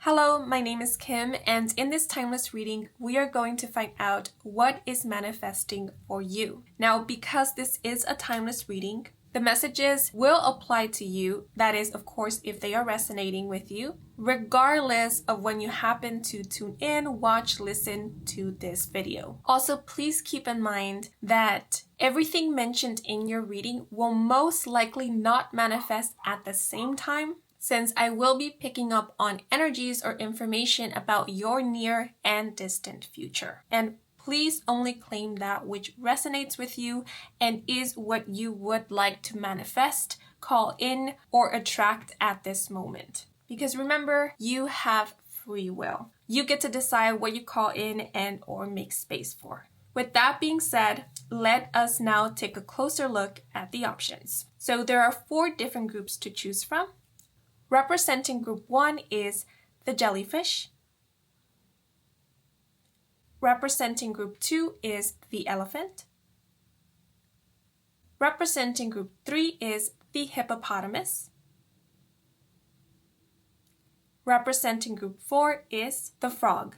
Hello, my name is Kim, and in this timeless reading, we are going to find out what is manifesting for you. Now, because this is a timeless reading, the messages will apply to you. That is, of course, if they are resonating with you, regardless of when you happen to tune in, watch, listen to this video. Also, please keep in mind that everything mentioned in your reading will most likely not manifest at the same time, since I will be picking up on energies or information about your near and distant future. And please only claim that which resonates with you and is what you would like to manifest, call in, or attract at this moment. Because remember, you have free will. You get to decide what you call in and or make space for. With that being said, let us now take a closer look at the options. So there are 4 different groups to choose from. Representing group 1 is the Jellyfish. Representing group 2 is the Elephant. Representing group 3 is the Hippopotamus. Representing group 4 is the Frog.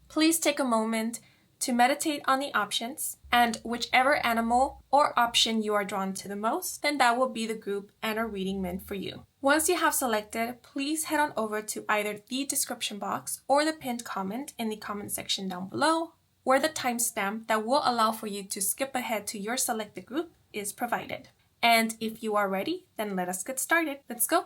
Please take a moment to meditate on the options, and whichever animal or option you are drawn to the most, then that will be the group and a reading meant for you. Once you have selected, please head on over to either the description box or the pinned comment in the comment section down below, where the timestamp that will allow for you to skip ahead to your selected group is provided. And if you are ready, then let us get started. Let's go!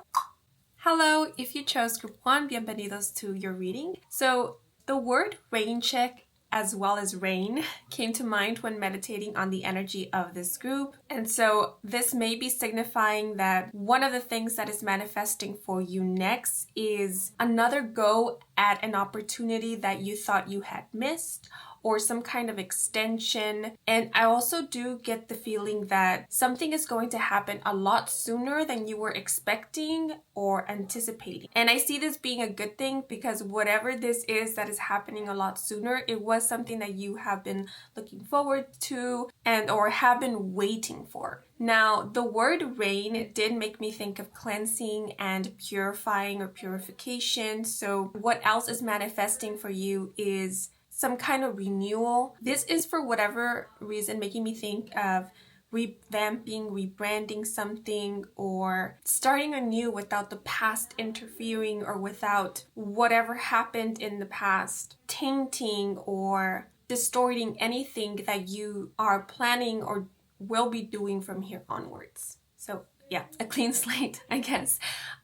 Hello, if you chose group 1, bienvenidos to your reading. So the word rain check as well as rain came to mind when meditating on the energy of this group. And so this may be signifying that one of the things that is manifesting for you next is another go at an opportunity that you thought you had missed, or some kind of extension. And I also do get the feeling that something is going to happen a lot sooner than you were expecting or anticipating. And I see this being a good thing, because whatever this is that is happening a lot sooner, it was something that you have been looking forward to and or have been waiting for. Now, the word rain did make me think of cleansing and purifying or purification. So what else is manifesting for you is some kind of renewal. This is, for whatever reason, making me think of revamping, rebranding something, or starting anew without the past interfering, or without whatever happened in the past tainting or distorting anything that you are planning or will be doing from here onwards. So yeah, a clean slate, I guess.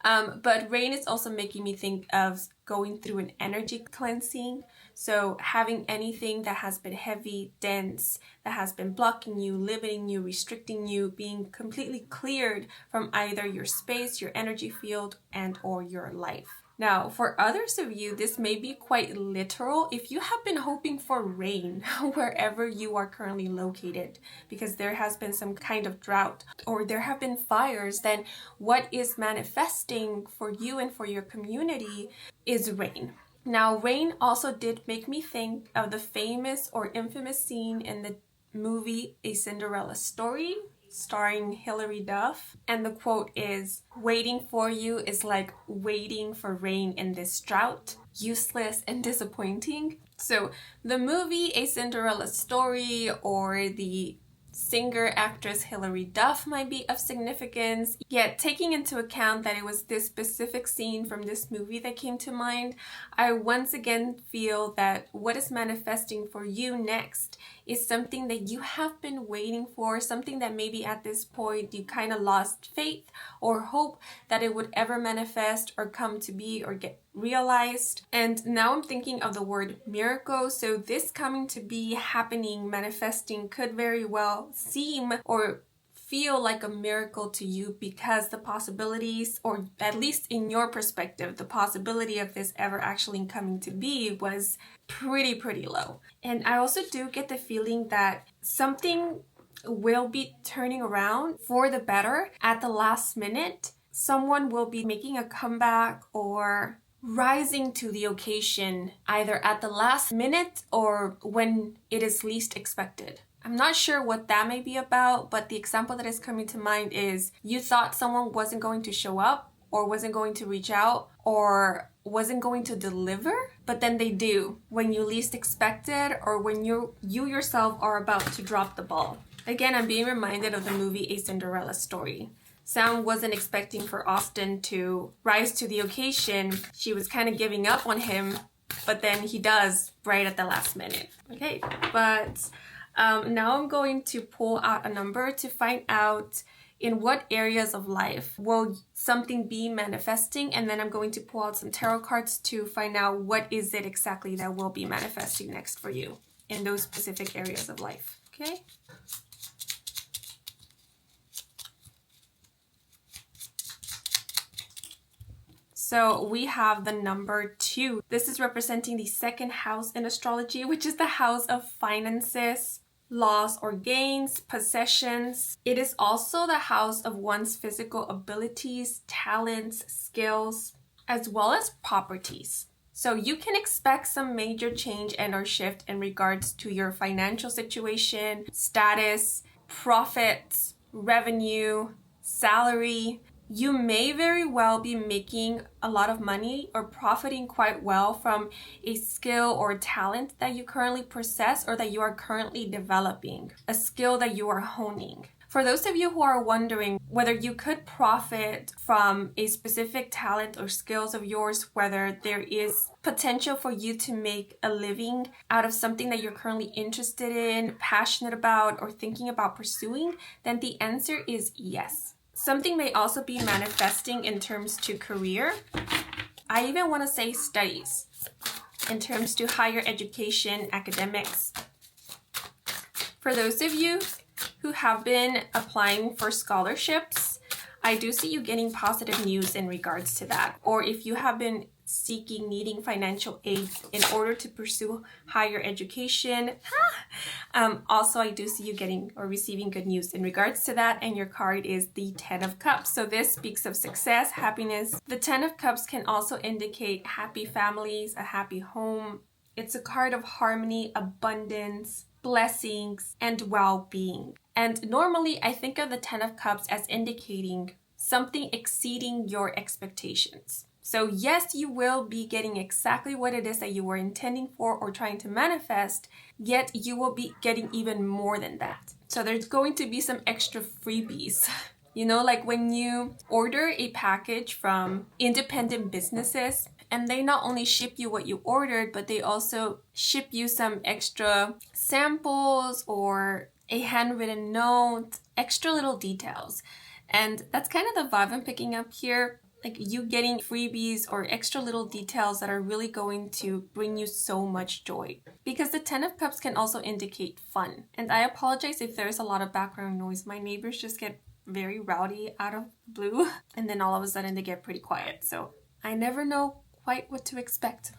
But rain is also making me think of going through an energy cleansing. So having anything that has been heavy, dense, that has been blocking you, limiting you, restricting you, being completely cleared from either your space, your energy field, and or your life. Now, for others of you, this may be quite literal if you have been hoping for rain wherever you are currently located, because there has been some kind of drought or there have been fires. Then what is manifesting for you and for your community is rain. Now, rain also did make me think of the famous or infamous scene in the movie A Cinderella Story, starring Hilary Duff. And the quote is, "Waiting for you is like waiting for rain in this drought, useless and disappointing." So the movie A Cinderella Story, or the singer actress Hilary Duff, might be of significance, yet taking into account that it was this specific scene from this movie that came to mind, I once again feel that what is manifesting for you next is something that you have been waiting for, something that maybe at this point you kind of lost faith or hope that it would ever manifest or come to be or get realized. And now I'm thinking of the word miracle. So this coming to be, happening, manifesting could very well seem or feel like a miracle to you, because the possibilities, or at least in your perspective, the possibility of this ever actually coming to be was pretty low. And I also do get the feeling that something will be turning around for the better at the last minute. Someone will be making a comeback or rising to the occasion either at the last minute or when it is least expected. I'm not sure what that may be about, but the example that is coming to mind is you thought someone wasn't going to show up or wasn't going to reach out or wasn't going to deliver, but then they do when you least expect it or when you yourself are about to drop the ball. Again, I'm being reminded of the movie A Cinderella Story. Sam wasn't expecting for Austin to rise to the occasion. She was kind of giving up on him, but then he does right at the last minute. Okay, but now I'm going to pull out a number to find out in what areas of life will something be manifesting, and then I'm going to pull out some tarot cards to find out what is it exactly that will be manifesting next for you in those specific areas of life. Okay? So we have the number 2. This is representing the second house in astrology, which is the house of finances, loss or gains, possessions. It is also the house of one's physical abilities, talents, skills, as well as properties. So you can expect some major change and or shift in regards to your financial situation, status, profits, revenue, salary. You may very well be making a lot of money or profiting quite well from a skill or talent that you currently possess or that you are currently developing, a skill that you are honing. For those of you who are wondering whether you could profit from a specific talent or skills of yours, whether there is potential for you to make a living out of something that you're currently interested in, passionate about, or thinking about pursuing, then the answer is yes. Something may also be manifesting in terms to career. I even want to say studies, in terms to higher education, academics. For those of you who have been applying for scholarships, I do see you getting positive news in regards to that. Or if you have been needing financial aid in order to pursue higher education. Also, I do see you getting or receiving good news in regards to that, and your card is the 10 of Cups. So this speaks of success, happiness. The 10 of Cups can also indicate happy families, a happy home. It's a card of harmony, abundance, blessings, and well-being. And normally, I think of the 10 of Cups as indicating something exceeding your expectations. So yes, you will be getting exactly what it is that you were intending for or trying to manifest, yet you will be getting even more than that. So there's going to be some extra freebies. You know, like when you order a package from independent businesses and they not only ship you what you ordered, but they also ship you some extra samples or a handwritten note, extra little details. And that's kind of the vibe I'm picking up here. Like you getting freebies or extra little details that are really going to bring you so much joy. Because the 10 of Cups can also indicate fun. And I apologize if there's a lot of background noise. My neighbors just get very rowdy out of the blue. And then all of a sudden they get pretty quiet. So I never know quite what to expect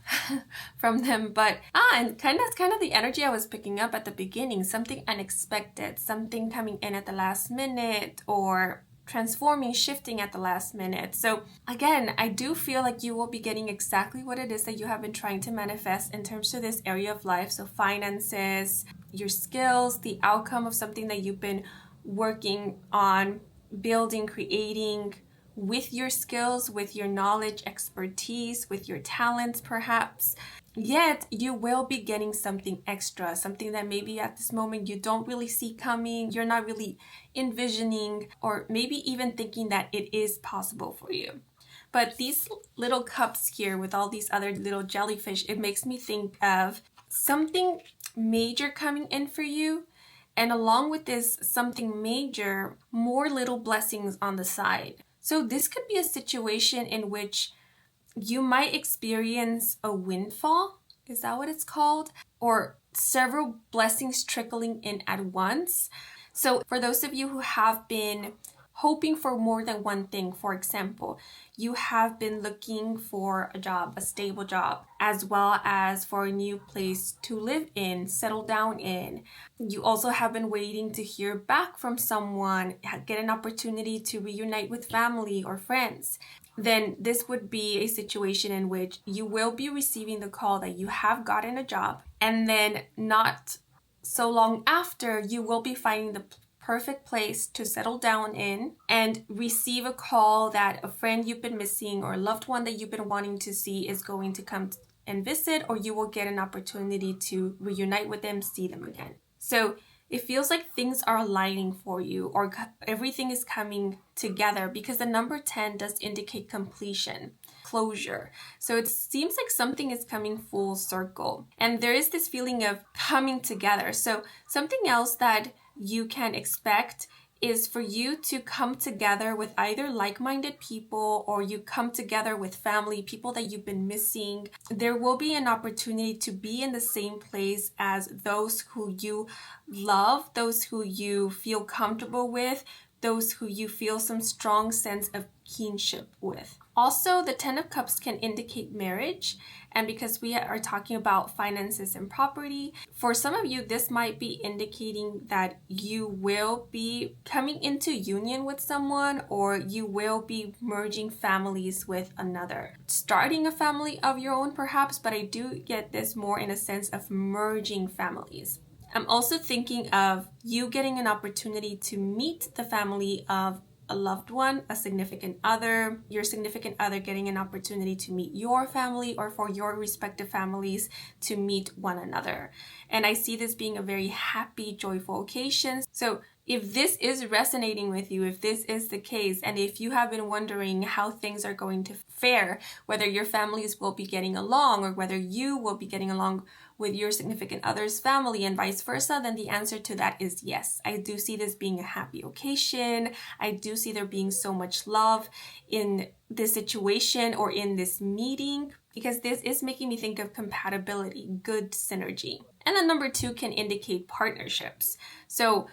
from them. But and that's kind of the energy I was picking up at the beginning. Something unexpected. Something coming in at the last minute or transforming, shifting at the last minute. So again, I do feel like you will be getting exactly what it is that you have been trying to manifest in terms of this area of life. So finances, your skills, the outcome of something that you've been working on, building, creating with your skills, with your knowledge, expertise, with your talents perhaps. Yet you will be getting something extra, something that maybe at this moment you don't really see coming, you're not really envisioning, or maybe even thinking that it is possible for you. But these little cups here with all these other little jellyfish, it makes me think of something major coming in for you. And along with this something major, more little blessings on the side. So this could be a situation in which you might experience a windfall, is that what it's called? Or several blessings trickling in at once. So for those of you who have been hoping for more than one thing, for example, you have been looking for a job, a stable job, as well as for a new place to live in, settle down in. You also have been waiting to hear back from someone, get an opportunity to reunite with family or friends. Then this would be a situation in which you will be receiving the call that you have gotten a job, and then not so long after, you will be finding the perfect place to settle down in and receive a call that a friend you've been missing or a loved one that you've been wanting to see is going to come and visit, or you will get an opportunity to reunite with them, see them again. So it feels like things are aligning for you, or everything is coming together, because the number 10 does indicate completion, closure. So it seems like something is coming full circle. And there is this feeling of coming together. So something else that you can expect is for you to come together with either like-minded people, or you come together with family, people that you've been missing. There will be an opportunity to be in the same place as those who you love, those who you feel comfortable with, those who you feel some strong sense of kinship with. Also, the 10 of Cups can indicate marriage, and because we are talking about finances and property, for some of you, this might be indicating that you will be coming into union with someone, or you will be merging families with another. Starting a family of your own, perhaps, but I do get this more in a sense of merging families. I'm also thinking of you getting an opportunity to meet the family of a loved one, a significant other, your significant other getting an opportunity to meet your family, or for your respective families to meet one another. And I see this being a very happy, joyful occasion. So if this is resonating with you, if this is the case, and if you have been wondering how things are going to fare, whether your families will be getting along, or whether you will be getting along with your significant other's family and vice versa, then the answer to that is yes. I do see this being a happy occasion. I do see there being so much love in this situation or in this meeting, because this is making me think of compatibility, good synergy. And then number 2 can indicate partnerships. So,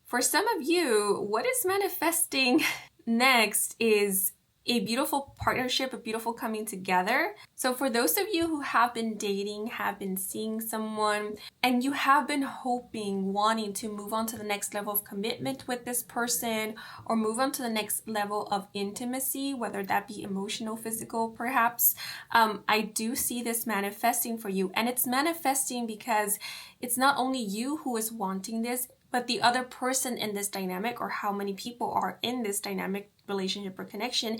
for some of you, what is manifesting next is a beautiful partnership, a beautiful coming together. So for those of you who have been dating, have been seeing someone, and you have been hoping, wanting to move on to the next level of commitment with this person, or move on to the next level of intimacy, whether that be emotional, physical, perhaps, I do see this manifesting for you. And it's manifesting because it's not only you who is wanting this, but the other person in this dynamic, or how many people are in this dynamic relationship or connection,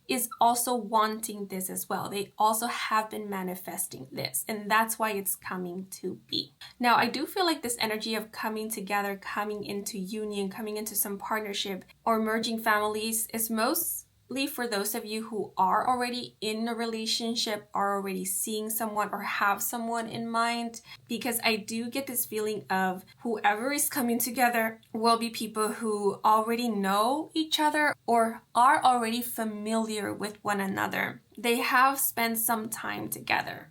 is also wanting this as well. They also have been manifesting this, and that's why it's coming to be. Now, I do feel like this energy of coming together, coming into union, coming into some partnership, or merging families is mostly for those of you who are already in a relationship, are already seeing someone, or have someone in mind, because I do get this feeling of whoever is coming together will be people who already know each other, or are already familiar with one another. They have spent some time together.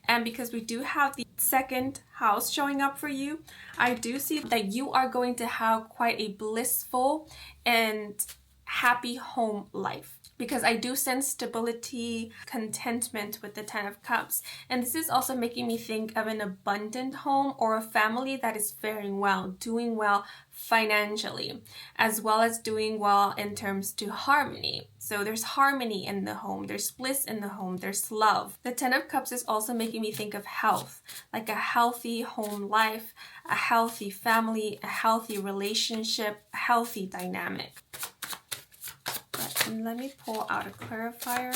And because we do have the 2nd house showing up for you, I do see that you are going to have quite a blissful and happy home life, because I do sense stability, contentment with the 10 of Cups. And this is also making me think of an abundant home, or a family that is faring well, doing well financially, as well as doing well in terms to harmony. So there's harmony in the home, there's bliss in the home, there's love. The 10 of Cups is also making me think of health, like a healthy home life, a healthy family, a healthy relationship, a healthy dynamic. And let me pull out a clarifier.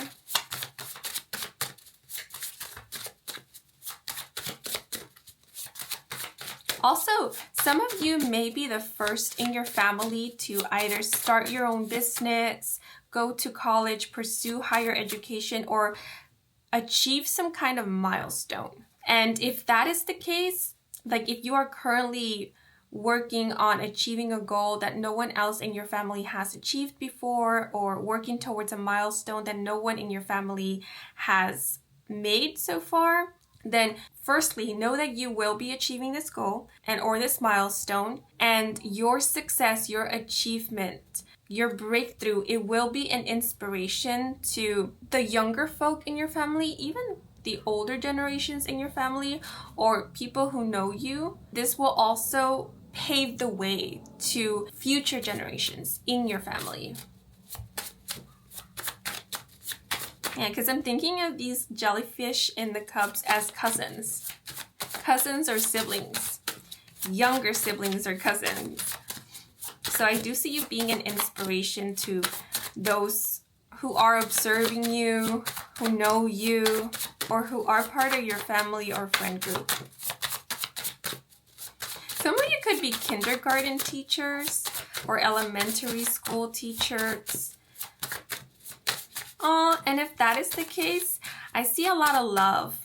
Also, some of you may be the first in your family to either start your own business, go to college, pursue higher education, or achieve some kind of milestone. And if that is the case, like if you are currently working on achieving a goal that no one else in your family has achieved before, or working towards a milestone that no one in your family has made so far, then firstly, know that you will be achieving this goal or this milestone, and your success, your achievement, your breakthrough, it will be an inspiration to the younger folk in your family, even the older generations in your family, or people who know you. This will also pave the way to future generations in your family. Yeah, because I'm thinking of these jellyfish in the cups as cousins or siblings. younger siblings or cousins. So I do see you being an inspiration to those who are observing you, who know you, or who are part of your family or friend group. Some of you could be kindergarten teachers or elementary school teachers. And if that is the case, I see a lot of love.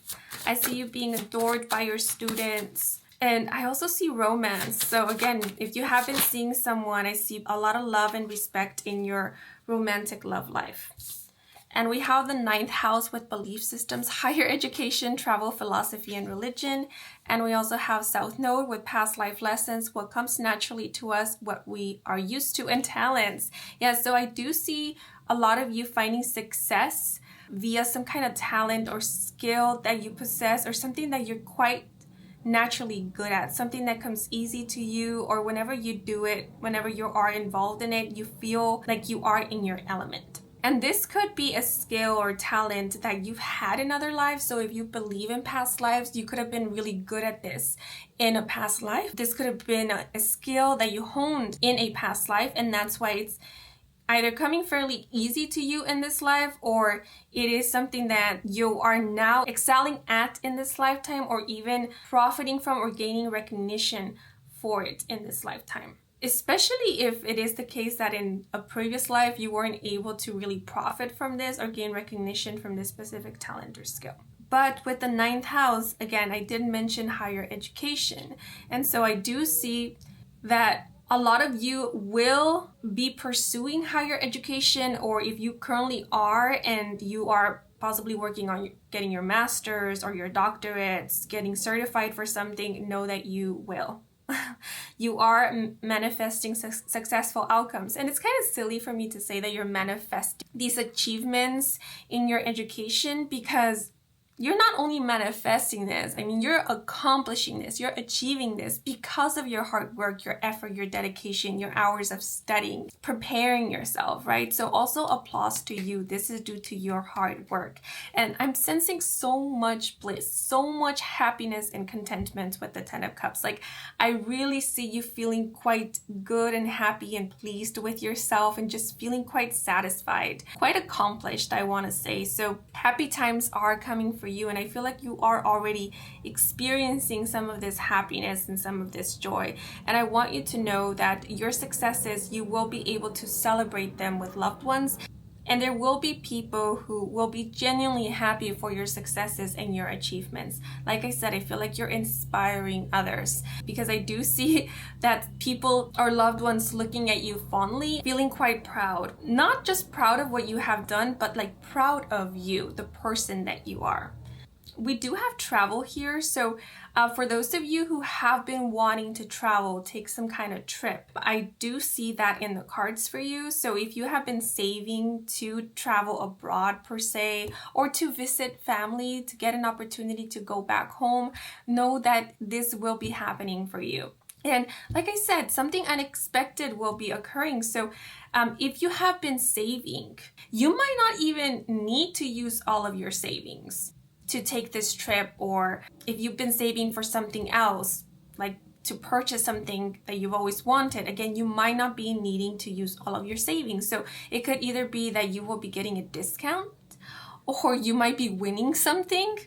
I see you being adored by your students. And I also see romance. So again, if you have been seeing someone, I see a lot of love and respect in your romantic love life. And we have the 9th house with belief systems, higher education, travel, philosophy, and religion. And we also have South Node with past life lessons, what comes naturally to us, what we are used to, and talents. Yeah, so I do see a lot of you finding success via some kind of talent or skill that you possess, or something that you're quite naturally good at, something that comes easy to you, or whenever you do it, whenever you are involved in it, you feel like you are in your element. And this could be a skill or talent that you've had in other lives. So if you believe in past lives, you could have been really good at this in a past life. This could have been a skill that you honed in a past life, and that's why it's either coming fairly easy to you in this life, or it is something that you are now excelling at in this lifetime, or even profiting from or gaining recognition for it in this lifetime. Especially if it is the case that in a previous life you weren't able to really profit from this or gain recognition from this specific talent or skill. But with the 9th house, again, I did mention higher education. And so I do see that a lot of you will be pursuing higher education, or if you currently are and you are possibly working on getting your master's or your doctorates, getting certified for something, know that you will. You are manifesting successful outcomes. And it's kind of silly for me to say that you're manifesting these achievements in your education, because you're not only manifesting this, I mean, you're accomplishing this, you're achieving this because of your hard work, your effort, your dedication, your hours of studying, preparing yourself, right? So also applause to you. This is due to your hard work. And I'm sensing so much bliss, so much happiness and contentment with the 10 of Cups. Like, I really see you feeling quite good and happy and pleased with yourself, and just feeling quite satisfied, quite accomplished, I want to say. So happy times are coming for you, and I feel like you are already experiencing some of this happiness and some of this joy. And I want you to know that your successes, you will be able to celebrate them with loved ones, and there will be people who will be genuinely happy for your successes and your achievements. Like I said, I feel like you're inspiring others, because I do see that people or loved ones looking at you fondly, feeling quite proud. Not just proud of what you have done, but like proud of you, the person that you are. We do have travel here, so for those of you who have been wanting to travel, take some kind of trip, I do see that in the cards for you. So if you have been saving to travel abroad per se, or to visit family, to get an opportunity to go back home, know that this will be happening for you. And like I said, something unexpected will be occurring. So if you have been saving, you might not even need to use all of your savings to take this trip, or if you've been saving for something else, like to purchase something that you've always wanted, again, you might not be needing to use all of your savings. So it could either be that you will be getting a discount, or you might be winning something.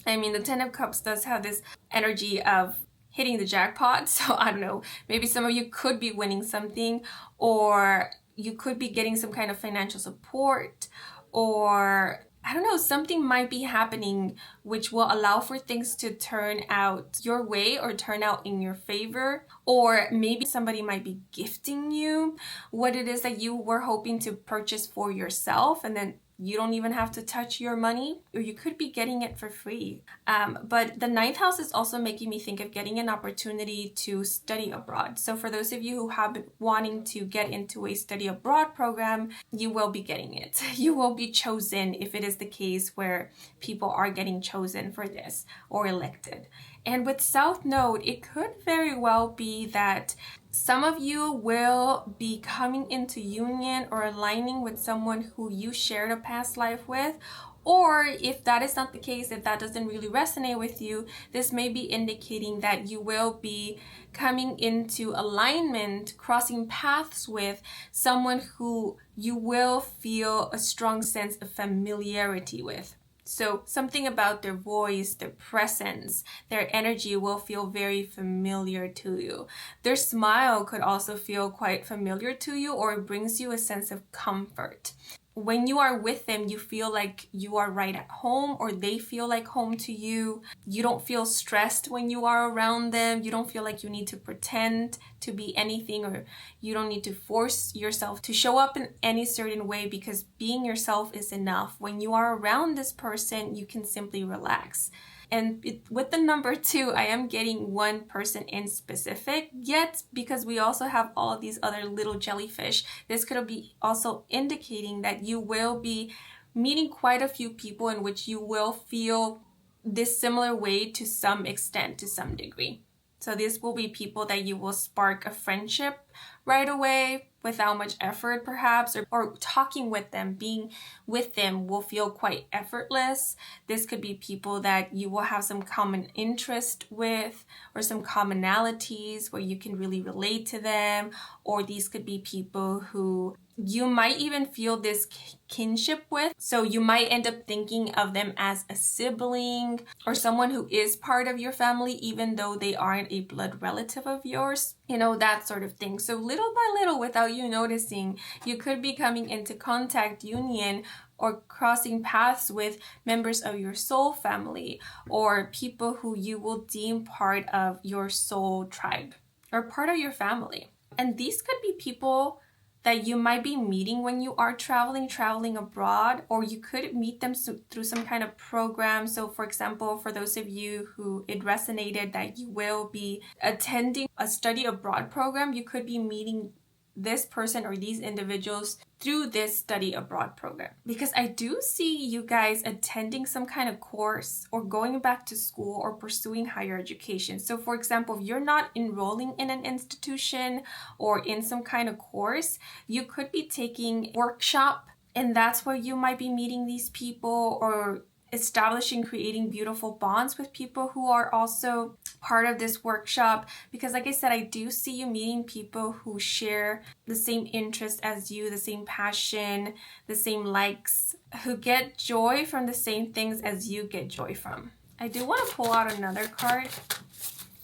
I mean, the 10 of Cups does have this energy of hitting the jackpot. So I don't know, maybe some of you could be winning something, or you could be getting some kind of financial support, or I don't know, something might be happening which will allow for things to turn out your way or turn out in your favor. Or maybe somebody might be gifting you what it is that you were hoping to purchase for yourself, and then you don't even have to touch your money, or you could be getting it for free. But the 9th house is also making me think of getting an opportunity to study abroad. So for those of you who have been wanting to get into a study abroad program, you will be getting it. You will be chosen if it is the case where people are getting chosen for this or elected. And with South Node, it could very well be that Some of you will be coming into union or aligning with someone who you shared a past life with. Or if that is not the case, if that doesn't really resonate with you, this may be indicating that you will be coming into alignment, crossing paths with someone who you will feel a strong sense of familiarity with. So something about their voice, their presence, their energy will feel very familiar to you. Their smile could also feel quite familiar to you, or it brings you a sense of comfort. When you are with them, you feel like you are right at home, or they feel like home to you. You don't feel stressed when you are around them. You don't feel like you need to pretend to be anything, or you don't need to force yourself to show up in any certain way, because being yourself is enough. When you are around this person, you can simply relax. And with the number 2, I am getting one person in specific, yet because we also have all of these other little jellyfish, this could be also indicating that you will be meeting quite a few people in which you will feel this similar way to some extent, to some degree. So this will be people that you will spark a friendship right away without much effort perhaps, or talking with them, being with them will feel quite effortless. This could be people that you will have some common interest with, or some commonalities where you can really relate to them, or these could be people who you might even feel this kinship with. So you might end up thinking of them as a sibling or someone who is part of your family, even though they aren't a blood relative of yours, that sort of thing. So little by little, without you noticing, you could be coming into contact, union, or crossing paths with members of your soul family, or people who you will deem part of your soul tribe or part of your family. And these could be people that you might be meeting when you are traveling abroad, or you could meet them through some kind of program. So for example, for those of you who it resonated that you will be attending a study abroad program, you could be meeting this person or these individuals through this study abroad program. Because I do see you guys attending some kind of course, or going back to school, or pursuing higher education. So for example, if you're not enrolling in an institution or in some kind of course, you could be taking workshop, and that's where you might be meeting these people, or establishing, creating beautiful bonds with people who are also part of this workshop. Because like I said, I do see you meeting people who share the same interest as you, the same passion, the same likes, who get joy from the same things as you get joy from. I do want to pull out another card.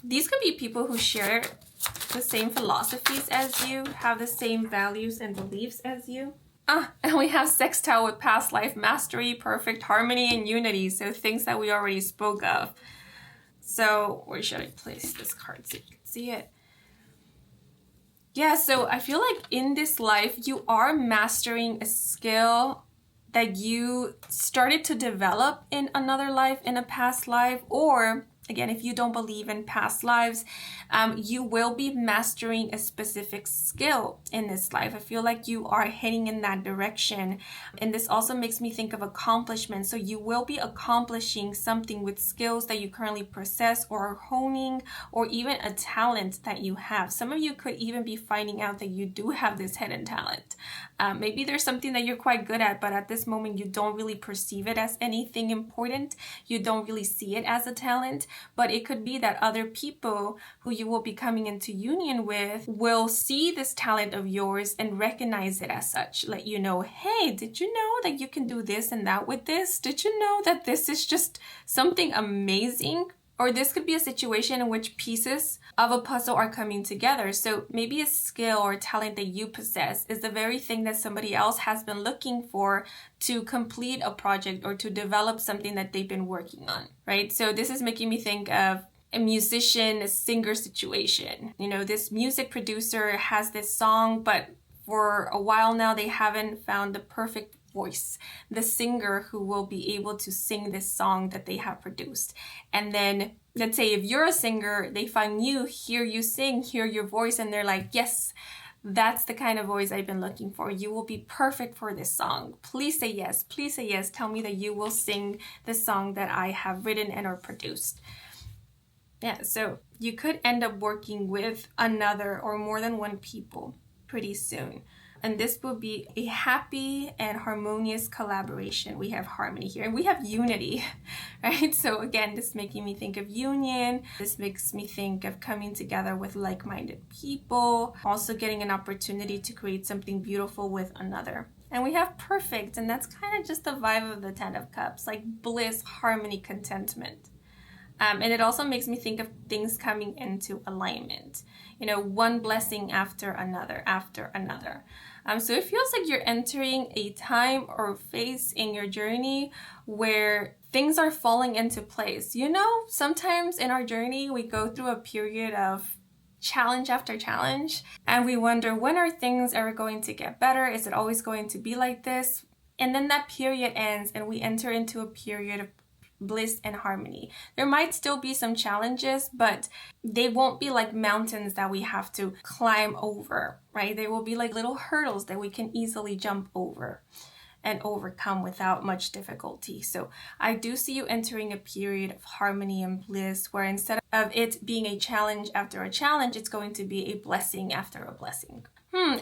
These could be people who share the same philosophies as you, have the same values and beliefs as you. And we have sextile with past life mastery, perfect harmony, and unity. So things that we already spoke of. So where should I place this card so you can see it? Yeah, so I feel like in this life, you are mastering a skill that you started to develop in another life, in a past life, or again, if you don't believe in past lives, you will be mastering a specific skill in this life. I feel like you are heading in that direction. And this also makes me think of accomplishment. So you will be accomplishing something with skills that you currently possess, or are honing, or even a talent that you have. Some of you could even be finding out that you do have this hidden talent. Maybe there's something that you're quite good at, but at this moment you don't really perceive it as anything important. You don't really see it as a talent. But it could be that other people who you will be coming into union with will see this talent of yours and recognize it as such. Let you know, hey, did you know that you can do this and that with this? Did you know that this is just something amazing? Or this could be a situation in which pieces of a puzzle are coming together. So maybe a skill or talent that you possess is the very thing that somebody else has been looking for to complete a project or to develop something that they've been working on, right? So this is making me think of a musician, a singer situation. This music producer has this song, but for a while now, they haven't found the perfect voice, the singer who will be able to sing this song that they have produced. And then let's say if you're a singer, they find you, hear you sing, hear your voice, and they're like, yes, that's the kind of voice I've been looking for. You will be perfect for this song. Please say yes. Please say yes. Tell me that you will sing the song that I have written and or produced. Yeah, so you could end up working with another or more than one people pretty soon. And this will be a happy and harmonious collaboration. We have harmony here and we have unity, right? So again, this is making me think of union. This makes me think of coming together with like-minded people, also getting an opportunity to create something beautiful with another. And we have perfect, and that's kind of just the vibe of the Ten of Cups, like bliss, harmony, contentment. And it also makes me think of things coming into alignment, one blessing after another, after another. So it feels like you're entering a time or phase in your journey where things are falling into place. Sometimes in our journey, we go through a period of challenge after challenge, and we wonder, when are things ever going to get better? Is it always going to be like this? And then that period ends and we enter into a period of bliss and harmony. There might still be some challenges, but they won't be like mountains that we have to climb over, right? They will be like little hurdles that we can easily jump over and overcome without much difficulty. So I do see you entering a period of harmony and bliss where instead of it being a challenge after a challenge, it's going to be a blessing after a blessing.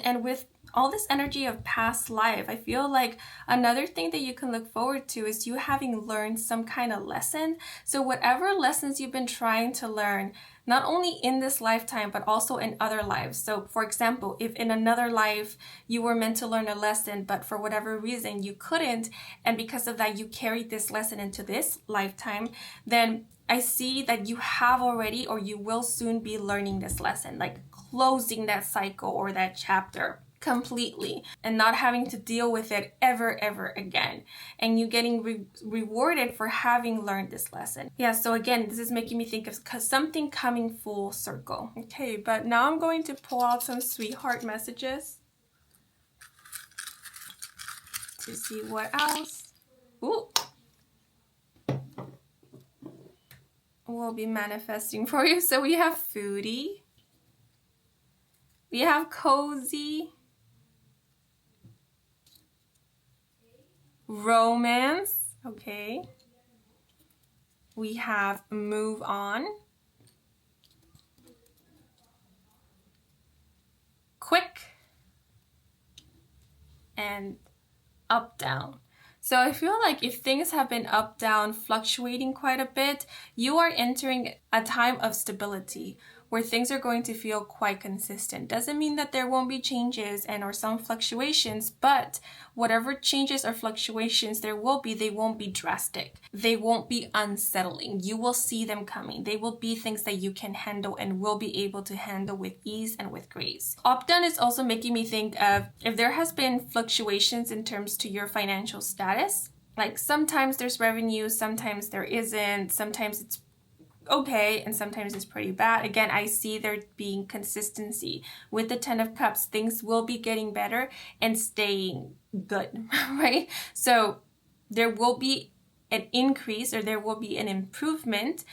And with all this energy of past life, I feel like another thing that you can look forward to is you having learned some kind of lesson. So whatever lessons you've been trying to learn, not only in this lifetime, but also in other lives. So for example, if in another life you were meant to learn a lesson, but for whatever reason you couldn't, and because of that you carried this lesson into this lifetime, then I see that you have already, or you will soon be learning this lesson, like closing that cycle or that chapter completely and not having to deal with it ever again, and you getting rewarded for having learned this lesson. Yeah, so again, this is making me think of something coming full circle. Okay, but now I'm going to pull out some sweetheart messages to see what else will be manifesting for you. So we have foodie, we have cozy, romance, okay. We have move on, quick, and up down. So I feel like if things have been up down, fluctuating quite a bit, you are entering a time of stability where things are going to feel quite consistent. Doesn't mean that there won't be changes or some fluctuations, but whatever changes or fluctuations there will be, they won't be drastic. They won't be unsettling. You will see them coming. They will be things that you can handle and will be able to handle with ease and with grace. Up down is also making me think of if there has been fluctuations in terms to your financial status. Like sometimes there's revenue, sometimes there isn't, sometimes it's okay, and sometimes it's pretty bad. Again, I see there being consistency. With the Ten of Cups, things will be getting better and staying good, right? So there will be an increase, or there will be an improvement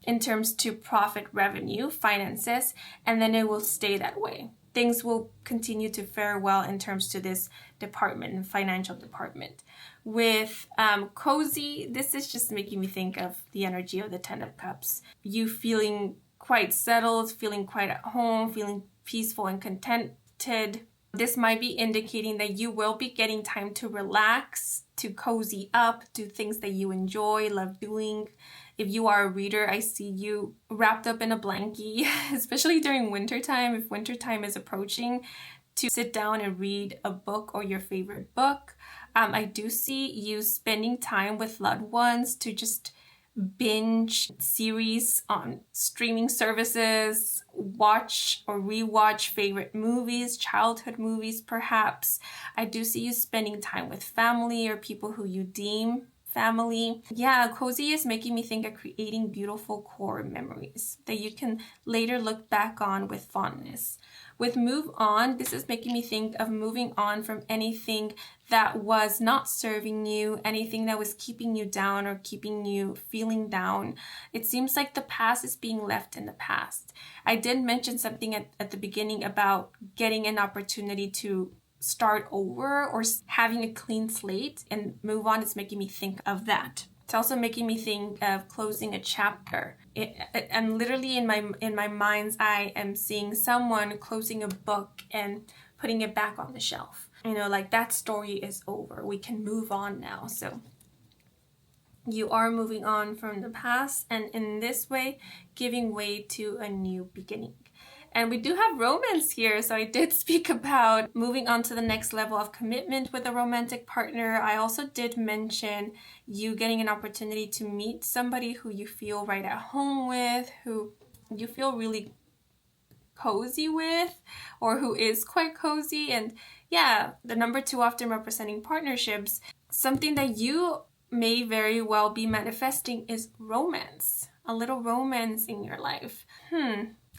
in terms to profit, revenue, finances, and then it will stay that way. Things will continue to fare well in terms to this department and financial department. With cozy, this is just making me think of the energy of the Ten of Cups. You feeling quite settled, feeling quite at home, feeling peaceful and contented. This might be indicating that you will be getting time to relax, to cozy up, do things that you enjoy, love doing. If you are a reader, I see you wrapped up in a blankie, especially during wintertime, if wintertime is approaching, to sit down and read a book or your favorite book. I do see you spending time with loved ones to just binge series on streaming services, watch or rewatch favorite movies, childhood movies perhaps. I do see you spending time with family or people who you deem family. Yeah, cozy is making me think of creating beautiful core memories that you can later look back on with fondness. With move on, this is making me think of moving on from anything that was not serving you, anything that was keeping you down or keeping you feeling down. It seems like the past is being left in the past. I did mention something at the beginning about getting an opportunity to start over or having a clean slate, and move on is making me think of that. It's also making me think of closing a chapter. I'm literally in my mind's eye, am seeing someone closing a book and putting it back on the shelf. Like that story is over. We can move on now. So you are moving on from the past, and in this way, giving way to a new beginning. And we do have romance here, so I did speak about moving on to the next level of commitment with a romantic partner. I also did mention you getting an opportunity to meet somebody who you feel right at home with, who you feel really cozy with, or who is quite cozy. And yeah, the number 2 often representing partnerships. Something that you may very well be manifesting is romance. A little romance in your life.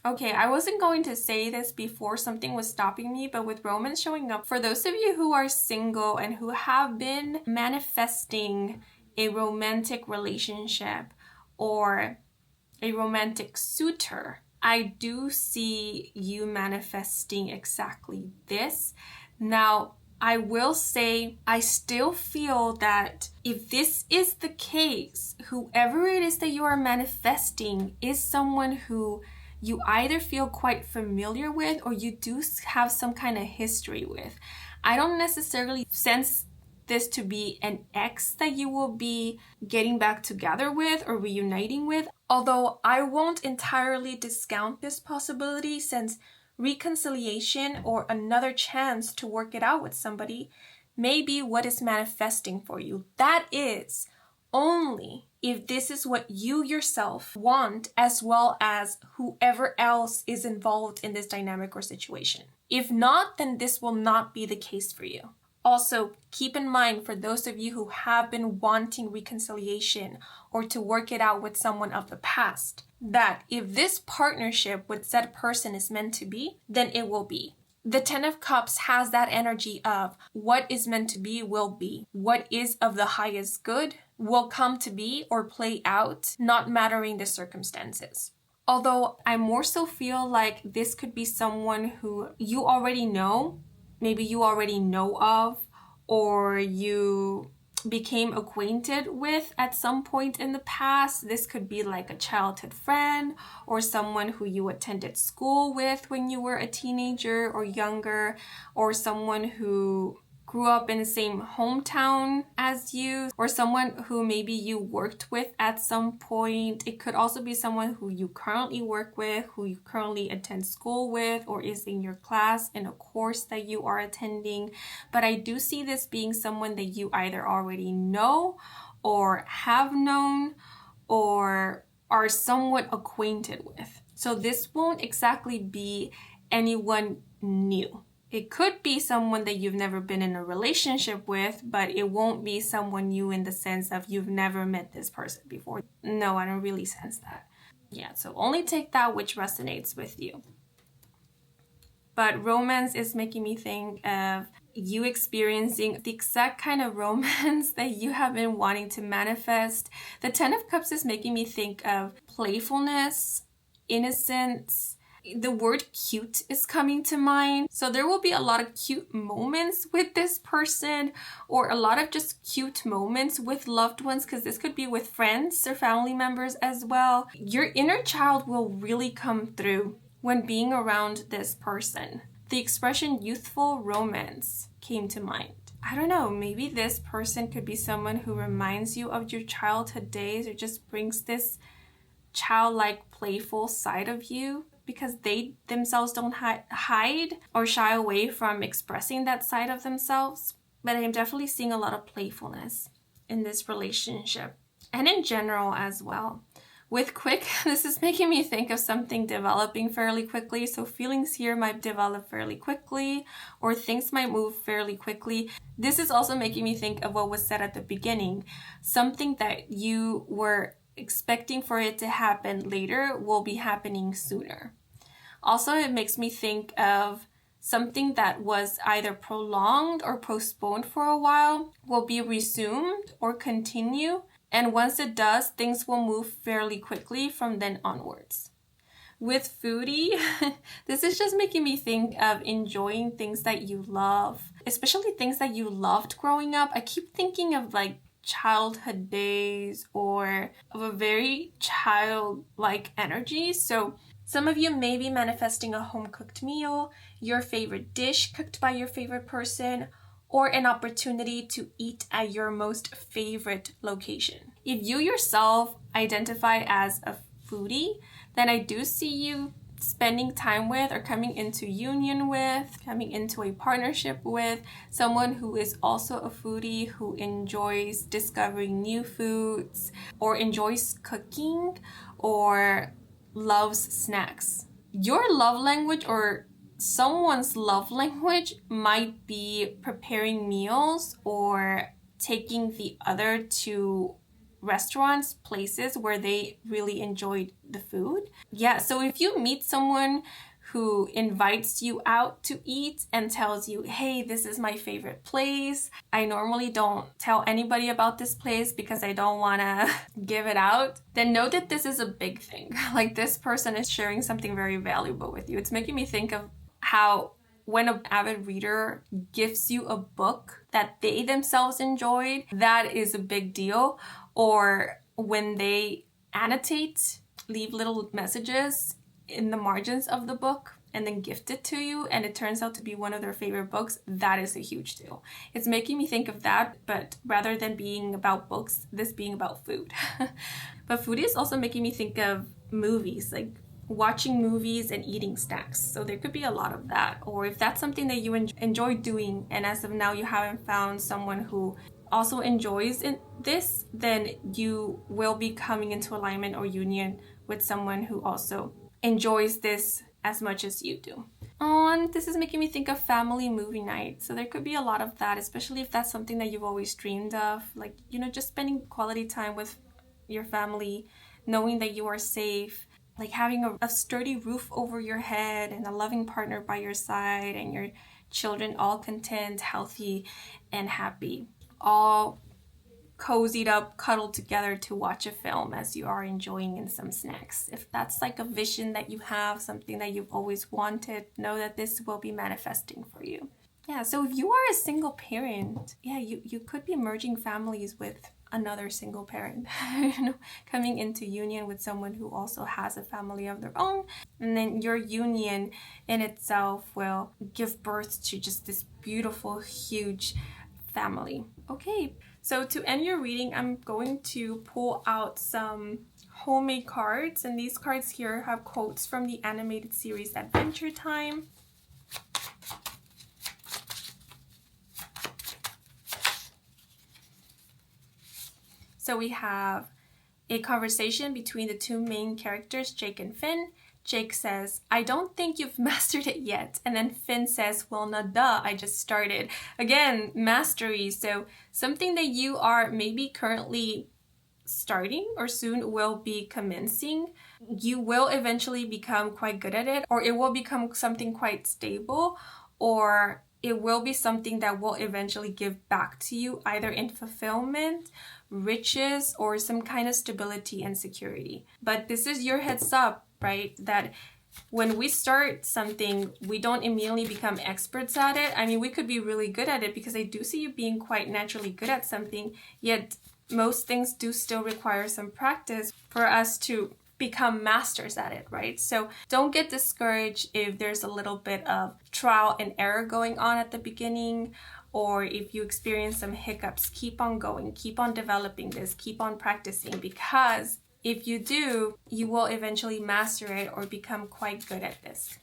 Okay, I wasn't going to say this before something was stopping me, but with romance showing up, for those of you who are single and who have been manifesting a romantic relationship or a romantic suitor, I do see you manifesting exactly this. Now, I will say, I still feel that if this is the case, whoever it is that you are manifesting is someone who you either feel quite familiar with or you do have some kind of history with. I don't necessarily sense this to be an ex that you will be getting back together with or reuniting with, although I won't entirely discount this possibility, since reconciliation or another chance to work it out with somebody may be what is manifesting for you. That is only if this is what you yourself want, as well as whoever else is involved in this dynamic or situation. If not, then this will not be the case for you. Also, keep in mind, for those of you who have been wanting reconciliation or to work it out with someone of the past, that if this partnership with said person is meant to be, then it will be. The 10 of Cups has that energy of what is meant to be will be. What is of the highest good will come to be or play out, not mattering the circumstances. Although I more so feel like this could be someone who you already know, maybe you already know of, or you became acquainted with at some point in the past. This could be like a childhood friend or someone who you attended school with when you were a teenager or younger, or someone who grew up in the same hometown as you, or someone who maybe you worked with at some point. It could also be someone who you currently work with, who you currently attend school with, or is in your class in a course that you are attending. But I do see this being someone that you either already know or have known or are somewhat acquainted with. So this won't exactly be anyone new. It could be someone that you've never been in a relationship with, but it won't be someone new in the sense of you've never met this person before. No, I don't really sense that. Yeah, so only take that which resonates with you. But romance is making me think of you experiencing the exact kind of romance that you have been wanting to manifest. The 10 of Cups is making me think of playfulness, innocence. The word cute is coming to mind. So there will be a lot of cute moments with this person, or a lot of just cute moments with loved ones, because this could be with friends or family members as well. Your inner child will really come through when being around this person. The expression youthful romance came to mind. I don't know, maybe this person could be someone who reminds you of your childhood days, or just brings this childlike, playful side of you, because they themselves don't hide or shy away from expressing that side of themselves. But I'm definitely seeing a lot of playfulness in this relationship, and in general as well. With quick, this is making me think of something developing fairly quickly. So feelings here might develop fairly quickly, or things might move fairly quickly. This is also making me think of what was said at the beginning. Something that you were expecting for it to happen later will be happening sooner. Also, it makes me think of something that was either prolonged or postponed for a while will be resumed or continue. And once it does, things will move fairly quickly from then onwards. With foodie, this is just making me think of enjoying things that you love, especially things that you loved growing up. I keep thinking of like childhood days or of a very childlike energy. So some of you may be manifesting a home-cooked meal, your favorite dish cooked by your favorite person, or an opportunity to eat at your most favorite location. If you yourself identify as a foodie, then I do see you spending time with or coming into union with, coming into a partnership with someone who is also a foodie, who enjoys discovering new foods or enjoys cooking or loves snacks. Your love language or someone's love language might be preparing meals or taking the other to restaurants, places where they really enjoyed the food. Yeah, so if you meet someone who invites you out to eat and tells you, hey, this is my favorite place. I normally don't tell anybody about this place because I don't want to give it out. Then know that this is a big thing. Like, this person is sharing something very valuable with you. It's making me think of how when an avid reader gifts you a book that they themselves enjoyed, that is a big deal. Or when they annotate, leave little messages in the margins of the book and then gift it to you and it turns out to be one of their favorite books, that is a huge deal. It's making me think of that, but rather than being about books, this being about food. But food is also making me think of movies, like watching movies and eating snacks. So there could be a lot of that. Or if that's something that you enjoy doing and as of now you haven't found someone who also enjoys this, then you will be coming into alignment or union with someone who also enjoys this as much as you do. And this is making me think of family movie night. So there could be a lot of that, especially if that's something that you've always dreamed of. Like, just spending quality time with your family, knowing that you are safe, like having a sturdy roof over your head and a loving partner by your side and your children all content, healthy, and happy. All cozied up, cuddled together to watch a film as you are enjoying in some snacks. If that's like a vision that you have, something that you've always wanted, know that this will be manifesting for you. Yeah, so if you are a single parent, you could be merging families with another single parent, coming into union with someone who also has a family of their own. And then your union in itself will give birth to just this beautiful, huge family. Okay, so to end your reading, I'm going to pull out some homemade cards, and these cards here have quotes from the animated series Adventure Time. So we have a conversation between the two main characters, Jake and Finn. Jake says, I don't think you've mastered it yet. And then Finn says, well, no, duh, I just started. Again, mastery. So something that you are maybe currently starting or soon will be commencing, you will eventually become quite good at it, or it will become something quite stable, or it will be something that will eventually give back to you either in fulfillment, riches, or some kind of stability and security. But this is your heads up, right? That when we start something, we don't immediately become experts at it. I mean, we could be really good at it because I do see you being quite naturally good at something, yet most things do still require some practice for us to become masters at it, right? So don't get discouraged if there's a little bit of trial and error going on at the beginning, or if you experience some hiccups. Keep on going, keep on developing this, keep on practicing, because if you do, you will eventually master it or become quite good at this.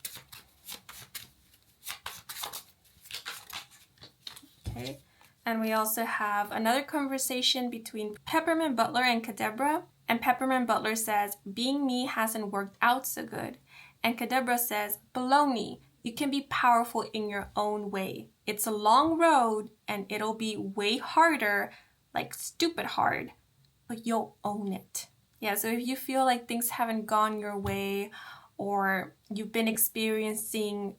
Okay, and we also have another conversation between Peppermint Butler and Kadebra. And Peppermint Butler says, being me hasn't worked out so good. And Kadebra says, baloney, you can be powerful in your own way. It's a long road and it'll be way harder, like stupid hard, but you'll own it. Yeah, so if you feel like things haven't gone your way or you've been experiencing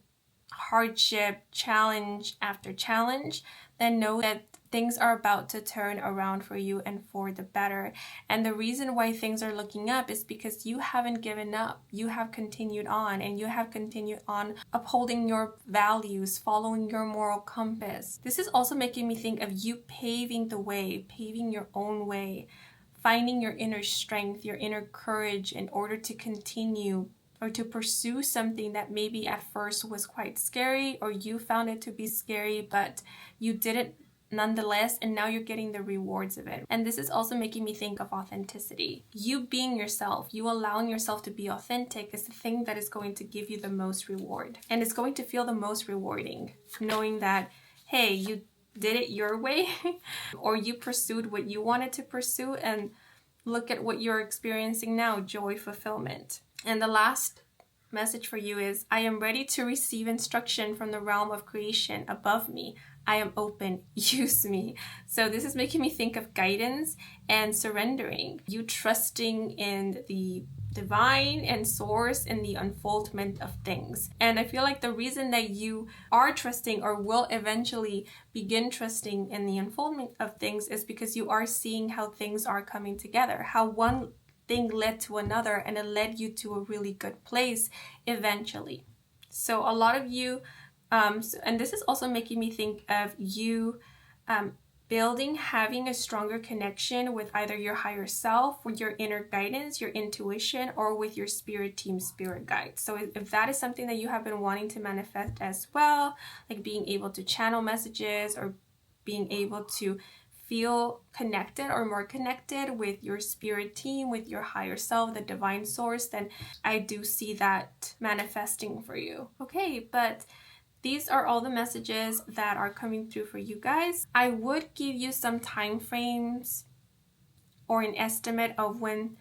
hardship, challenge after challenge, then know that things are about to turn around for you and for the better. And the reason why things are looking up is because you haven't given up. You have continued on, and you have continued on upholding your values, following your moral compass. This is also making me think of you paving the way, paving your own way, finding your inner strength, your inner courage in order to continue or to pursue something that maybe at first was quite scary, or you found it to be scary, but you did it nonetheless, and now you're getting the rewards of it. And this is also making me think of authenticity. You being yourself, you allowing yourself to be authentic is the thing that is going to give you the most reward. And it's going to feel the most rewarding, knowing that, hey, you did it your way, or you pursued what you wanted to pursue, and look at what you're experiencing now, joy, fulfillment. And the last message for you is, I am ready to receive instruction from the realm of creation above me. I am open, use me. So this is making me think of guidance and surrendering. You trusting in the divine and source in the unfoldment of things. And I feel like the reason that you are trusting or will eventually begin trusting in the unfoldment of things is because you are seeing how things are coming together, how one thing led to another, and it led you to a really good place eventually. So a lot of you, and this is also making me think of you having a stronger connection with either your higher self, with your inner guidance, your intuition, or with your spirit team, spirit guides. So if that is something that you have been wanting to manifest as well, like being able to channel messages or being able to feel connected or more connected with your spirit team, with your higher self, the divine source, then I do see that manifesting for you. Okay, but these are all the messages that are coming through for you guys. I would give you some time frames or an estimate of when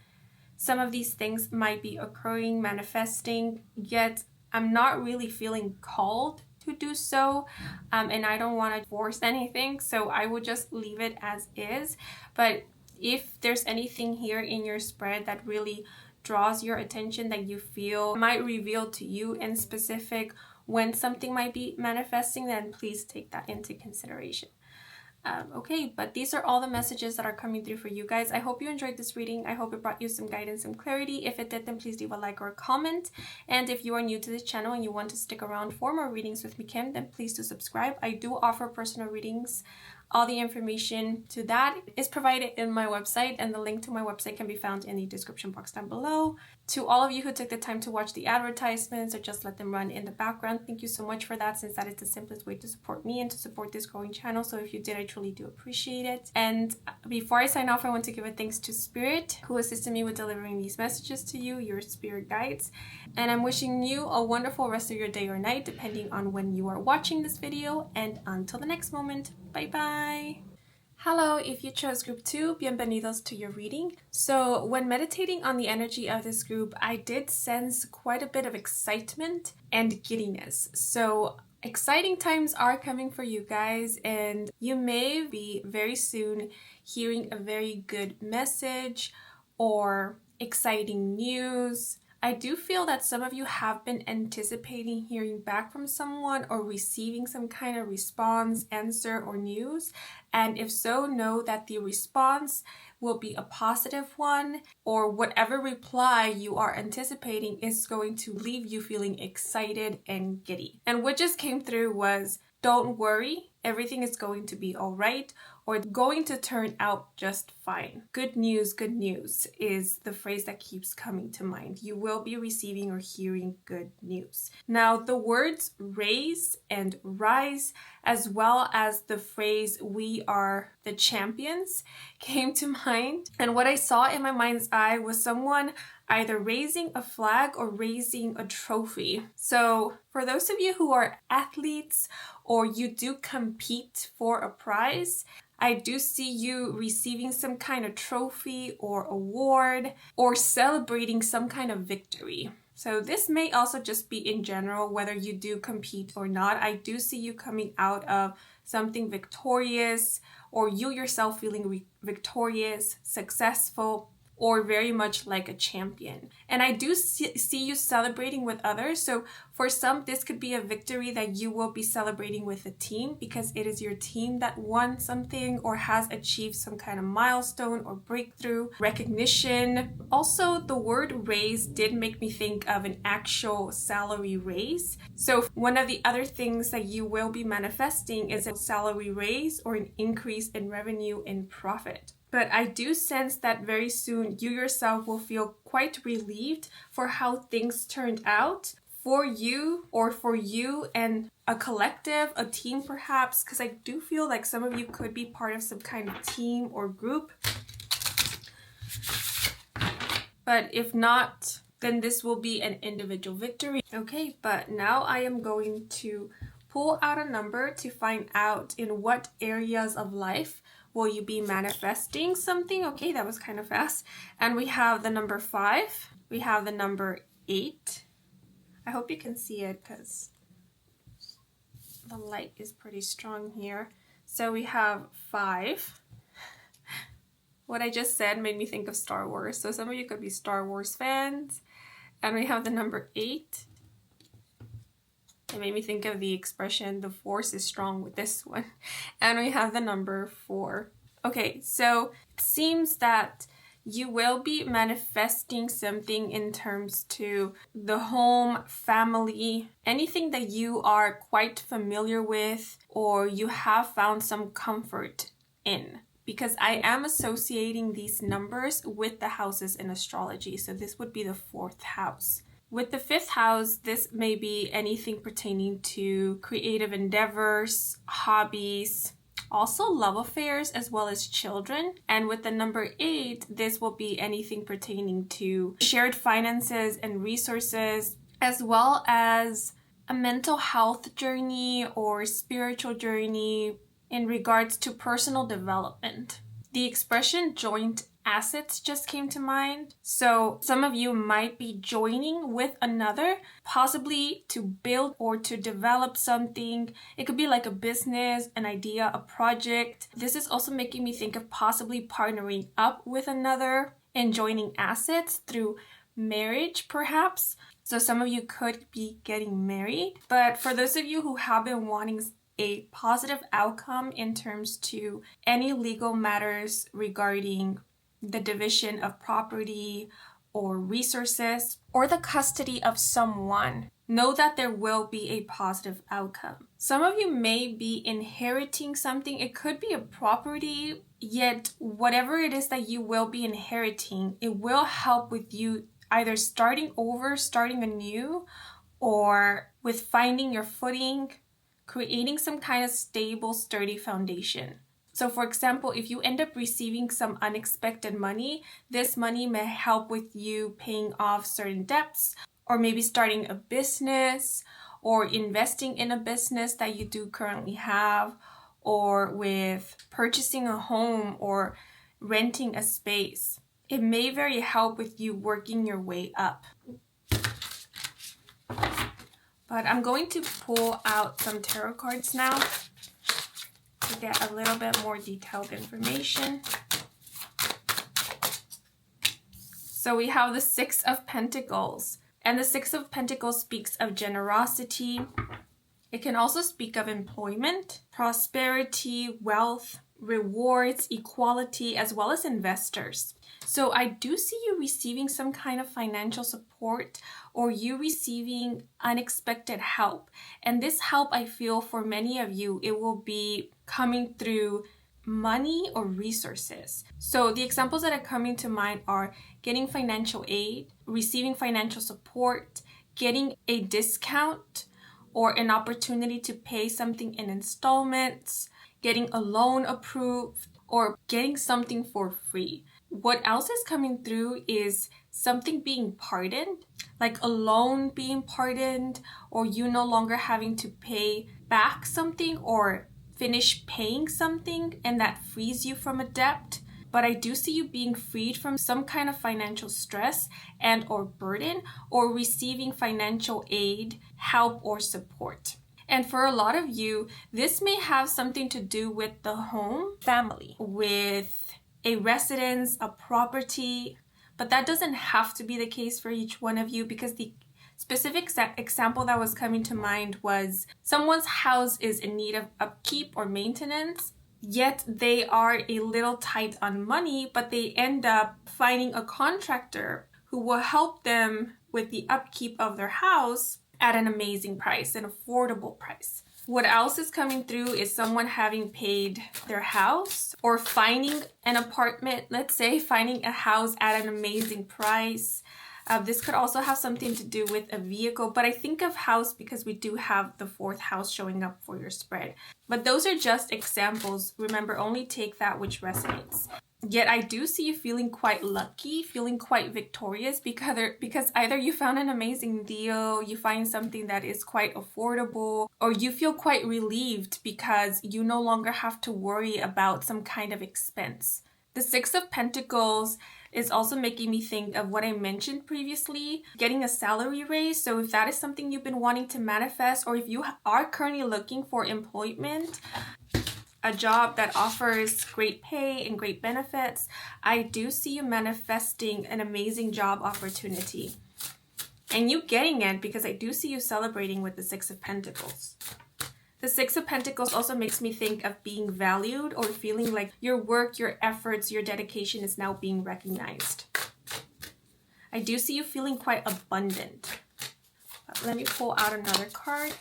some of these things might be occurring, manifesting, yet I'm not really feeling called to do so, and I don't want to force anything, so I would just leave it as is. But if there's anything here in your spread that really draws your attention, that you feel might reveal to you in specific when something might be manifesting, then please take that into consideration. Okay, but these are all the messages that are coming through for you guys. I hope you enjoyed this reading. I hope it brought you some guidance and clarity. If it did, then please leave a like or a comment. And if you are new to this channel and you want to stick around for more readings with me, Kim, then please do subscribe. I do offer personal readings. All the information to that is provided in my website, and the link to my website can be found in the description box down below. To all of you who took the time to watch the advertisements or just let them run in the background, thank you so much for that, since that is the simplest way to support me and to support this growing channel. So if you did, I truly do appreciate it. And before I sign off, I want to give a thanks to Spirit, who assisted me with delivering these messages to you, your spirit guides. And I'm wishing you a wonderful rest of your day or night, depending on when you are watching this video. And until the next moment, bye bye. Hello, if you chose group 2, bienvenidos to your reading. So when meditating on the energy of this group, I did sense quite a bit of excitement and giddiness. So exciting times are coming for you guys, and you may be very soon hearing a very good message or exciting news. I do feel that some of you have been anticipating hearing back from someone or receiving some kind of response, answer, or news. And if so, know that the response will be a positive one, or whatever reply you are anticipating is going to leave you feeling excited and giddy. And what just came through was, don't worry, everything is going to be all right, or going to turn out just fine. Good news is the phrase that keeps coming to mind. You will be receiving or hearing good news. Now, the words raise and rise, as well as the phrase we are the champions, came to mind. And what I saw in my mind's eye was someone either raising a flag or raising a trophy. So for those of you who are athletes or you do compete for a prize, I do see you receiving some kind of trophy or award or celebrating some kind of victory. So this may also just be in general, whether you do compete or not. I do see you coming out of something victorious, or you yourself feeling victorious, successful, or very much like a champion. And I do see you celebrating with others. So for some, this could be a victory that you will be celebrating with a team because it is your team that won something or has achieved some kind of milestone or breakthrough, recognition. Also, the word raise did make me think of an actual salary raise. So one of the other things that you will be manifesting is a salary raise or an increase in revenue and profit. But I do sense that very soon you yourself will feel quite relieved for how things turned out for you or for you and a collective, a team perhaps, because I do feel like some of you could be part of some kind of team or group. But if not, then this will be an individual victory. Okay, but now I am going to pull out a number to find out in what areas of life will you be manifesting something. Okay, that was kind of fast. And we have the number 5. We have the number 8. I hope you can see it because the light is pretty strong here. So we have 5. What I just said made me think of Star Wars. So some of you could be Star Wars fans. And we have the number 8. It made me think of the expression, the force is strong with this one. And we have the number 4. Okay, so it seems that you will be manifesting something in terms to the home, family, anything that you are quite familiar with or you have found some comfort in. Because I am associating these numbers with the houses in astrology. So this would be the 4th house. With the 5th house, this may be anything pertaining to creative endeavors, hobbies, also love affairs, as well as children. And with the number 8, this will be anything pertaining to shared finances and resources, as well as a mental health journey or spiritual journey in regards to personal development. The expression joint assets just came to mind. So some of you might be joining with another, possibly to build or to develop something. It could be like a business, an idea, a project. This is also making me think of possibly partnering up with another and joining assets through marriage, perhaps. So some of you could be getting married. But for those of you who have been wanting a positive outcome in terms to any legal matters regarding the division of property or resources or the custody of someone, know that there will be a positive outcome. Some of you may be inheriting something. It could be a property, yet whatever it is that you will be inheriting, it will help with you either starting over, starting anew, or with finding your footing, creating some kind of stable, sturdy foundation. So for example, if you end up receiving some unexpected money, this money may help with you paying off certain debts, or maybe starting a business, or investing in a business that you do currently have, or with purchasing a home or renting a space. It may very help with you working your way up. But I'm going to pull out some tarot cards now to get a little bit more detailed information. So we have the 6 of Pentacles. And the 6 of Pentacles speaks of generosity. It can also speak of employment, prosperity, wealth, rewards, equality, as well as investors. So I do see you receiving some kind of financial support or you receiving unexpected help. And this help, I feel for many of you, it will be coming through money or resources. So the examples that are coming to mind are getting financial aid, receiving financial support, getting a discount or an opportunity to pay something in installments, getting a loan approved, or getting something for free. What else is coming through is something being pardoned, like a loan being pardoned, or you no longer having to pay back something or finish paying something, and that frees you from a debt. But I do see you being freed from some kind of financial stress and or burden, or receiving financial aid, help, or support. And for a lot of you, this may have something to do with the home, family, with a residence, a property, But that doesn't have to be the case for each one of you, because the specific example that was coming to mind was someone's house is in need of upkeep or maintenance, yet they are a little tight on money, but they end up finding a contractor who will help them with the upkeep of their house at an amazing price, an affordable price. What else is coming through is someone having paid their house or finding an apartment, let's say finding a house at an amazing price. This could also have something to do with a vehicle, but I think of house because we do have the 4th house showing up for your spread. But those are just examples. Remember, only take that which resonates. Yet I do see you feeling quite lucky, feeling quite victorious, because either you found an amazing deal, you find something that is quite affordable, or you feel quite relieved because you no longer have to worry about some kind of expense. The 6 of Pentacles is also making me think of what I mentioned previously, getting a salary raise. So if that is something you've been wanting to manifest, or if you are currently looking for employment, a job that offers great pay and great benefits, I do see you manifesting an amazing job opportunity. And you getting it, because I do see you celebrating with the 6 of Pentacles. The 6 of Pentacles also makes me think of being valued or feeling like your work, your efforts, your dedication is now being recognized. I do see you feeling quite abundant. Let me pull out another card.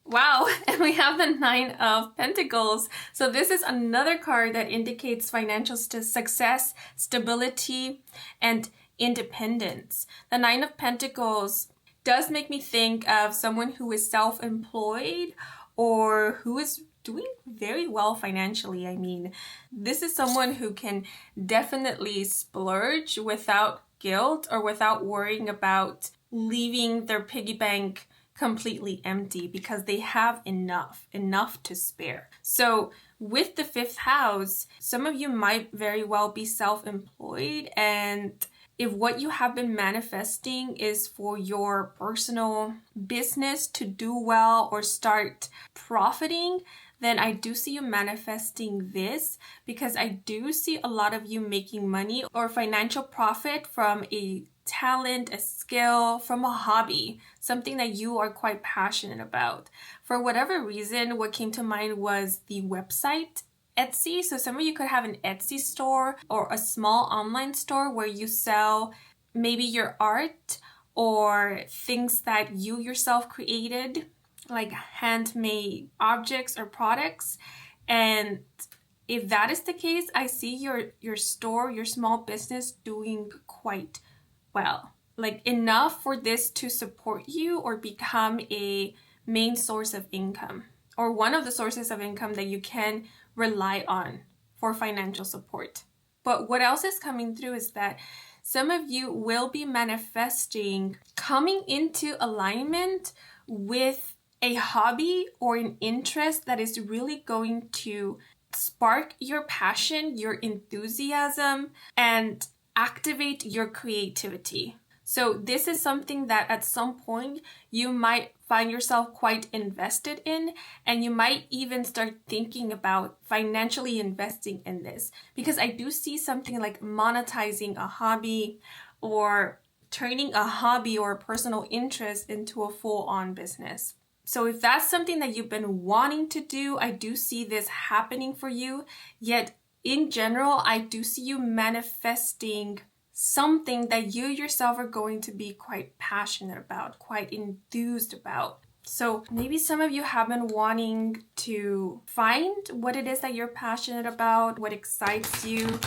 Wow, and we have the 9 of Pentacles. So this is another card that indicates financial success, stability, and independence. The 9 of Pentacles does make me think of someone who is self-employed or who is doing very well financially. I mean, this is someone who can definitely splurge without guilt or without worrying about leaving their piggy bank completely empty, because they have enough to spare. So with the 5th house, some of you might very well be self-employed, and if what you have been manifesting is for your personal business to do well or start profiting, then I do see you manifesting this, because I do see a lot of you making money or financial profit from a talent, a skill, from a hobby, something that you are quite passionate about. For whatever reason, what came to mind was the website Etsy. So some of you could have an Etsy store or a small online store where you sell maybe your art or things that you yourself created, like handmade objects or products. And if that is the case, I see your store, your small business doing quite well. Like enough for this to support you or become a main source of income, or one of the sources of income that you can rely on for financial support. But what else is coming through is that some of you will be manifesting coming into alignment with a hobby or an interest that is really going to spark your passion, your enthusiasm, and activate your creativity. So this is something that at some point you might find yourself quite invested in, and you might even start thinking about financially investing in this, because I do see something like monetizing a hobby or turning a hobby or a personal interest into a full-on business. So if that's something that you've been wanting to do, I do see this happening for you. Yet in general, I do see you manifesting something that you yourself are going to be quite passionate about, quite enthused about. So maybe some of you have been wanting to find what it is that you're passionate about, what excites you,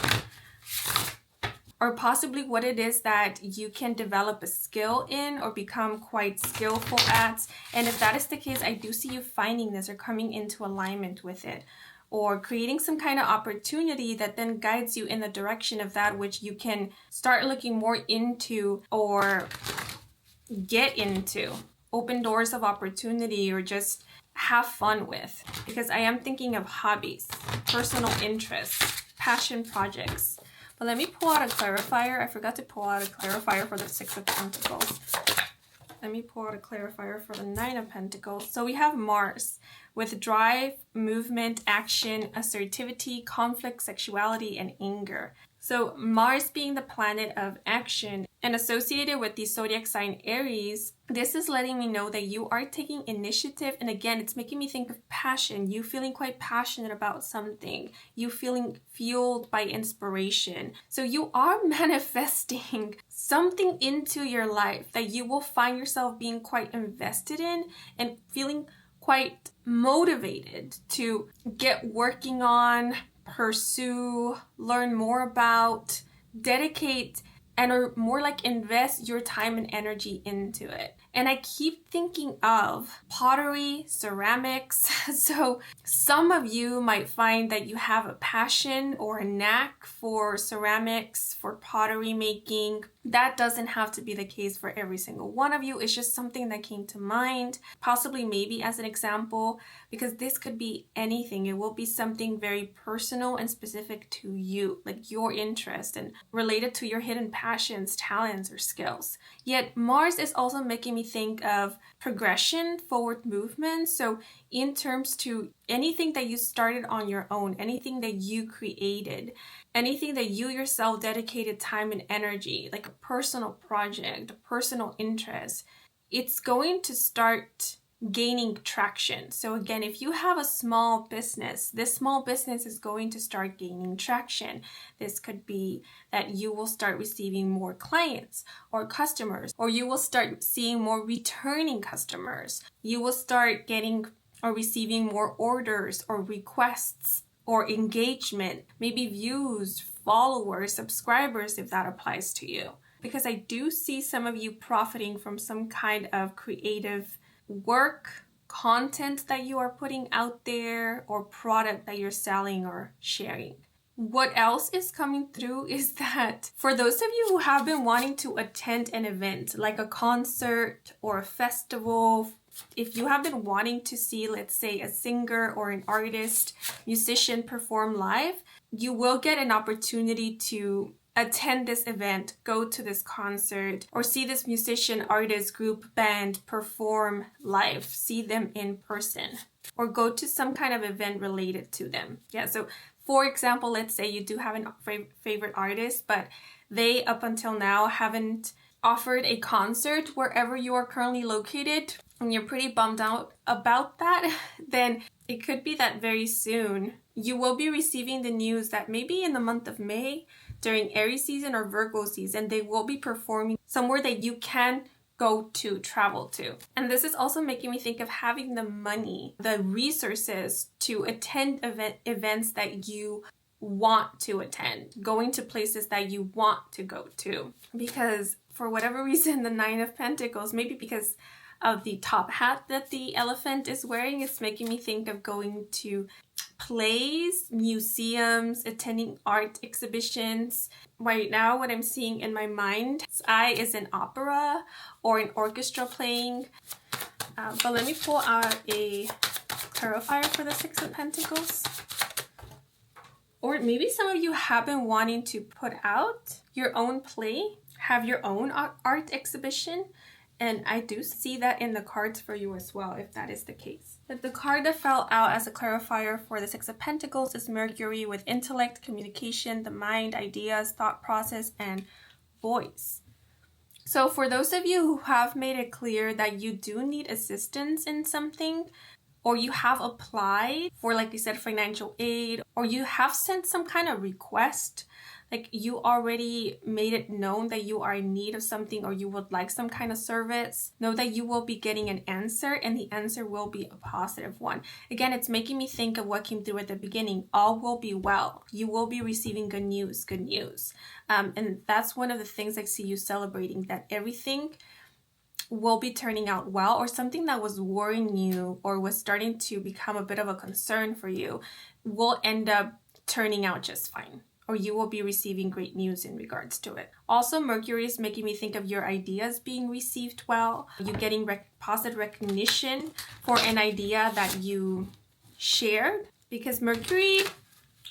or possibly what it is that you can develop a skill in or become quite skillful at. And if that is the case, I do see you finding this or coming into alignment with it, or creating some kind of opportunity that then guides you in the direction of that which you can start looking more into or get into. Open doors of opportunity, or just have fun with. Because I am thinking of hobbies, personal interests, passion projects. But let me pull out a clarifier. I forgot to pull out a clarifier for the 6 of Pentacles. Let me pull out a clarifier for the Nine of Pentacles. So we have Mars with drive, movement, action, assertivity, conflict, sexuality, and anger. So Mars being the planet of action and associated with the zodiac sign Aries, this is letting me know that you are taking initiative. And again, it's making me think of passion. You feeling quite passionate about something. You feeling fueled by inspiration. So you are manifesting something into your life that you will find yourself being quite invested in and feeling quite motivated to get working on, pursue, learn more about, dedicate, and or more like invest your time and energy into it. And I keep thinking of pottery, ceramics. So some of you might find that you have a passion or a knack for ceramics, for pottery making. That doesn't have to be the case for every single one of you. It's just something that came to mind, possibly maybe as an example, because this could be anything. It will be something very personal and specific to you, like your interest and related to your hidden passions, talents, or skills. Yet Mars is also making me think of progression, forward movement. So in terms to anything that you started on your own, anything that you created, anything that you yourself dedicated time and energy, like a personal project, a personal interest, it's going to start gaining traction. So again, if you have a small business, this small business is going to start gaining traction. This could be that you will start receiving more clients or customers, or you will start seeing more returning customers. You will start getting or receiving more orders or requests or engagement, maybe views, followers, subscribers, if that applies to you. Because I do see some of you profiting from some kind of creative work, content that you are putting out there, or product that you're selling or sharing. What else is coming through is that for those of you who have been wanting to attend an event, like a concert or a festival, if you have been wanting to see, let's say, a singer or an artist, musician perform live, you will get an opportunity to attend this event, go to this concert, or see this musician, artist, group, band perform live, see them in person, or go to some kind of event related to them. Yeah, so for example, let's say you do have a favorite artist, but they up until now haven't offered a concert wherever you are currently located, and you're pretty bummed out about that, then it could be that very soon you will be receiving the news that maybe in the month of May, during Aries season or Virgo season, they will be performing somewhere that you can go to, travel to. And this is also making me think of having the money, the resources to attend events that you want to attend, going to places that you want to go to. Because for whatever reason, the Nine of Pentacles, maybe because of the top hat that the elephant is wearing, it's making me think of going to plays, museums, attending art exhibitions. Right now, what I'm seeing in my mind's eye is an opera or an orchestra playing. But let me pull out a clarifier for the Six of Pentacles. Or maybe some of you have been wanting to put out your own play, have your own art exhibition. And I do see that in the cards for you as well, if that is the case. But the card that fell out as a clarifier for the Six of Pentacles is Mercury with intellect, communication, the mind, ideas, thought process, and voice. So for those of you who have made it clear that you do need assistance in something, or you have applied for, like you said, financial aid, or you have sent some kind of request, like you already made it known that you are in need of something or you would like some kind of service, know that you will be getting an answer, and the answer will be a positive one. Again, it's making me think of what came through at the beginning. All will be well. You will be receiving good news, good news. And that's one of the things I see you celebrating, that everything will be turning out well, or something that was worrying you or was starting to become a bit of a concern for you will end up turning out just fine, or you will be receiving great news in regards to it. Also, Mercury is making me think of your ideas being received well, you getting positive recognition for an idea that you shared, because Mercury,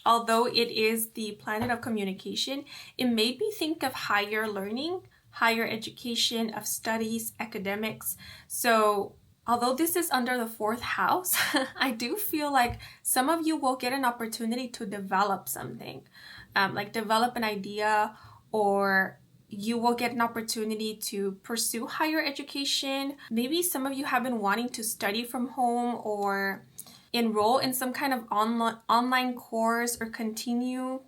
although it is the planet of communication, it made me think of higher learning, higher education, of studies, academics. So although this is under the 4th house, I do feel like some of you will get an opportunity to develop something, like develop an idea, or you will get an opportunity to pursue higher education. Maybe some of you have been wanting to study from home or enroll in some kind of online course, or continue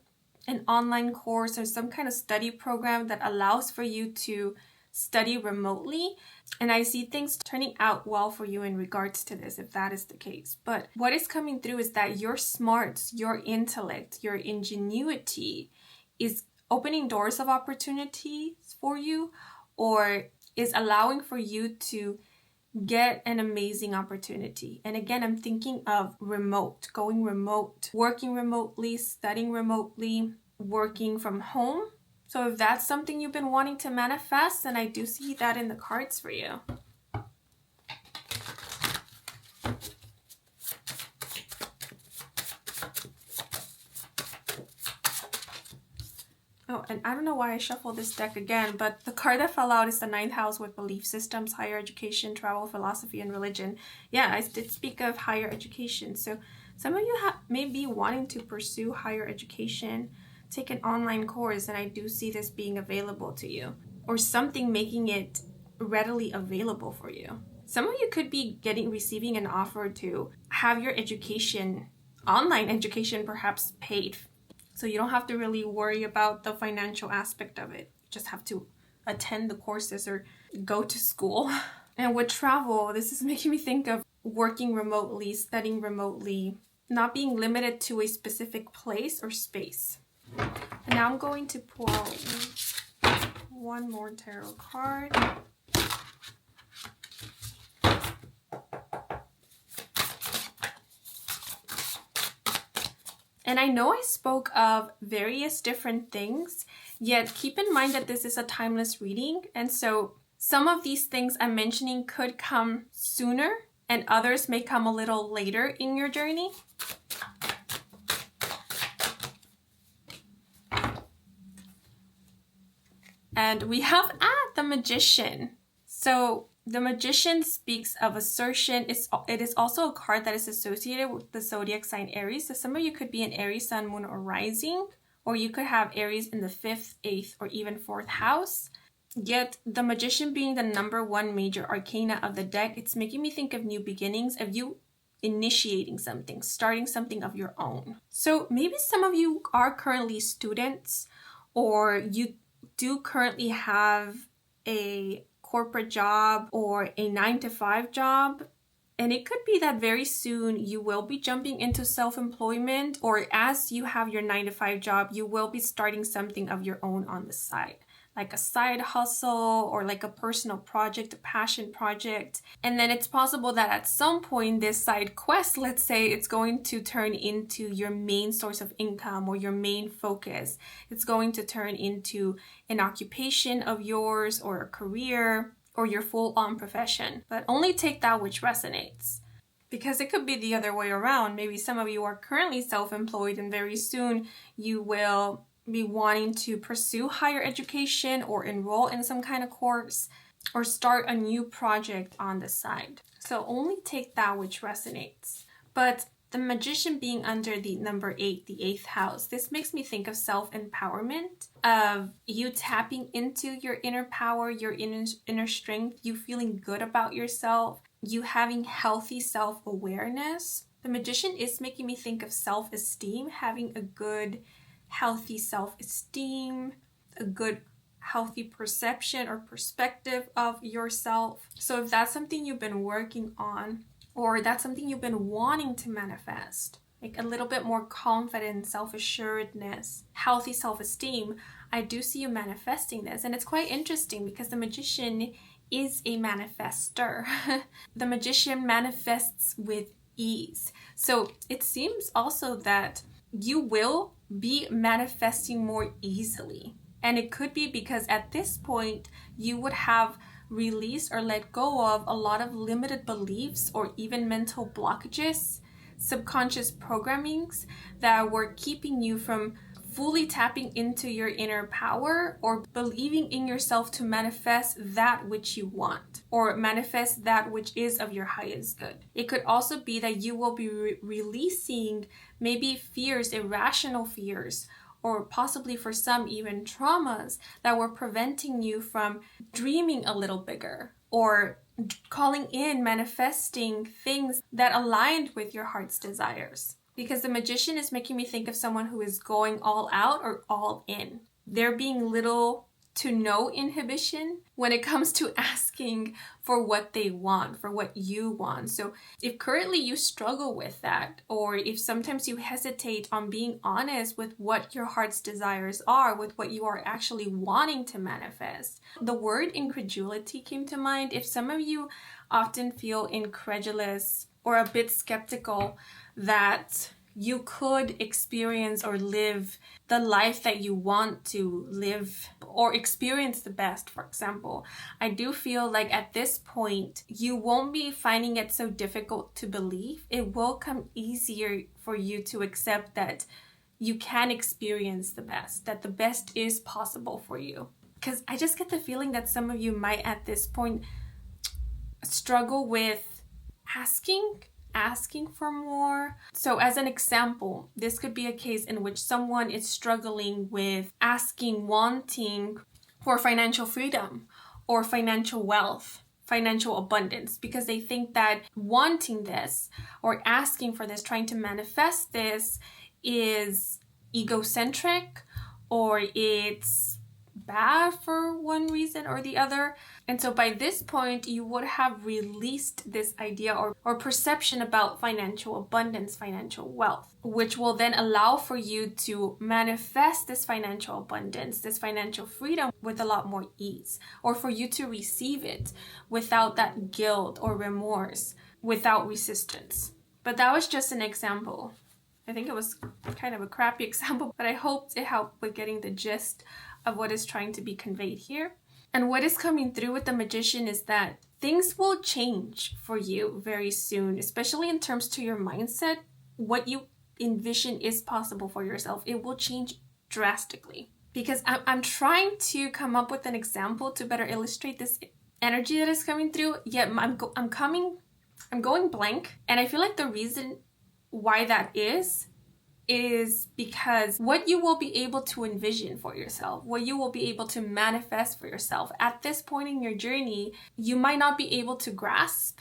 an online course or some kind of study program that allows for you to study remotely. And I see things turning out well for you in regards to this, if that is the case. But what is coming through is that your smarts, your intellect, your ingenuity is opening doors of opportunities for you, or is allowing for you to get an amazing opportunity. And again, I'm thinking of remote, going remote, working remotely, studying remotely, working from home. So if that's something you've been wanting to manifest, then I do see that in the cards for you. Oh, and I don't know why I shuffled this deck again, but the card that fell out is the 9th house with belief systems, higher education, travel, philosophy, and religion. Yeah, I did speak of higher education. So some of you may be wanting to pursue higher education, take an online course, and I do see this being available to you, or something making it readily available for you. Some of you could be receiving an offer to have your education, online education perhaps, paid. So you don't have to really worry about the financial aspect of it. You just have to attend the courses or go to school. And with travel, this is making me think of working remotely, studying remotely, not being limited to a specific place or space. And now I'm going to pull one more tarot card. And I know I spoke of various different things, yet keep in mind that this is a timeless reading. And so some of these things I'm mentioning could come sooner, and others may come a little later in your journey. And we have the Magician. So the Magician speaks of assertion. It is also a card that is associated with the zodiac sign Aries. So some of you could be an Aries sun, moon, or rising, or you could have Aries in the 5th, 8th, or even 4th house. Yet the Magician being the number 1 major arcana of the deck, it's making me think of new beginnings, of you initiating something, starting something of your own. So maybe some of you are currently students, or you do currently have a corporate job or a 9-to-5 job, and it could be that very soon you will be jumping into self-employment, or as you have your 9-to-5 job, you will be starting something of your own on the side, like a side hustle or like a personal project, a passion project. And then it's possible that at some point this side quest, let's say, it's going to turn into your main source of income or your main focus. It's going to turn into an occupation of yours, or a career, or your full-on profession. But only take that which resonates, because it could be the other way around. Maybe some of you are currently self-employed, and very soon you will be wanting to pursue higher education, or enroll in some kind of course, or start a new project on the side. So only take that which resonates. But the Magician being under the number 8, the 8th house, this makes me think of self-empowerment, of you tapping into your inner power, your inner strength, you feeling good about yourself, you having healthy self-awareness. The Magician is making me think of self-esteem, having a good, healthy self-esteem, a good, healthy perception or perspective of yourself. So if that's something you've been working on, or that's something you've been wanting to manifest, like a little bit more confidence, self-assuredness, healthy self-esteem, I do see you manifesting this. And it's quite interesting because the Magician is a manifester. The Magician manifests with ease. So it seems also that you will be manifesting more easily. And it could be because at this point you would have released or let go of a lot of limited beliefs, or even mental blockages, subconscious programmings that were keeping you from fully tapping into your inner power or believing in yourself to manifest that which you want or manifest that which is of your highest good. It could also be that you will be releasing maybe fears, irrational fears, or possibly for some even traumas that were preventing you from dreaming a little bigger or calling in, manifesting things that aligned with your heart's desires. Because the Magician is making me think of someone who is going all out or all in. There being little to no inhibition when it comes to asking for what they want, for what you want. So if currently you struggle with that, or if sometimes you hesitate on being honest with what your heart's desires are, with what you are actually wanting to manifest, the word incredulity came to mind. If some of you often feel incredulous or a bit skeptical that you could experience or live the life that you want to live or experience the best, for example, I do feel like at this point, you won't be finding it so difficult to believe. It will come easier for you to accept that you can experience the best, that the best is possible for you. Because I just get the feeling that some of you might at this point struggle with asking for more. So as an example, this could be a case in which someone is struggling with wanting for financial freedom or financial wealth, financial abundance, because they think that wanting this or asking for this, trying to manifest this is egocentric or it's bad for one reason or the other. And so by this point, you would have released this idea or perception about financial abundance, financial wealth, which will then allow for you to manifest this financial abundance, this financial freedom with a lot more ease, or for you to receive it without that guilt or remorse, without resistance. But that was just an example. I think it was kind of a crappy example, but I hoped it helped with getting the gist of what is trying to be conveyed here. And what is coming through with the Magician is that things will change for you very soon, especially in terms to your mindset. What you envision is possible for yourself, it will change drastically. Because I'm trying to come up with an example to better illustrate this energy that is coming through, yet I'm going blank. And I feel like the reason why that is because what you will be able to envision for yourself, what you will be able to manifest for yourself at this point in your journey, you might not be able to grasp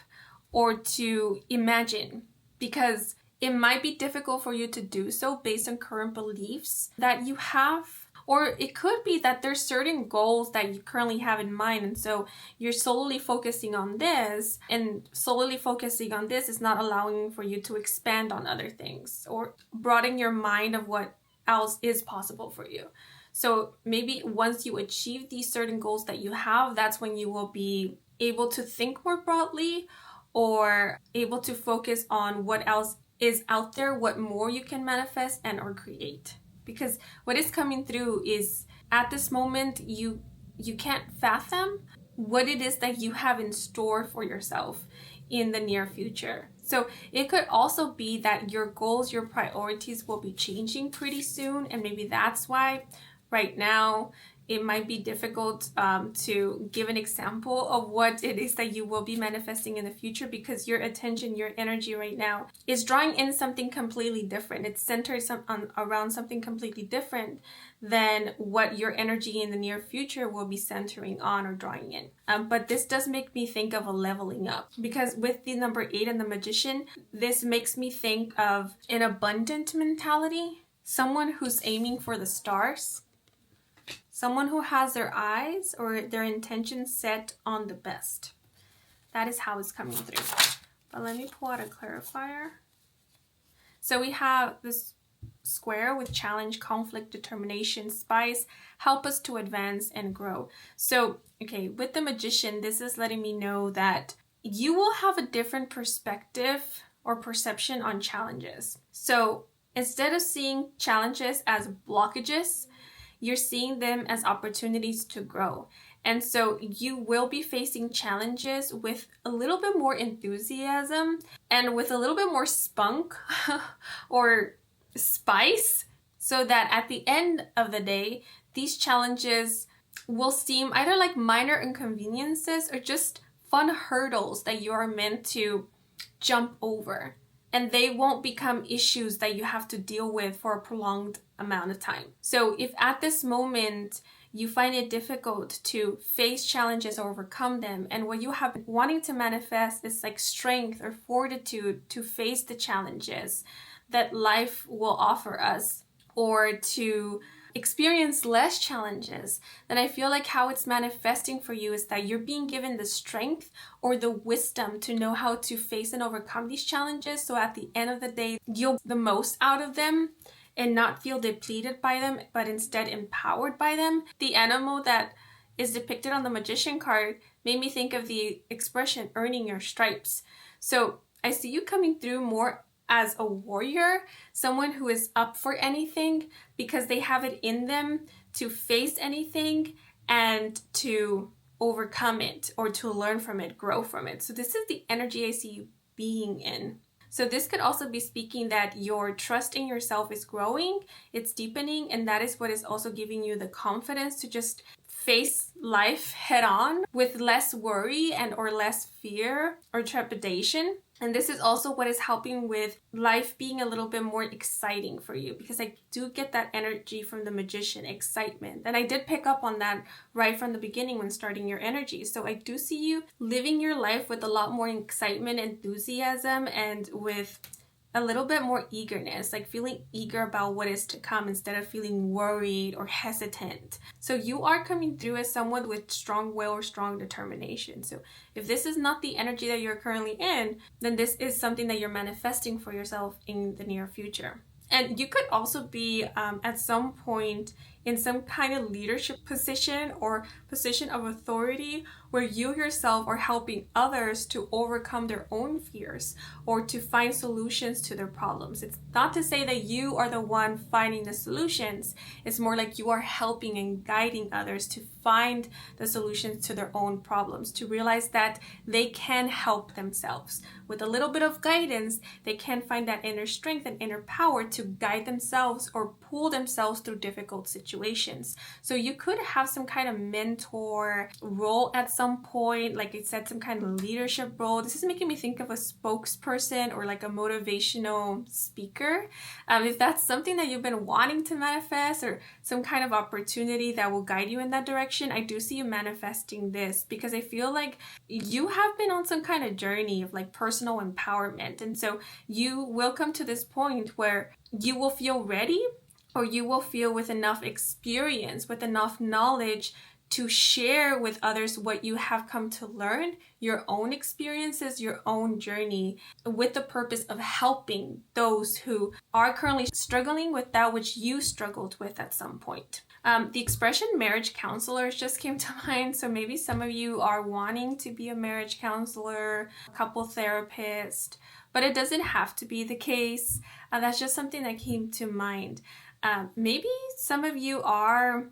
or to imagine, because it might be difficult for you to do so based on current beliefs that you have. Or it could be that there's certain goals that you currently have in mind, and so you're solely focusing on this, and solely focusing on this is not allowing for you to expand on other things or broaden your mind of what else is possible for you. So maybe once you achieve these certain goals that you have, that's when you will be able to think more broadly or able to focus on what else is out there, what more you can manifest and or create. Because what is coming through is at this moment, you can't fathom what it is that you have in store for yourself in the near future. So it could also be that your goals, your priorities will be changing pretty soon. And maybe that's why right now it might be difficult to give an example of what it is that you will be manifesting in the future, because your attention, your energy right now is drawing in something completely different. It's centered around something completely different than what your energy in the near future will be centering on or drawing in. But this does make me think of a leveling up, because with the number 8 and the Magician, this makes me think of an abundant mentality, someone who's aiming for the stars, someone who has their eyes or their intentions set on the best. That is how it's coming through. But let me pull out a clarifier. So we have this square with challenge, conflict, determination, spice, help us to advance and grow. So, okay, with the Magician, this is letting me know that you will have a different perspective or perception on challenges. So instead of seeing challenges as blockages, you're seeing them as opportunities to grow. And so you will be facing challenges with a little bit more enthusiasm and with a little bit more spunk or spice. so that at the end of the day, these challenges will seem either like minor inconveniences or just fun hurdles that you are meant to jump over. And they won't become issues that you have to deal with for a prolonged amount of time. So if at this moment you find it difficult to face challenges or overcome them, and what you have been wanting to manifest is like strength or fortitude to face the challenges that life will offer us, or to experience less challenges, then I feel like how it's manifesting for you is that you're being given the strength or the wisdom to know how to face and overcome these challenges. So at the end of the day, you'll get the most out of them and not feel depleted by them, but instead empowered by them. The animal that is depicted on the magician card made me think of the expression earning your stripes. So I see you coming through more as a warrior, someone who is up for anything because they have it in them to face anything and to overcome it or to learn from it, grow from it. So this is the energy I see you being in. So this could also be speaking that your trust in yourself is growing, it's deepening, and that is what is also giving you the confidence to just face life head on with less worry and or less fear or trepidation. And this is also what is helping with life being a little bit more exciting for you, because I do get that energy from the magician, excitement. And I did pick up on that right from the beginning when starting your energy. So I do see you living your life with a lot more excitement, enthusiasm, and with a little bit more eagerness, like feeling eager about what is to come instead of feeling worried or hesitant. So you are coming through as someone with strong will or strong determination. So if this is not the energy that you're currently in, then this is something that you're manifesting for yourself in the near future. And you could also be at some point in some kind of leadership position or position of authority where you yourself are helping others to overcome their own fears or to find solutions to their problems. It's not to say that you are the one finding the solutions. It's more like you are helping and guiding others to find the solutions to their own problems, to realize that they can help themselves. With a little bit of guidance, they can find that inner strength and inner power to guide themselves or pull themselves through difficult situations. So you could have some kind of mentor role at some point, like I said, some kind of leadership role. This is making me think of a spokesperson or like a motivational speaker. If that's something that you've been wanting to manifest or some kind of opportunity that will guide you in that direction, I do see you manifesting this, because I feel like you have been on some kind of journey of like personal empowerment. And so you will come to this point where you will feel ready, or you will feel with enough experience, with enough knowledge to share with others what you have come to learn, your own experiences, your own journey, with the purpose of helping those who are currently struggling with that which you struggled with at some point. The expression marriage counselors just came to mind. So maybe some of you are wanting to be a marriage counselor, couple therapist, but it doesn't have to be the case. That's just something that came to mind. Maybe some of you are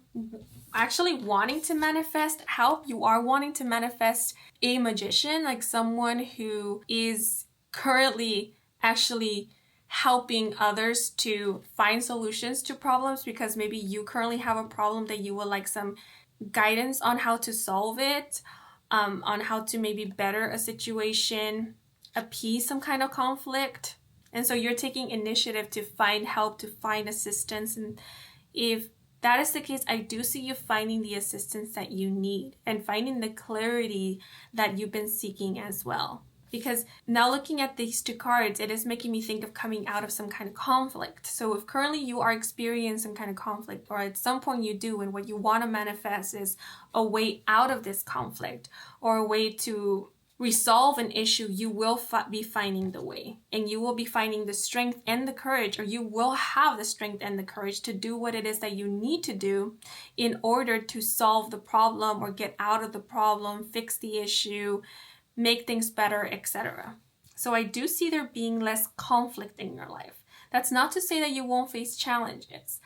actually wanting to manifest help. You are wanting to manifest a magician, like someone who is currently actually helping others to find solutions to problems, because maybe you currently have a problem that you would like some guidance on how to solve it, on how to maybe better a situation, appease some kind of conflict. And so you're taking initiative to find help, to find assistance. And if that is the case, I do see you finding the assistance that you need and finding the clarity that you've been seeking as well. Because now looking at these two cards, it is making me think of coming out of some kind of conflict. So if currently you are experiencing some kind of conflict, or at some point you do, and what you want to manifest is a way out of this conflict or a way to resolve an issue, you will be finding the way, and you will be finding the strength and the courage, or you will have the strength and the courage to do what it is that you need to do in order to solve the problem or get out of the problem, fix the issue, make things better, etc. So I do see there being less conflict in your life. That's not to say that you won't face challenges.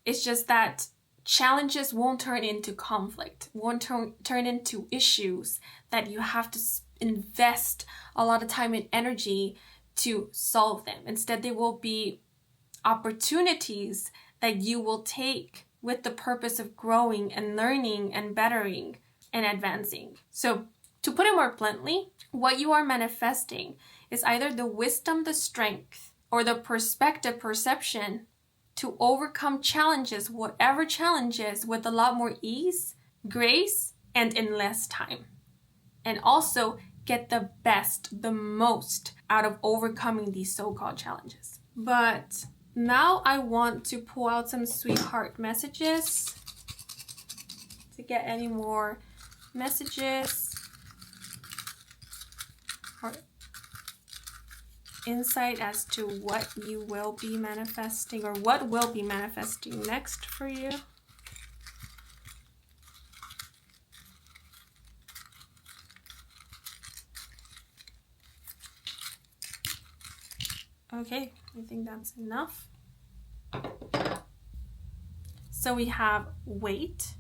It's just that challenges won't turn into conflict, won't turn into issues that you have to invest a lot of time and energy to solve them. Instead, they will be opportunities that you will take with the purpose of growing and learning and bettering and advancing. So to put it more bluntly, what you are manifesting is either the wisdom, the strength, or the perception to overcome challenges, whatever challenges, with a lot more ease, grace, and in less time. And also get the best, the most out of overcoming these so-called challenges. But now I want to pull out some sweetheart messages to get any more messages or insight as to what you will be manifesting or what will be manifesting next for you. Okay, I think that's enough. So we have wait,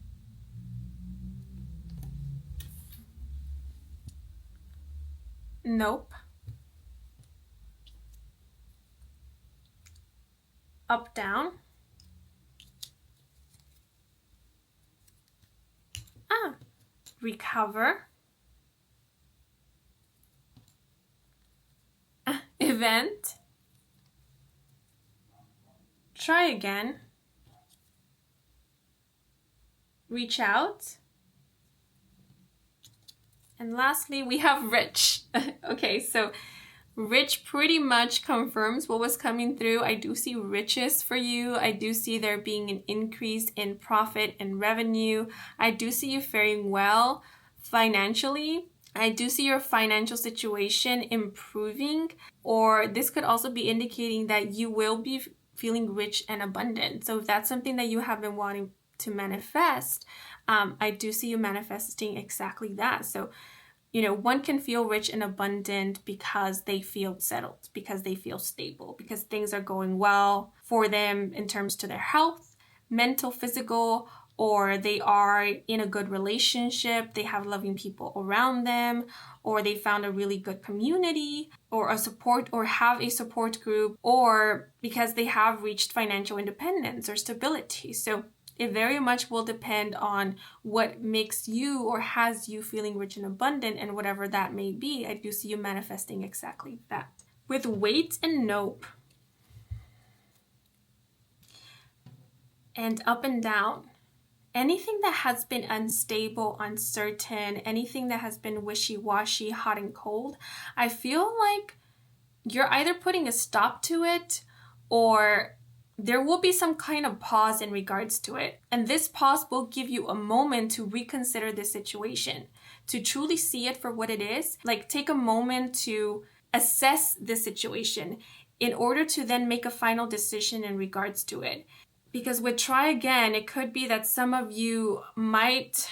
nope, up, down, recover, event, try again, reach out, and lastly we have rich. Okay, so rich pretty much confirms what was coming through. I do see riches for you. I do see there being an increase in profit and revenue. I do see you faring well financially. I do see your financial situation improving, or this could also be indicating that you will be feeling rich and abundant. So if that's something that you have been wanting to manifest, I do see you manifesting exactly that. So, you know, one can feel rich and abundant because they feel settled, because they feel stable, because things are going well for them in terms to their health, mental, physical, or they are in a good relationship, they have loving people around them, or they found a really good community or a support or have a support group, or because they have reached financial independence or stability. So it very much will depend on what makes you or has you feeling rich and abundant, and whatever that may be, I do see you manifesting exactly that. With wait and nope, and up and down, anything that has been unstable, uncertain, anything that has been wishy-washy, hot and cold, I feel like you're either putting a stop to it or there will be some kind of pause in regards to it. And this pause will give you a moment to reconsider the situation, to truly see it for what it is. Like, take a moment to assess the situation in order to then make a final decision in regards to it. Because with try again, it could be that some of you might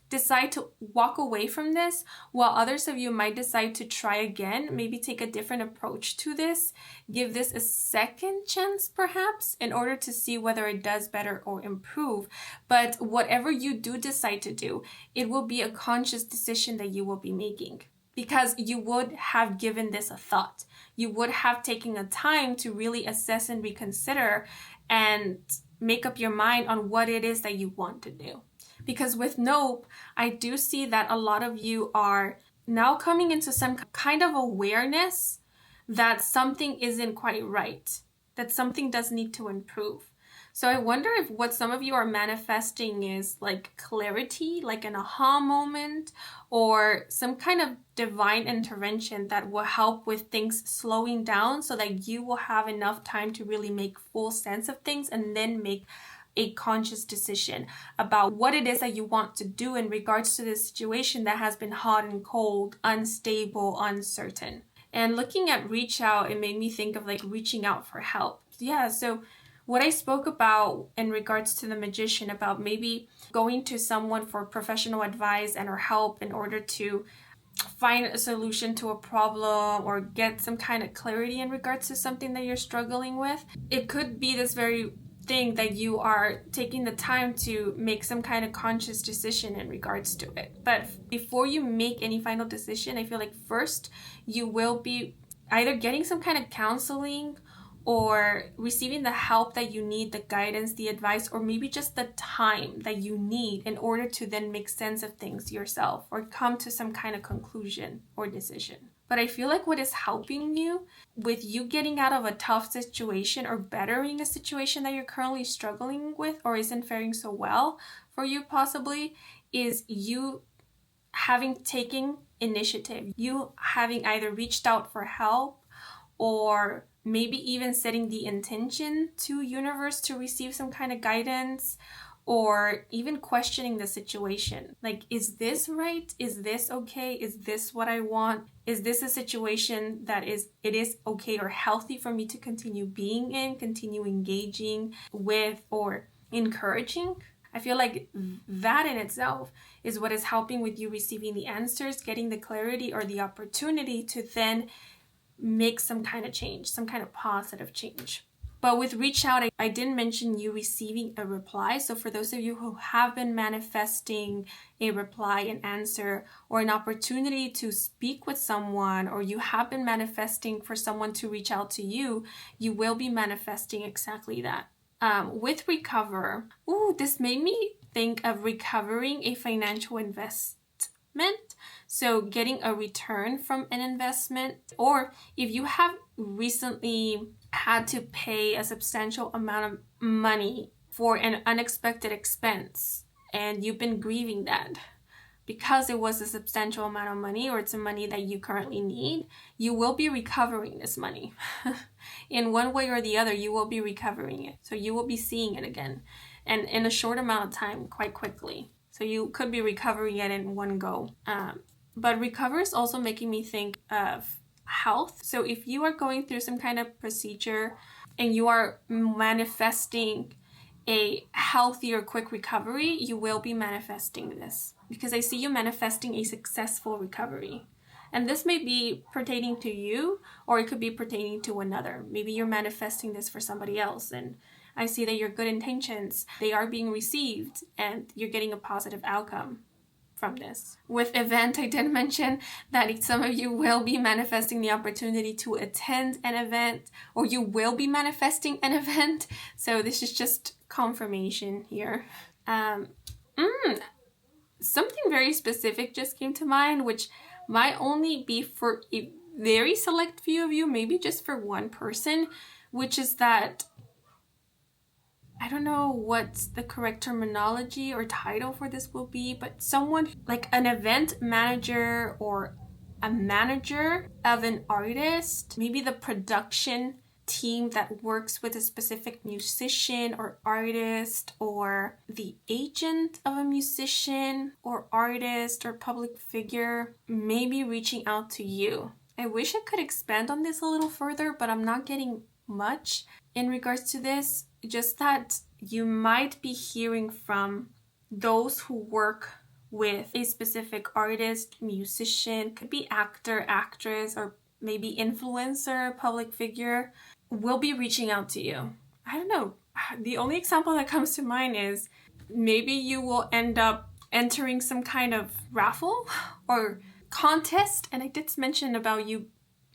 decide to walk away from this, while others of you might decide to try again, maybe take a different approach to this, give this a second chance perhaps, in order to see whether it does better or improve. But whatever you do decide to do, it will be a conscious decision that you will be making, because you would have given this a thought. You would have taken a time to really assess and reconsider and make up your mind on what it is that you want to do. Because with nope, I do see that a lot of you are now coming into some kind of awareness that something isn't quite right, that something does need to improve. So I wonder if what some of you are manifesting is like clarity, like an aha moment, or some kind of divine intervention that will help with things slowing down so that you will have enough time to really make full sense of things and then make a conscious decision about what it is that you want to do in regards to this situation that has been hot and cold, unstable, uncertain. And looking at reach out, it made me think of like reaching out for help. Yeah, so what I spoke about in regards to the magician, about maybe going to someone for professional advice and or help in order to find a solution to a problem or get some kind of clarity in regards to something that you're struggling with. It could be this very thing that you are taking the time to make some kind of conscious decision in regards to it. But before you make any final decision, I feel like first you will be either getting some kind of counseling or receiving the help that you need, the guidance, the advice, or maybe just the time that you need in order to then make sense of things yourself or come to some kind of conclusion or decision. But I feel like what is helping you with you getting out of a tough situation or bettering a situation that you're currently struggling with or isn't faring so well for you possibly is you having taken initiative, you having either reached out for help or maybe even setting the intention to universe to receive some kind of guidance, or even questioning the situation. Like, is this right? Is this okay? Is this what I want? Is this a situation that it is okay or healthy for me to continue being in, continue engaging with, or encouraging? I feel like that in itself is what is helping with you receiving the answers, getting the clarity or the opportunity to then make some kind of change, some kind of positive change. But with reach out, I didn't mention you receiving a reply. So for those of you who have been manifesting a reply, an answer, or an opportunity to speak with someone, or you have been manifesting for someone to reach out to you, you will be manifesting exactly that. With recover, this made me think of recovering a financial investment. So getting a return from an investment, or if you have recently had to pay a substantial amount of money for an unexpected expense and you've been grieving that because it was a substantial amount of money or it's a money that you currently need, you will be recovering this money. In one way or the other, you will be recovering it. So you will be seeing it again, and in a short amount of time, quite quickly. So you could be recovering it in one go. But recover is also making me think of health. So if you are going through some kind of procedure and you are manifesting a healthy or quick recovery, you will be manifesting this, because I see you manifesting a successful recovery. And this may be pertaining to you, or it could be pertaining to another. Maybe you're manifesting this for somebody else, and I see that your good intentions, they are being received and you're getting a positive outcome from this. With event, I did mention that some of you will be manifesting the opportunity to attend an event, or you will be manifesting an event. So this is just confirmation here. Something very specific just came to mind, which might only be for a very select few of you, maybe just for one person, which is that I don't know what the correct terminology or title for this will be, but someone like an event manager or a manager of an artist, maybe the production team that works with a specific musician or artist, or the agent of a musician or artist or public figure, maybe reaching out to you. I wish I could expand on this a little further, but I'm not getting much in regards to this. Just that you might be hearing from those who work with a specific artist, musician, could be actor, actress, or maybe influencer, public figure, will be reaching out to you. I don't know. The only example that comes to mind is maybe you will end up entering some kind of raffle or contest. And I did mention about you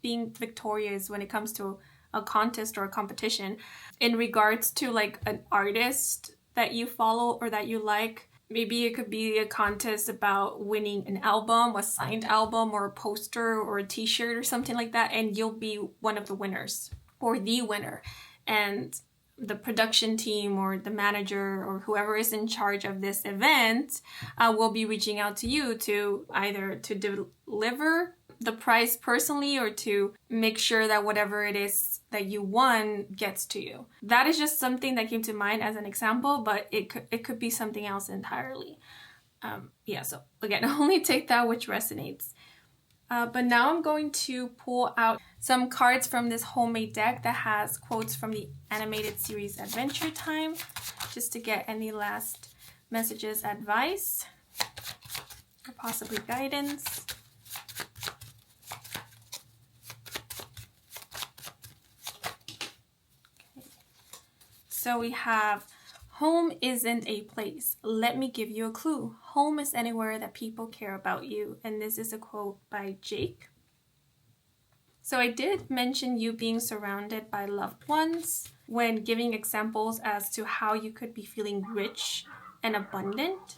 being victorious when it comes to a contest or a competition in regards to like an artist that you follow or that you like. Maybe it could be a contest about winning an album, a signed album, or a poster or a t-shirt or something like that, and you'll be one of the winners or the winner. And the production team or the manager or whoever is in charge of this event will be reaching out to you to either to deliver the prize personally or to make sure that whatever it is that you won gets to you. That is just something that came to mind as an example, but it could be something else entirely. So again, only take that which resonates. But now I'm going to pull out some cards from this homemade deck that has quotes from the animated series Adventure Time, just to get any last messages, advice, or possibly guidance. So we have, home isn't a place. Let me give you a clue. Home is anywhere that people care about you. And this is a quote by Jake. So I did mention you being surrounded by loved ones when giving examples as to how you could be feeling rich and abundant.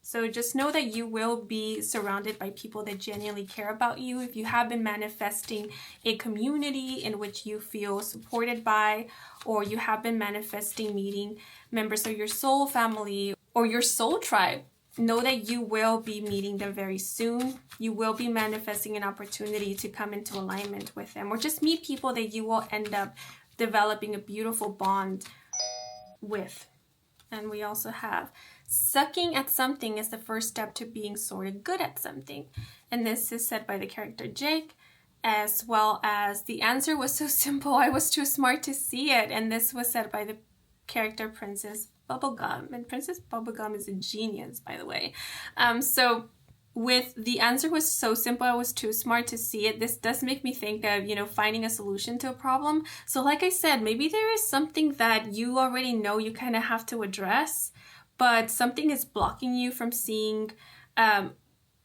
So just know that you will be surrounded by people that genuinely care about you. If you have been manifesting a community in which you feel supported by, or you have been manifesting meeting members of your soul family or your soul tribe, know that you will be meeting them very soon. You will be manifesting an opportunity to come into alignment with them, or just meet people that you will end up developing a beautiful bond with. And we also have sucking at something is the first step to being sort of good at something. And this is said by the character Jake, as well as the answer was so simple, I was too smart to see it. And this was said by the character Princess Bubblegum. And Princess Bubblegum is a genius, by the way. So with the answer was so simple, I was too smart to see it. This does make me think of, finding a solution to a problem. So like I said, maybe there is something that you already know you kind of have to address, but something is blocking you from seeing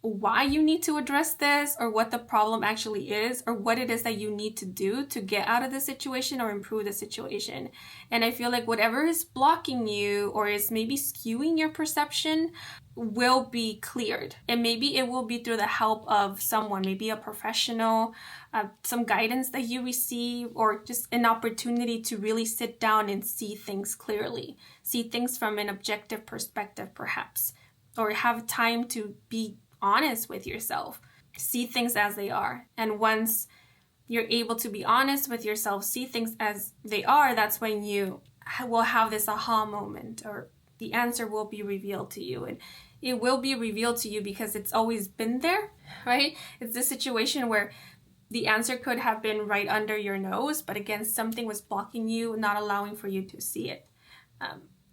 why you need to address this, or what the problem actually is, or what it is that you need to do to get out of the situation or improve the situation. And I feel like whatever is blocking you or is maybe skewing your perception will be cleared. And maybe it will be through the help of someone, maybe a professional, some guidance that you receive, or just an opportunity to really sit down and see things clearly, see things from an objective perspective perhaps, or have time to be honest with yourself, see things as they are. And once you're able to be honest with yourself, see things as they are, that's when you will have this aha moment, or the answer will be revealed to you. And it will be revealed to you because it's always been there, right? It's this situation where the answer could have been right under your nose, but again, something was blocking you, not allowing for you to see it.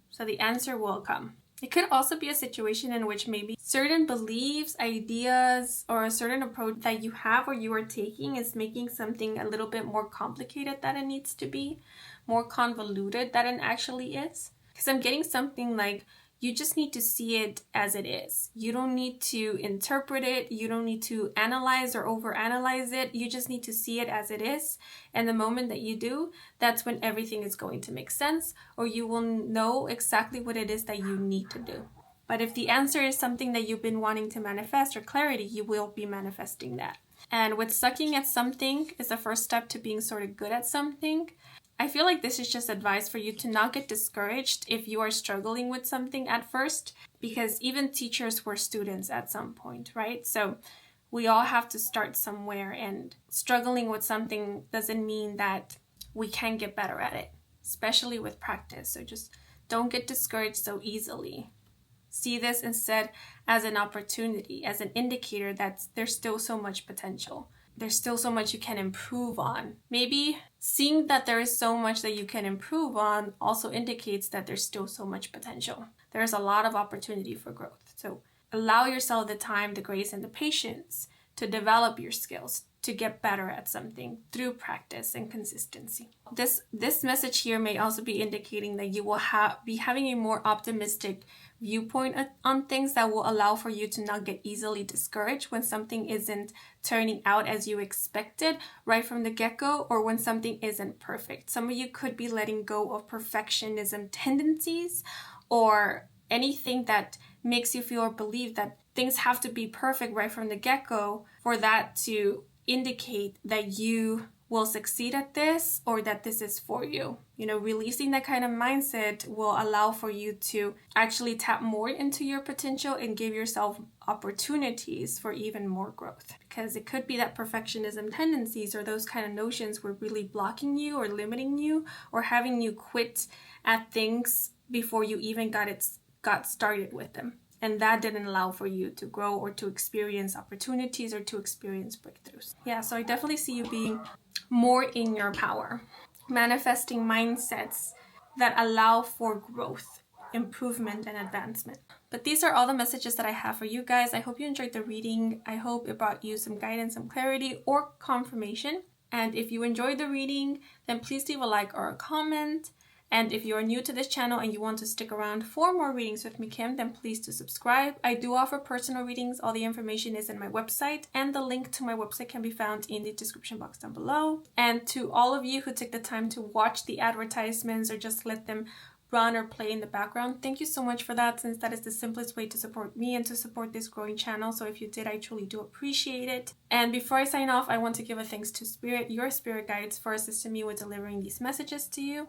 So the answer will come. It could also be a situation in which maybe certain beliefs, ideas, or a certain approach that you have or you are taking is making something a little bit more complicated than it needs to be, more convoluted than it actually is. Because I'm getting something like, you just need to see it as it is. You don't need to interpret it. You don't need to analyze or overanalyze it. You just need to see it as it is. And the moment that you do, that's when everything is going to make sense, or you will know exactly what it is that you need to do. But if the answer is something that you've been wanting to manifest, or clarity, you will be manifesting that. And with sucking at something is the first step to being sort of good at something. I feel like this is just advice for you to not get discouraged if you are struggling with something at first, because even teachers were students at some point, right? So we all have to start somewhere, and struggling with something doesn't mean that we can't get better at it, especially with practice. So just don't get discouraged so easily. See this instead as an opportunity, as an indicator that there's still so much potential. There's still so much you can improve on. Maybe seeing that there is so much that you can improve on also indicates that there's still so much potential. There's a lot of opportunity for growth. So allow yourself the time, the grace, and the patience to develop your skills, to get better at something through practice and consistency. This message here may also be indicating that you will be having a more optimistic viewpoint on things that will allow for you to not get easily discouraged when something isn't turning out as you expected right from the get-go, or when something isn't perfect. Some of you could be letting go of perfectionism tendencies, or anything that makes you feel or believe that things have to be perfect right from the get-go for that to indicate that you will succeed at this, or that this is for you. Releasing that kind of mindset will allow for you to actually tap more into your potential and give yourself opportunities for even more growth. Because it could be that perfectionism tendencies or those kind of notions were really blocking you or limiting you, or having you quit at things before you even got started with them. And that didn't allow for you to grow or to experience opportunities or to experience breakthroughs. Yeah, so I definitely see you being more in your power, manifesting mindsets that allow for growth, improvement, and advancement. But these are all the messages that I have for you guys. I hope you enjoyed the reading. I hope it brought you some guidance, some clarity, or confirmation. And if you enjoyed the reading, then please leave a like or a comment. And if you are new to this channel and you want to stick around for more readings with me, Kim, then please do subscribe. I do offer personal readings. All the information is in my website, and the link to my website can be found in the description box down below. And to all of you who took the time to watch the advertisements or just let them run or play in the background, thank you so much for that, since that is the simplest way to support me and to support this growing channel. So if you did, I truly do appreciate it. And before I sign off, I want to give a thanks to Spirit, your spirit guides, for assisting me with delivering these messages to you.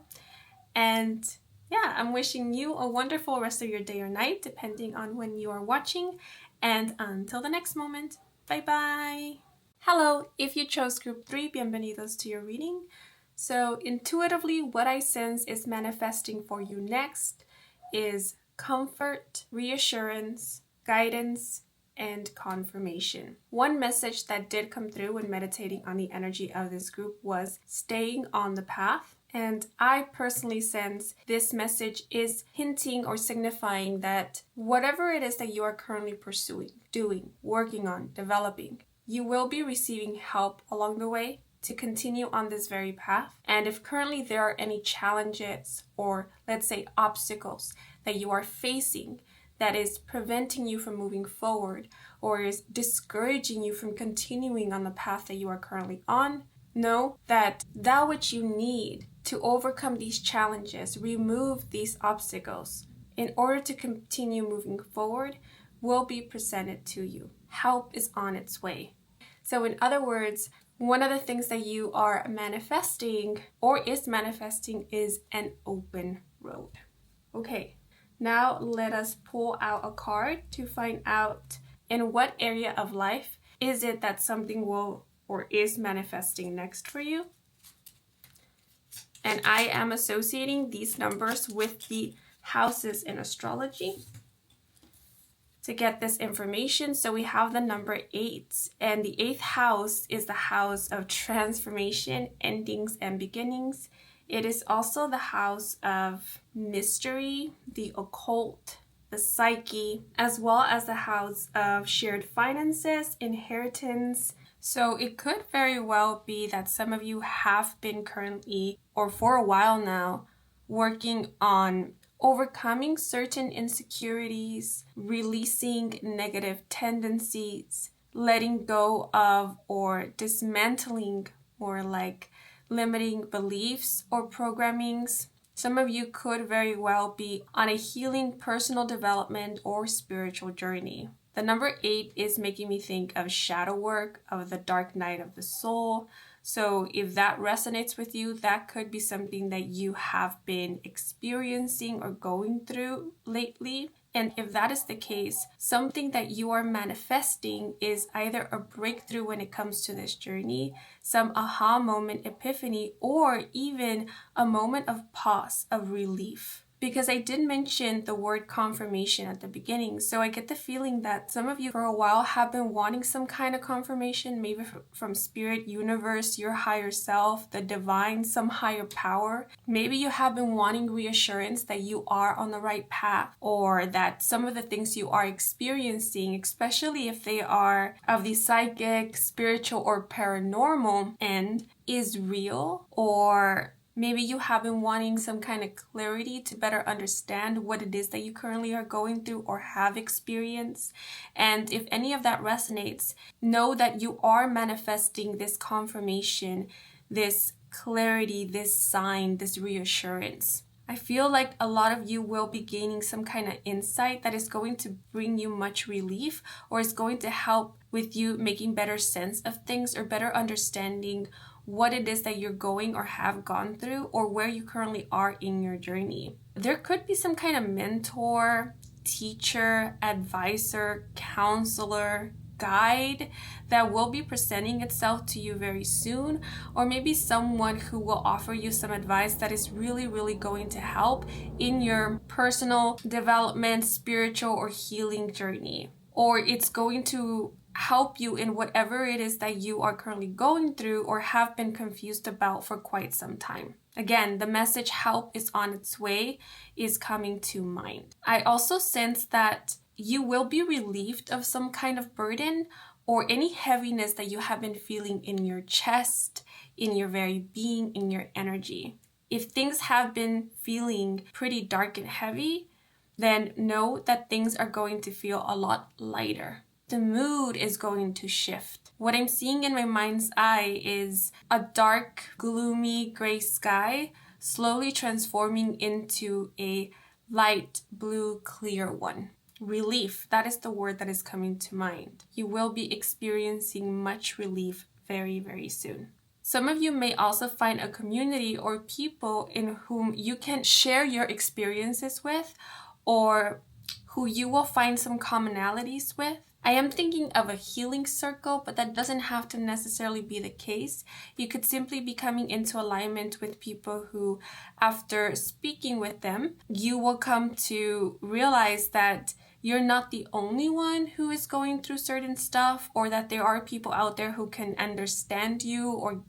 And yeah, I'm wishing you a wonderful rest of your day or night, depending on when you are watching. And until the next moment, bye bye. Hello, if you chose group 3, bienvenidos to your reading. So intuitively, what I sense is manifesting for you next is comfort, reassurance, guidance, and confirmation. One message that did come through when meditating on the energy of this group was staying on the path. And I personally sense this message is hinting or signifying that whatever it is that you are currently pursuing, doing, working on, developing, you will be receiving help along the way to continue on this very path. And if currently there are any challenges or, let's say, obstacles that you are facing that is preventing you from moving forward or is discouraging you from continuing on the path that you are currently on, know that which you need to overcome these challenges, remove these obstacles in order to continue moving forward, will be presented to you. Help is on its way. So in other words, one of the things that you are manifesting or is manifesting is an open road. Okay, now let us pull out a card to find out in what area of life is it that something will or is manifesting next for you. And I am associating these numbers with the houses in astrology to get this information. So we have the number 8, and the 8th house is the house of transformation, endings, and beginnings. It is also the house of mystery, the occult, the psyche, as well as the house of shared finances, inheritance. So it could very well be that some of you have been currently, or for a while now, working on overcoming certain insecurities, releasing negative tendencies, letting go of or dismantling or like limiting beliefs or programmings. Some of you could very well be on a healing personal development or spiritual journey. The number 8 is making me think of shadow work, of the dark night of the soul. So if that resonates with you, that could be something that you have been experiencing or going through lately. And if that is the case, something that you are manifesting is either a breakthrough when it comes to this journey, some aha moment, epiphany, or even a moment of pause, of relief. Because I did mention the word confirmation at the beginning, so I get the feeling that some of you for a while have been wanting some kind of confirmation, maybe from spirit, universe, your higher self, the divine, some higher power. Maybe you have been wanting reassurance that you are on the right path, or that some of the things you are experiencing, especially if they are of the psychic, spiritual, or paranormal end, is real, or maybe you have been wanting some kind of clarity to better understand what it is that you currently are going through or have experienced. And if any of that resonates, know that you are manifesting this confirmation, this clarity, this sign, this reassurance. I feel like a lot of you will be gaining some kind of insight that is going to bring you much relief, or is going to help with you making better sense of things or better understanding what it is that you're going or have gone through, or where you currently are in your journey. There could be some kind of mentor, teacher, advisor, counselor, guide that will be presenting itself to you very soon, or maybe someone who will offer you some advice that is really, really going to help in your personal development, spiritual, or healing journey. Or it's going to help you in whatever it is that you are currently going through or have been confused about for quite some time. Again, the message help is on its way, is coming to mind. I also sense that you will be relieved of some kind of burden or any heaviness that you have been feeling in your chest, in your very being, in your energy. if things have been feeling pretty dark and heavy, then know that things are going to feel a lot lighter. The mood is going to shift. What I'm seeing in my mind's eye is a dark, gloomy gray sky slowly transforming into a light blue, clear one. Relief, that is the word that is coming to mind. You will be experiencing much relief very, very soon. Some of you may also find a community or people in whom you can share your experiences with, or who you will find some commonalities with. I am thinking of a healing circle, but that doesn't have to necessarily be the case. You could simply be coming into alignment with people who, after speaking with them, you will come to realize that you're not the only one who is going through certain stuff, or that there are people out there who can understand you or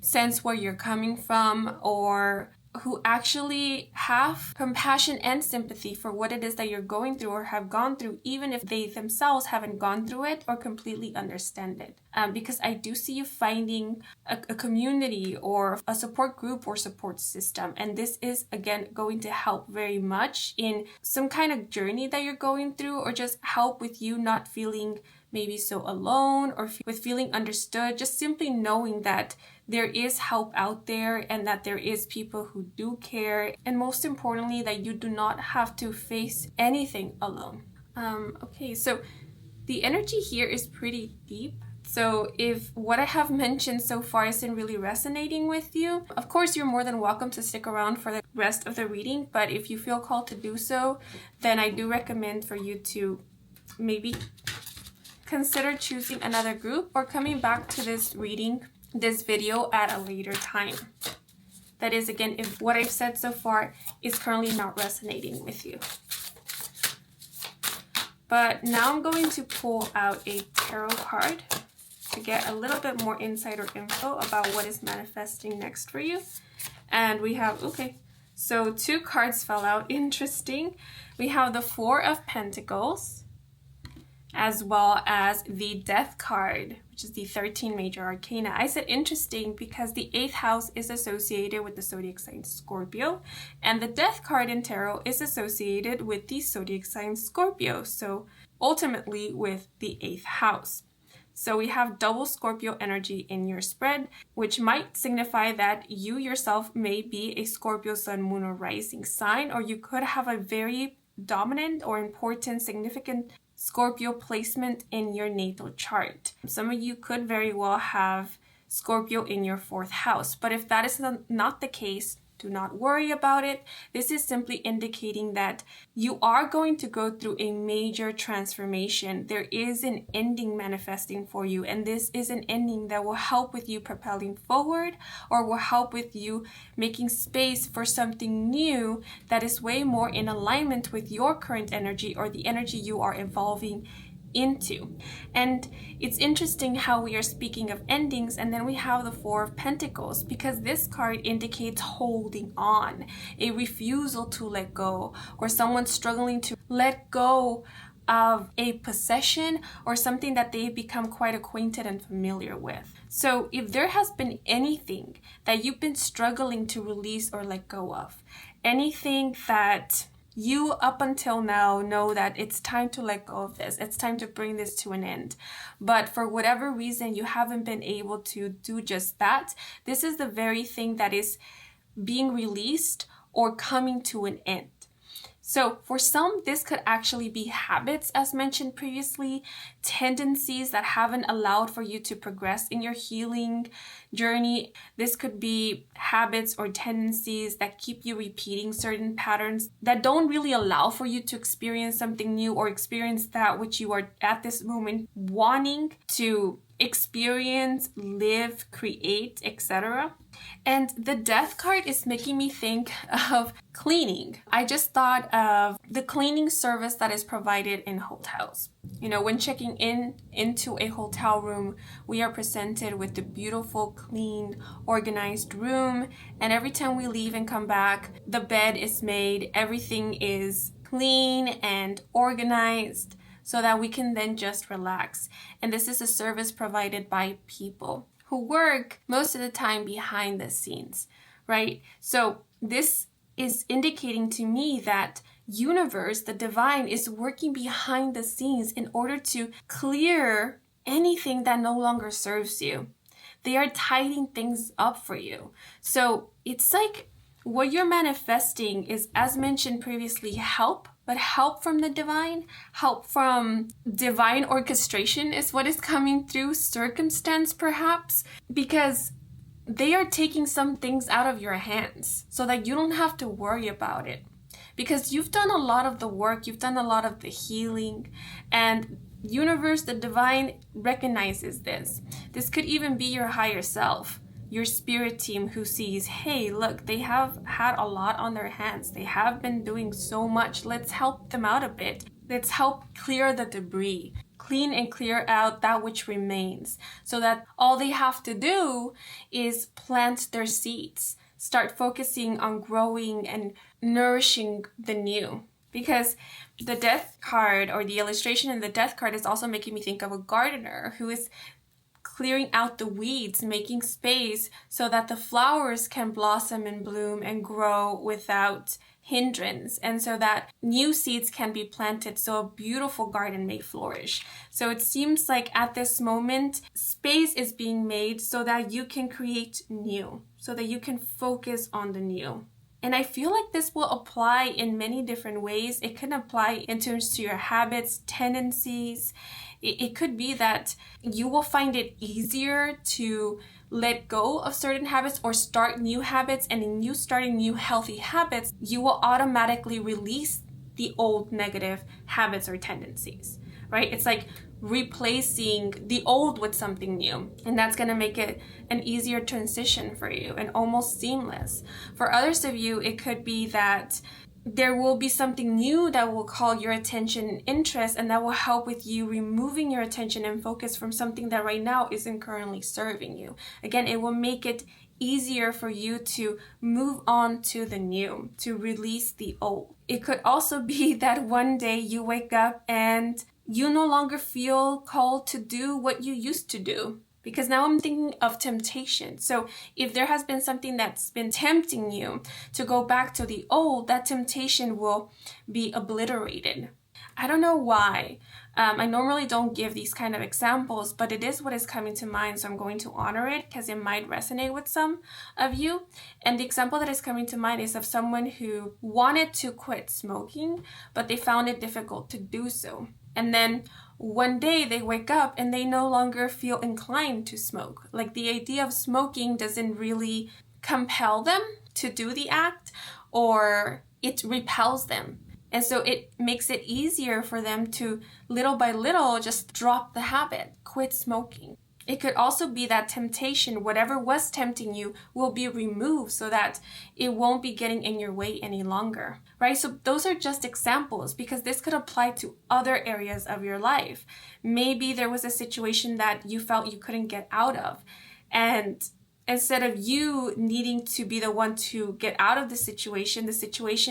sense where you're coming from, or who actually have compassion and sympathy for what it is that you're going through or have gone through, even if they themselves haven't gone through it or completely understand it. Because I do see you finding a community or a support group or support system. And this is, again, going to help very much in some kind of journey that you're going through, or just help with you not feeling maybe so alone, or with feeling understood. Just simply knowing that there is help out there and that there is people who do care. And most importantly, that you do not have to face anything alone. Okay, so the energy here is pretty deep. So if what I have mentioned so far isn't really resonating with you, of course, you're more than welcome to stick around for the rest of the reading. But if you feel called to do so, then I do recommend for you to maybe consider choosing another group or coming back to this video at a later time. That is, again, if what I've said so far is currently not resonating with you. But now I'm going to pull out a tarot card to get a little bit more insight or info about what is manifesting next for you. And we have, okay, so 2 cards fell out. Interesting. We have the 4 of Pentacles, as well as the Death card, which is the 13 major arcana. I said interesting because the 8th house is associated with the zodiac sign Scorpio, and the Death card in tarot is associated with the zodiac sign Scorpio, so ultimately with the 8th house. So we have double Scorpio energy in your spread, which might signify that you yourself may be a Scorpio sun, moon, or rising sign, or you could have a very dominant or important, significant Scorpio placement in your natal chart. Some of you could very well have Scorpio in your 4th house, but if that is not the case, do not worry about it. This is simply indicating that you are going to go through a major transformation. There is an ending manifesting for you, and this is an ending that will help with you propelling forward, or will help with you making space for something new that is way more in alignment with your current energy, or the energy you are evolving into. And it's interesting how we are speaking of endings, and then we have the 4 of Pentacles, because this card indicates holding on, a refusal to let go, or someone struggling to let go of a possession or something that they've become quite acquainted and familiar with. So if there has been anything that you've been struggling to release or let go of, anything that you up until now know that it's time to let go of this, it's time to bring this to an end, but for whatever reason you haven't been able to do just that, this is the very thing that is being released or coming to an end. So for some, this could actually be habits, as mentioned previously, tendencies that haven't allowed for you to progress in your healing journey. This could be habits or tendencies that keep you repeating certain patterns that don't really allow for you to experience something new, or experience that which you are at this moment wanting to experience, live, create, etc. And the Death card is making me think of cleaning. I just thought of the cleaning service that is provided in hotels. You know, when checking into a hotel room, we are presented with the beautiful, clean, organized room. And every time we leave and come back, the bed is made, everything is clean and organized, so that we can then just relax. And this is a service provided by people who work most of the time behind the scenes. right? So this is indicating to me that universe, the divine, is working behind the scenes in order to clear anything that no longer serves you. They are tidying things up for you. So it's like what you're manifesting is, as mentioned previously, help, but help from the divine, help from divine orchestration is what is coming through, circumstance perhaps, because they are taking some things out of your hands so that you don't have to worry about it. Because you've done a lot of the work, you've done a lot of the healing, and universe, the divine, recognizes this. This could even be your higher self, your spirit team, who sees, hey, look, they have had a lot on their hands. They have been doing so much. Let's help them out a bit. Let's help clear the debris, clean and clear out that which remains, so that all they have to do is plant their seeds, start focusing on growing and nourishing the new. Because the death card, or the illustration in the death card, is also making me think of a gardener who is clearing out the weeds, making space so that the flowers can blossom and bloom and grow without hindrance, and so that new seeds can be planted so a beautiful garden may flourish. So it seems like at this moment, space is being made so that you can create new, so that you can focus on the new. And I feel like this will apply in many different ways. It can apply in terms to your habits, tendencies. It could be that you will find it easier to let go of certain habits or start new habits. And in you starting new healthy habits, you will automatically release the old negative habits or tendencies, right? It's like replacing the old with something new, and that's going to make it an easier transition for you and almost seamless. For others of you, it could be that there will be something new that will call your attention and interest, and that will help with you removing your attention and focus from something that right now isn't currently serving you. Again, it will make it easier for you to move on to the new, to release the old. It could also be that one day you wake up and you no longer feel called to do what you used to do. Because now I'm thinking of temptation. So if there has been something that's been tempting you to go back to the old, that temptation will be obliterated. I don't know why. I normally don't give these kind of examples, but it is what is coming to mind. So I'm going to honor it because it might resonate with some of you. And the example that is coming to mind is of someone who wanted to quit smoking, but they found it difficult to do so. And then one day they wake up and they no longer feel inclined to smoke. Like the idea of smoking doesn't really compel them to do the act, or it repels them. And so it makes it easier for them to, little by little, just drop the habit, quit smoking. It could also be that temptation, whatever was tempting you, will be removed so that it won't be getting in your way any longer, right? So those are just examples, because this could apply to other areas of your life. Maybe there was a situation that you felt you couldn't get out of, and instead of you needing to be the one to get out of the situation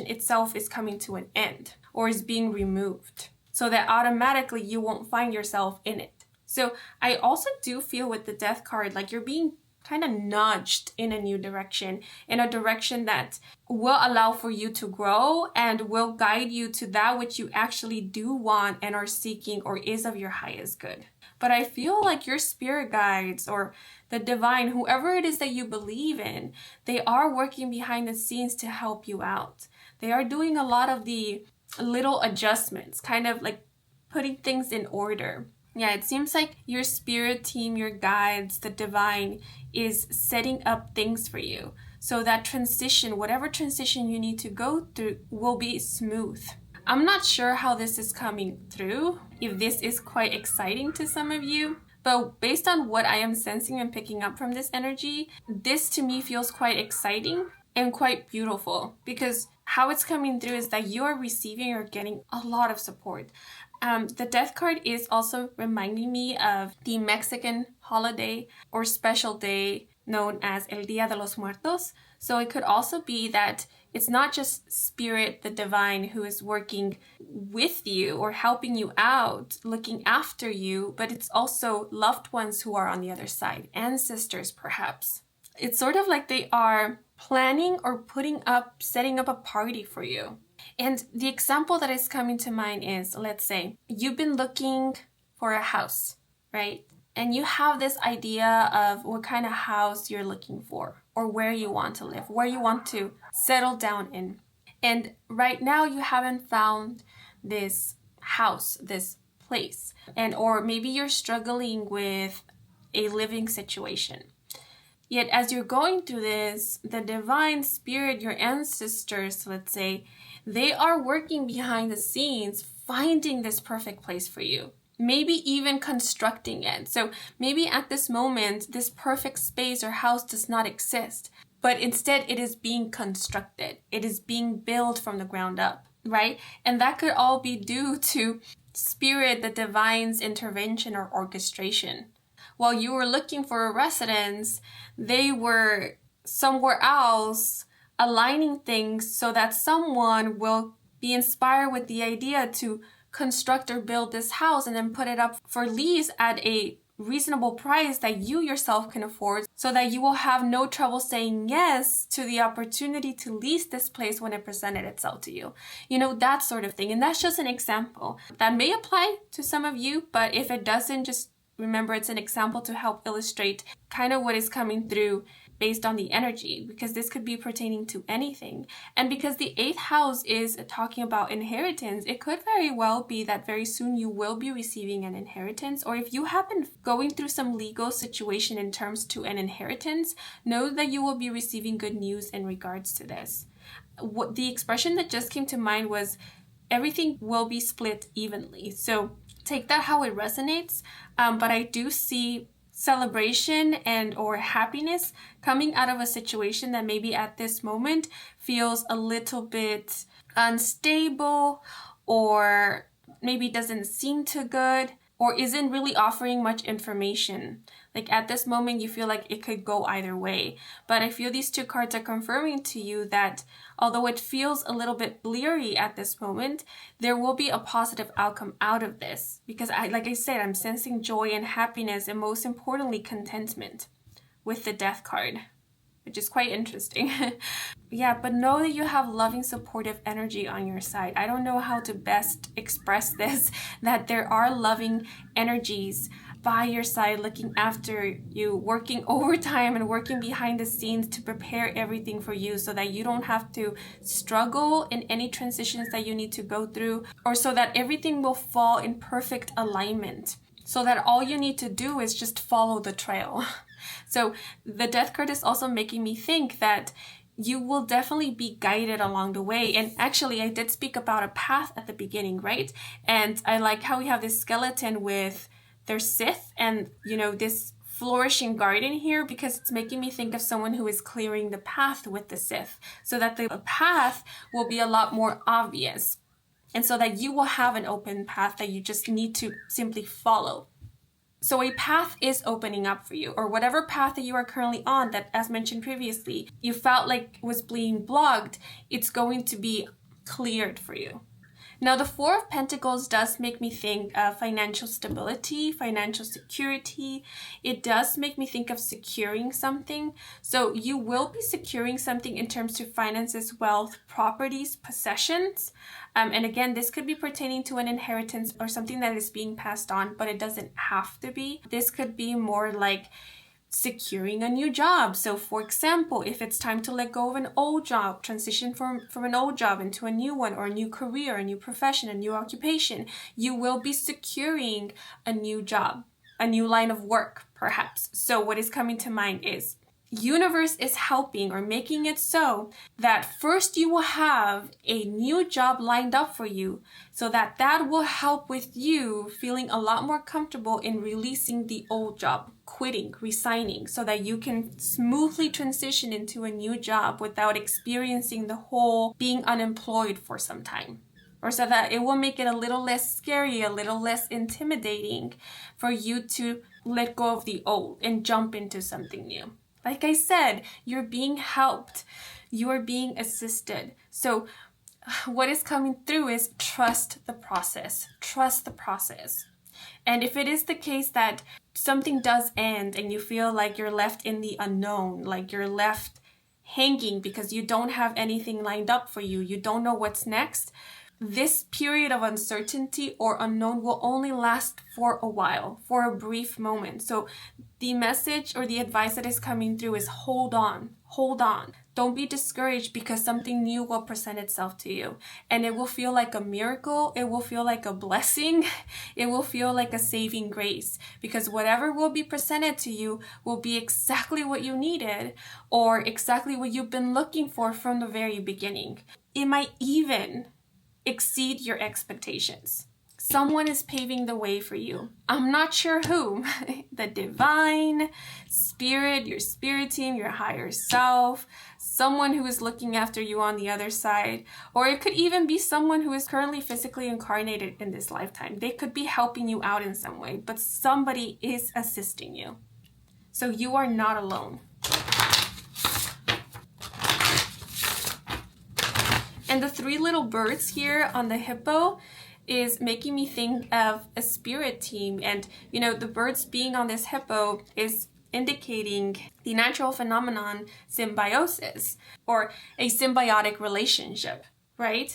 itself is coming to an end or is being removed, so that automatically you won't find yourself in it. So I also do feel with the death card, like you're being kind of nudged in a new direction, in a direction that will allow for you to grow and will guide you to that which you actually do want and are seeking, or is of your highest good. But I feel like your spirit guides or the divine, whoever it is that you believe in, they are working behind the scenes to help you out. They are doing a lot of the little adjustments, kind of like putting things in order. Yeah, it seems like your spirit team, your guides, the divine, is setting up things for you. So that transition, whatever transition you need to go through, will be smooth. I'm not sure how this is coming through, if this is quite exciting to some of you, but based on what I am sensing and picking up from this energy, this to me feels quite exciting and quite beautiful, because how it's coming through is that you are receiving or getting a lot of support. The death card is also reminding me of the Mexican holiday or special day known as El Día de los Muertos. So it could also be that it's not just spirit, the divine, who is working with you or helping you out, looking after you, but it's also loved ones who are on the other side, ancestors perhaps. It's sort of like they are planning or setting up a party for you. And the example that is coming to mind is, let's say, you've been looking for a house, right? And you have this idea of what kind of house you're looking for, or where you want to live, where you want to settle down in. And right now you haven't found this house, this place, or maybe you're struggling with a living situation. Yet as you're going through this, the divine spirit, your ancestors, let's say, they are working behind the scenes, finding this perfect place for you. Maybe even constructing it. So maybe at this moment, this perfect space or house does not exist, but instead it is being constructed. It is being built from the ground up, right? And that could all be due to spirit, the divine's intervention or orchestration. While you were looking for a residence, they were somewhere else aligning things so that someone will be inspired with the idea to construct or build this house and then put it up for lease at a reasonable price that you yourself can afford, so that you will have no trouble saying yes to the opportunity to lease this place when it presented itself to you. You know, that sort of thing. And that's just an example that may apply to some of you, but if it doesn't, just remember it's an example to help illustrate kind of what is coming through based on the energy, because this could be pertaining to anything. And because the 8th house is talking about inheritance, it could very well be that very soon you will be receiving an inheritance, or if you have been going through some legal situation in terms to an inheritance, know that you will be receiving good news in regards to this. What the expression that just came to mind was everything will be split evenly. So take that how it resonates, but I do see celebration and or happiness coming out of a situation that maybe at this moment feels a little bit unstable, or maybe doesn't seem too good, or isn't really offering much information. Like at this moment, you feel like it could go either way. But I feel these 2 cards are confirming to you that although it feels a little bit bleary at this moment, there will be a positive outcome out of this. Because like I said, I'm sensing joy and happiness, and most importantly, contentment with the Death card, which is quite interesting. Yeah, but know that you have loving, supportive energy on your side. I don't know how to best express this, that there are loving energies by your side, looking after you, working overtime and working behind the scenes to prepare everything for you, so that you don't have to struggle in any transitions that you need to go through, or so that everything will fall in perfect alignment, so that all you need to do is just follow the trail. So the Death card is also making me think that you will definitely be guided along the way. And actually, I did speak about a path at the beginning, right? And I like how we have this skeleton with their scythe and, you know, this flourishing garden here, because it's making me think of someone who is clearing the path with the scythe, so that the path will be a lot more obvious, and so that you will have an open path that you just need to simply follow. So a path is opening up for you, or whatever path that you are currently on that, as mentioned previously, you felt like was being blocked, it's going to be cleared for you. Now, the 4 of Pentacles does make me think of financial stability, financial security. It does make me think of securing something. So you will be securing something in terms of finances, wealth, properties, possessions. And again, this could be pertaining to an inheritance or something that is being passed on, but it doesn't have to be. This could be more like securing a new job. So for example, if it's time to let go of an old job, transition from an old job into a new one, or a new career, a new profession, a new occupation, you will be securing a new job, a new line of work, perhaps. So what is coming to mind is universe is helping or making it so that first you will have a new job lined up for you, so that will help with you feeling a lot more comfortable in releasing the old job, quitting, resigning, so that you can smoothly transition into a new job without experiencing the whole being unemployed for some time. Or so that it will make it a little less scary, a little less intimidating for you to let go of the old and jump into something new. Like I said, you're being helped. You are being assisted. So what is coming through is trust the process. Trust the process. And if it is the case that something does end and you feel like you're left in the unknown, like you're left hanging because you don't have anything lined up for you, you don't know what's next, this period of uncertainty or unknown will only last for a while, for a brief moment. So the message or the advice that is coming through is hold on, hold on. Don't be discouraged because something new will present itself to you. And it will feel like a miracle. It will feel like a blessing. It will feel like a saving grace. Because whatever will be presented to you will be exactly what you needed or exactly what you've been looking for from the very beginning. It might even exceed your expectations. Someone is paving the way for you. I'm not sure who. The divine, spirit, your spirit team, your higher self, someone who is looking after you on the other side. Or it could even be someone who is currently physically incarnated in this lifetime. They could be helping you out in some way, but somebody is assisting you. So you are not alone. And the three little birds here on the hippo is making me think of a spirit team. And, you know, the birds being on this hippo is indicating the natural phenomenon symbiosis or a symbiotic relationship, right?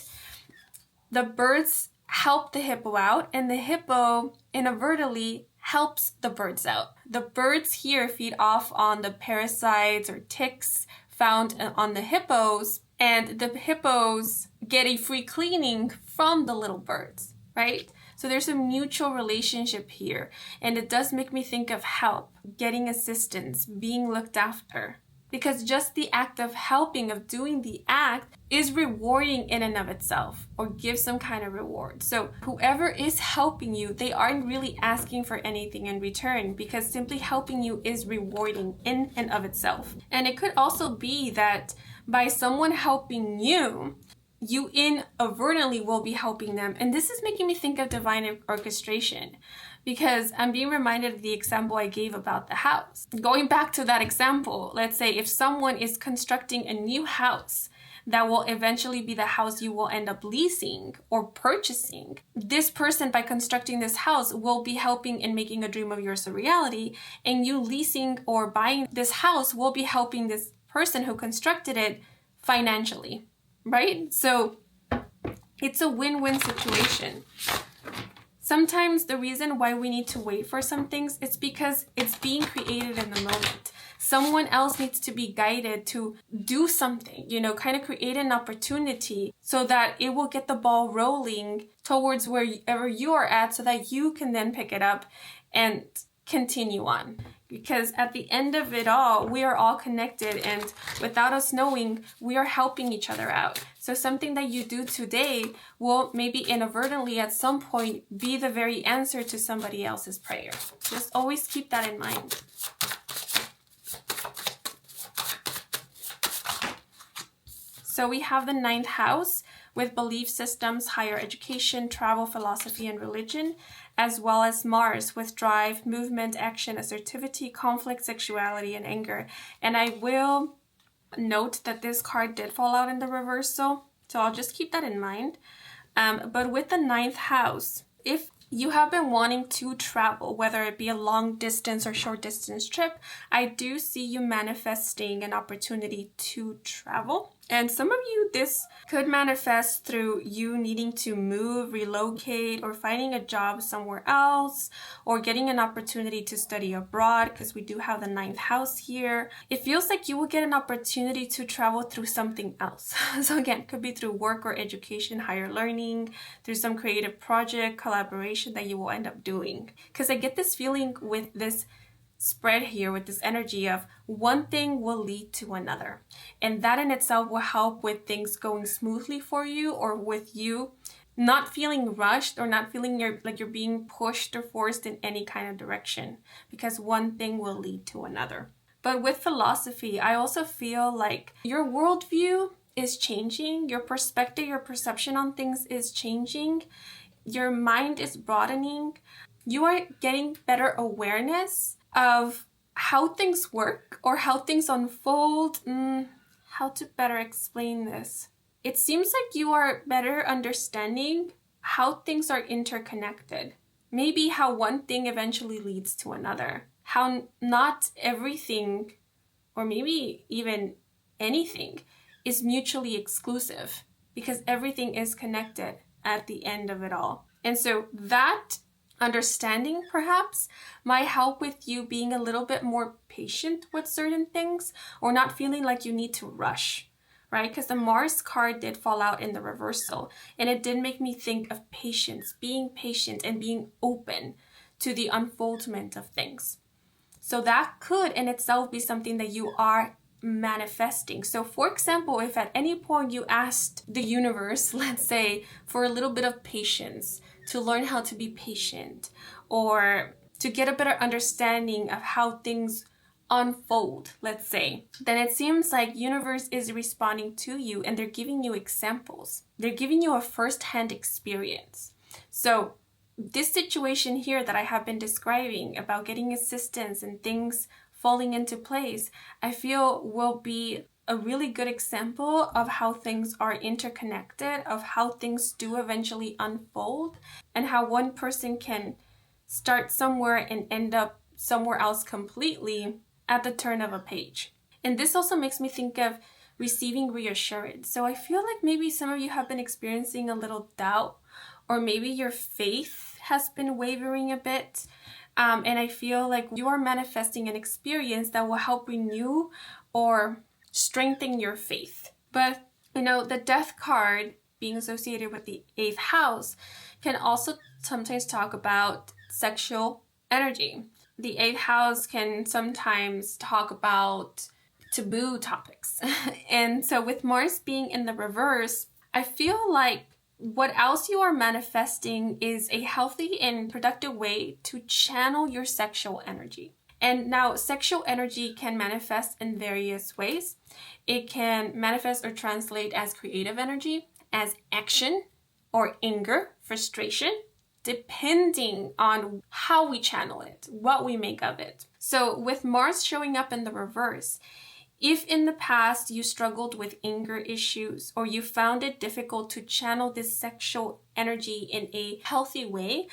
The birds help the hippo out and the hippo inadvertently helps the birds out. The birds here feed off on the parasites or ticks found on the hippos, and the hippos get a free cleaning from the little birds, right? So there's a mutual relationship here, and it does make me think of help, getting assistance, being looked after. Because just the act of helping, of doing the act, is rewarding in and of itself, or gives some kind of reward. So whoever is helping you, they aren't really asking for anything in return, because simply helping you is rewarding in and of itself. And it could also be that by someone helping you, you inadvertently will be helping them. And this is making me think of divine orchestration, because I'm being reminded of the example I gave about the house. Going back to that example, let's say if someone is constructing a new house that will eventually be the house you will end up leasing or purchasing, this person, by constructing this house, will be helping in making a dream of yours a reality, and you leasing or buying this house will be helping this person who constructed it financially, right? So it's a win-win situation. Sometimes the reason why we need to wait for some things is because it's being created in the moment. Someone else needs to be guided to do something, you know, kind of create an opportunity so that it will get the ball rolling towards wherever you are at, so that you can then pick it up and continue on. Because at the end of it all, we are all connected, and without us knowing, we are helping each other out. So something that you do today will maybe inadvertently at some point be the very answer to somebody else's prayer. Just always keep that in mind. So we have the 9th house with belief systems, higher education, travel, philosophy, and religion, as well as Mars with drive, movement, action, assertivity, conflict, sexuality, and anger. And I will note that this card did fall out in the reversal, so I'll just keep that in mind. But with the 9th house, if you have been wanting to travel, whether it be a long distance or short distance trip, I do see you manifesting an opportunity to travel. And some of you, this could manifest through you needing to move, relocate, or finding a job somewhere else, or getting an opportunity to study abroad, because we do have the 9th house here. It feels like you will get an opportunity to travel through something else. So again, it could be through work or education, higher learning, through some creative project, collaboration that you will end up doing. Because I get this feeling with this spread here, with this energy of one thing will lead to another, and that in itself will help with things going smoothly for you, or with you not feeling rushed or not feeling like you're being pushed or forced in any kind of direction, because one thing will lead to another. But with philosophy, I also feel like your worldview is changing, your perspective, your perception on things is changing, your mind is broadening, you are getting better awareness of how things work or how things unfold. How to better explain this? It seems like you are better understanding how things are interconnected. maybe how one thing eventually leads to another. How not everything, or maybe even anything, is mutually exclusive, because everything is connected at the end of it all. And so that understanding perhaps might help with you being a little bit more patient with certain things, or not feeling like you need to rush, right? Because the Mars card did fall out in the reversal, and it did make me think of patience, being patient and being open to the unfoldment of things. So that could in itself be something that you are manifesting. So for example, if at any point you asked the universe, let's say, for a little bit of patience, to learn how to be patient, or to get a better understanding of how things unfold, let's say, then it seems like universe is responding to you, and they're giving you examples. They're giving you a first-hand experience. So this situation here that I have been describing about getting assistance and things falling into place, I feel will be a really good example of how things are interconnected, of how things do eventually unfold, and how one person can start somewhere and end up somewhere else completely at the turn of a page. And this also makes me think of receiving reassurance. So I feel like maybe some of you have been experiencing a little doubt, or maybe your faith has been wavering a bit. And I feel like you are manifesting an experience that will help renew or strengthen your faith. But, the death card being associated with the 8th house can also sometimes talk about sexual energy. The 8th house can sometimes talk about taboo topics. And so with Mars being in the reverse, I feel like what else you are manifesting is a healthy and productive way to channel your sexual energy. And now sexual energy can manifest in various ways. It can manifest or translate as creative energy, as action or anger, frustration, depending on how we channel it, what we make of it. So with Mars showing up in the reverse, if in the past you struggled with anger issues, or you found it difficult to channel this sexual energy in a healthy way,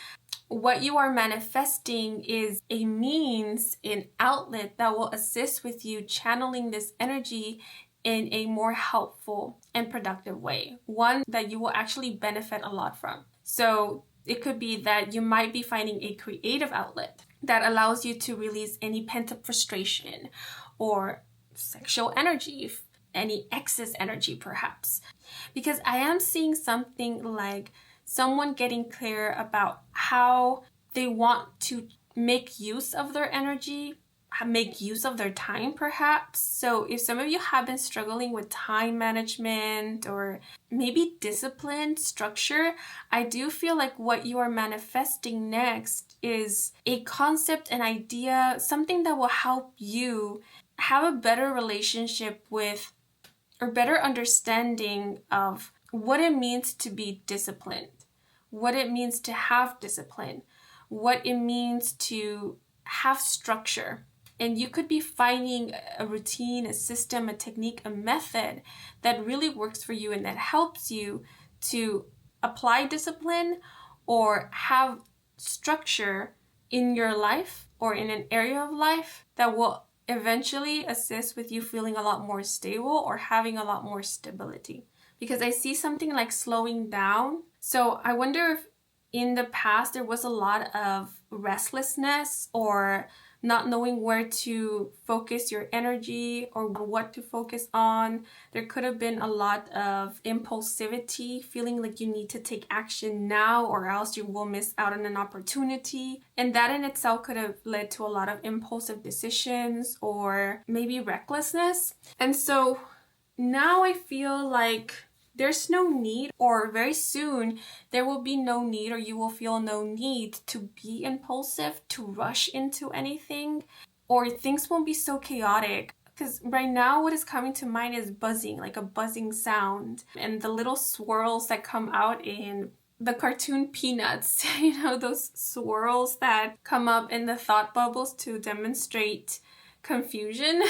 what you are manifesting is a means, an outlet that will assist with you channeling this energy in a more helpful and productive way, one that you will actually benefit a lot from. So it could be that you might be finding a creative outlet that allows you to release any pent-up frustration or sexual energy, any excess energy perhaps. Because I am seeing something like someone getting clear about how they want to make use of their energy, make use of their time perhaps. So if some of you have been struggling with time management or maybe discipline, structure, I do feel like what you are manifesting next is a concept, an idea, something that will help you have a better relationship with, or better understanding of what it means to be disciplined, what it means to have discipline, what it means to have structure. And you could be finding a routine, a system, a technique, a method that really works for you and that helps you to apply discipline or have structure in your life or in an area of life that will eventually assist with you feeling a lot more stable or having a lot more stability. Because I see something like slowing down. So I wonder if in the past there was a lot of restlessness or not knowing where to focus your energy or what to focus on. There could have been a lot of impulsivity, feeling like you need to take action now or else you will miss out on an opportunity. And that in itself could have led to a lot of impulsive decisions or maybe recklessness. And so now I feel like there's no need, or very soon there will be no need, or you will feel no need to be impulsive, to rush into anything, or things won't be so chaotic. Because right now what is coming to mind is buzzing, like a buzzing sound, and the little swirls that come out in the cartoon Peanuts, those swirls that come up in the thought bubbles to demonstrate confusion.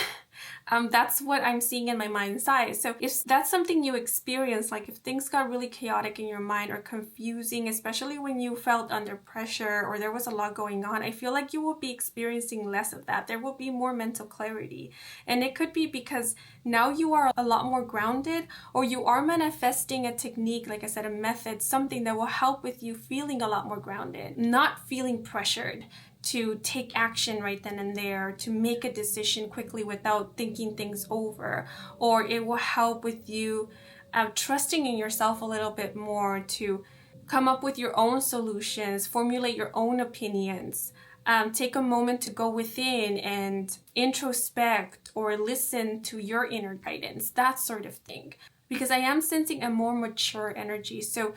That's what I'm seeing in my mind's eye. So if that's something you experience, like if things got really chaotic in your mind or confusing, especially when you felt under pressure or there was a lot going on, I feel like you will be experiencing less of that. There will be more mental clarity. And it could be because now you are a lot more grounded, or you are manifesting a technique, like I said, a method, something that will help with you feeling a lot more grounded, not feeling pressured to take action right then and there, to make a decision quickly without thinking things over. Or it will help with you trusting in yourself a little bit more to come up with your own solutions, formulate your own opinions. Take a moment to go within and introspect or listen to your inner guidance, that sort of thing. Because I am sensing a more mature energy. So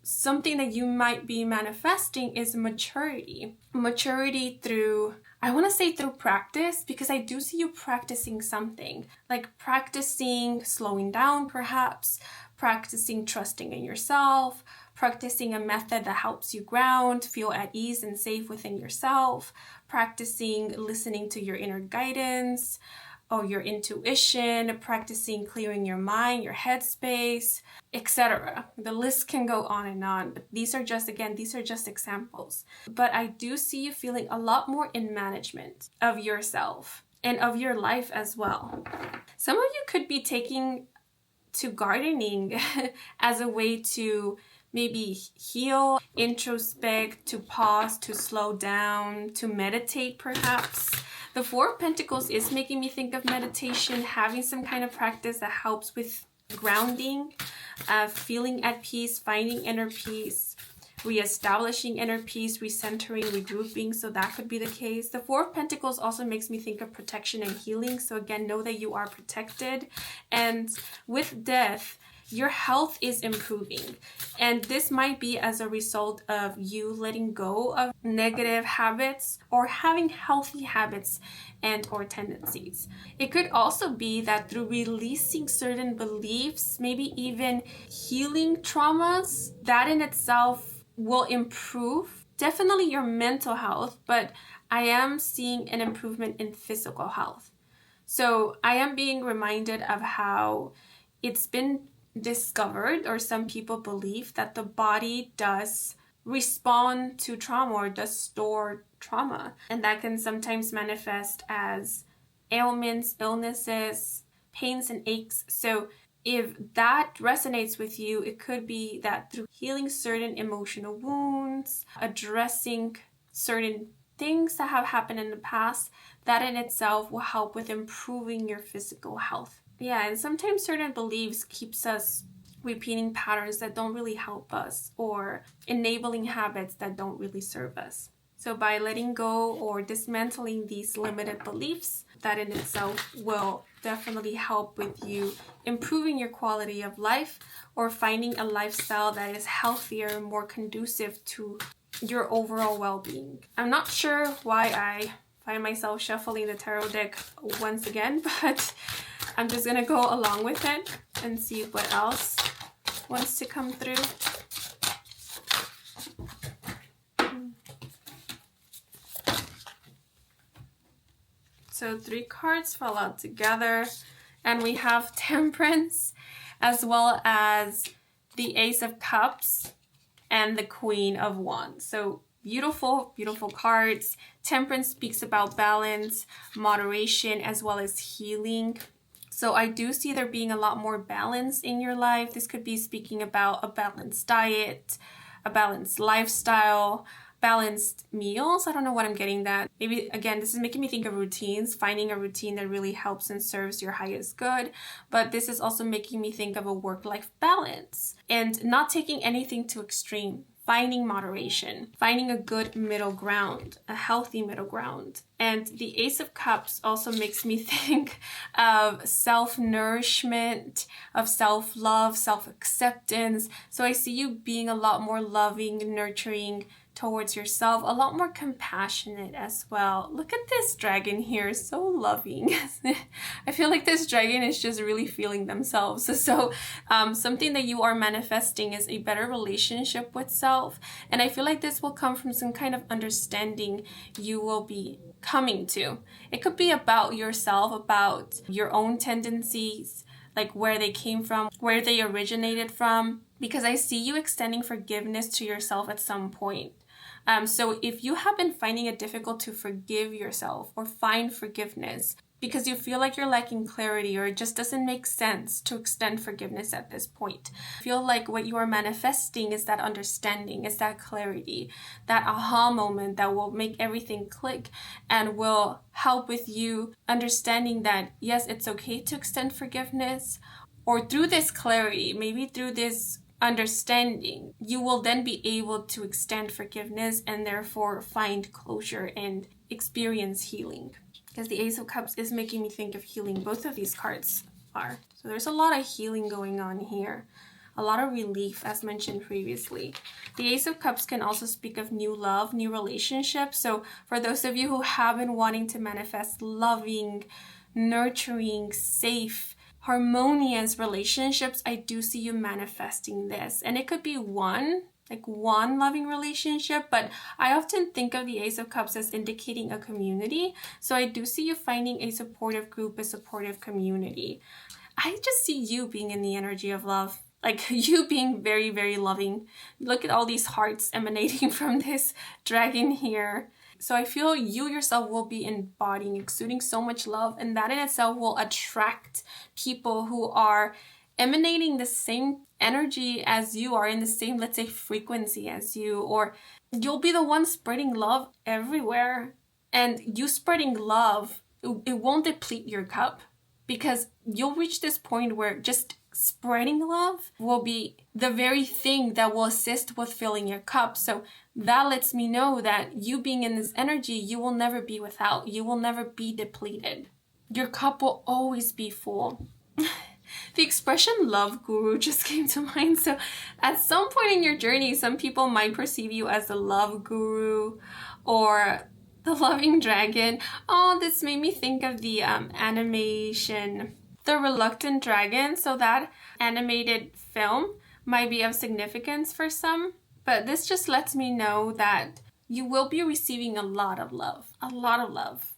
something that you might be manifesting is maturity. Maturity through, I want to say through practice, because I do see you practicing something. Like practicing slowing down perhaps, practicing trusting in yourself, practicing a method that helps you ground, feel at ease and safe within yourself, practicing listening to your inner guidance, or your intuition, practicing clearing your mind, your headspace, etc. The list can go on, but these are just examples. But I do see you feeling a lot more in management of yourself and of your life as well. Some of you could be taking to gardening as a way to maybe heal, introspect, to pause, to slow down, to meditate perhaps. The Four of Pentacles is making me think of meditation, having some kind of practice that helps with grounding, feeling at peace, finding inner peace, reestablishing inner peace, recentering, regrouping. So that could be the case. The Four of Pentacles also makes me think of protection and healing. So again, know that you are protected. And with death, your health is improving. And this might be as a result of you letting go of negative habits or having healthy habits and or tendencies. It could also be that through releasing certain beliefs, maybe even healing traumas, that in itself will improve definitely your mental health, but I am seeing an improvement in physical health. So I am being reminded of how it's been discovered, or some people believe, that the body does respond to trauma or does store trauma, and that can sometimes manifest as ailments, illnesses, pains and aches. So if that resonates with you, it could be that through healing certain emotional wounds, addressing certain things that have happened in the past, that in itself will help with improving your physical health. Yeah, and sometimes certain beliefs keeps us repeating patterns that don't really help us, or enabling habits that don't really serve us. So by letting go or dismantling these limited beliefs, that in itself will definitely help with you improving your quality of life, or finding a lifestyle that is healthier, more conducive to your overall well-being. I'm not sure why I find myself shuffling the tarot deck once again, but I'm just gonna go along with it and see what else wants to come through. So 3 cards fall out together, and we have Temperance, as well as the Ace of Cups and the Queen of Wands. So beautiful, beautiful cards. Temperance speaks about balance, moderation, as well as healing. So I do see there being a lot more balance in your life. This could be speaking about a balanced diet, a balanced lifestyle, balanced meals. I don't know what I'm getting that. Maybe, again, this is making me think of routines, finding a routine that really helps and serves your highest good. But this is also making me think of a work-life balance and not taking anything to extreme. Finding moderation, finding a good middle ground, a healthy middle ground. And the Ace of Cups also makes me think of self-nourishment, of self-love, self-acceptance. So I see you being a lot more loving, nurturing towards yourself, a lot more compassionate as well. Look at this dragon here, so loving. I feel like this dragon is just really feeling themselves. So something that you are manifesting is a better relationship with self. And I feel like this will come from some kind of understanding you will be coming to. It could be about yourself, about your own tendencies, like where they came from, where they originated from, because I see you extending forgiveness to yourself at some point. So if you have been finding it difficult to forgive yourself or find forgiveness because you feel like you're lacking clarity or it just doesn't make sense to extend forgiveness at this point, I feel like what you are manifesting is that understanding, is that clarity, that aha moment that will make everything click and will help with you understanding that, yes, it's okay to extend forgiveness. Or through this clarity, maybe through this understanding, you will then be able to extend forgiveness and therefore find closure and experience healing. Because the Ace of Cups is making me think of healing. Both of these cards are. So there's a lot of healing going on here. A lot of relief, as mentioned previously. The Ace of Cups can also speak of new love, new relationships. So for those of you who have been wanting to manifest loving, nurturing, safe, harmonious relationships, I do see you manifesting this. And it could be one loving relationship, but I often think of the Ace of Cups as indicating a community. So I do see you finding a supportive group, a supportive community. I just see you being in the energy of love, like you being very, very loving. Look at all these hearts emanating from this dragon here. So I feel you yourself will be embodying, exuding so much love, and that in itself will attract people who are emanating the same energy as you are, in the same, let's say, frequency as you, or you'll be the one spreading love everywhere. And you spreading love, it won't deplete your cup, because you'll reach this point where just spreading love will be the very thing that will assist with filling your cup. So that lets me know that you being in this energy, you will never be without. You will never be depleted. Your cup will always be full. The expression love guru just came to mind. So at some point in your journey, some people might perceive you as the love guru or the loving dragon. Oh, this made me think of the animation, The Reluctant Dragon. So that animated film might be of significance for some, but this just lets me know that you will be receiving a lot of love,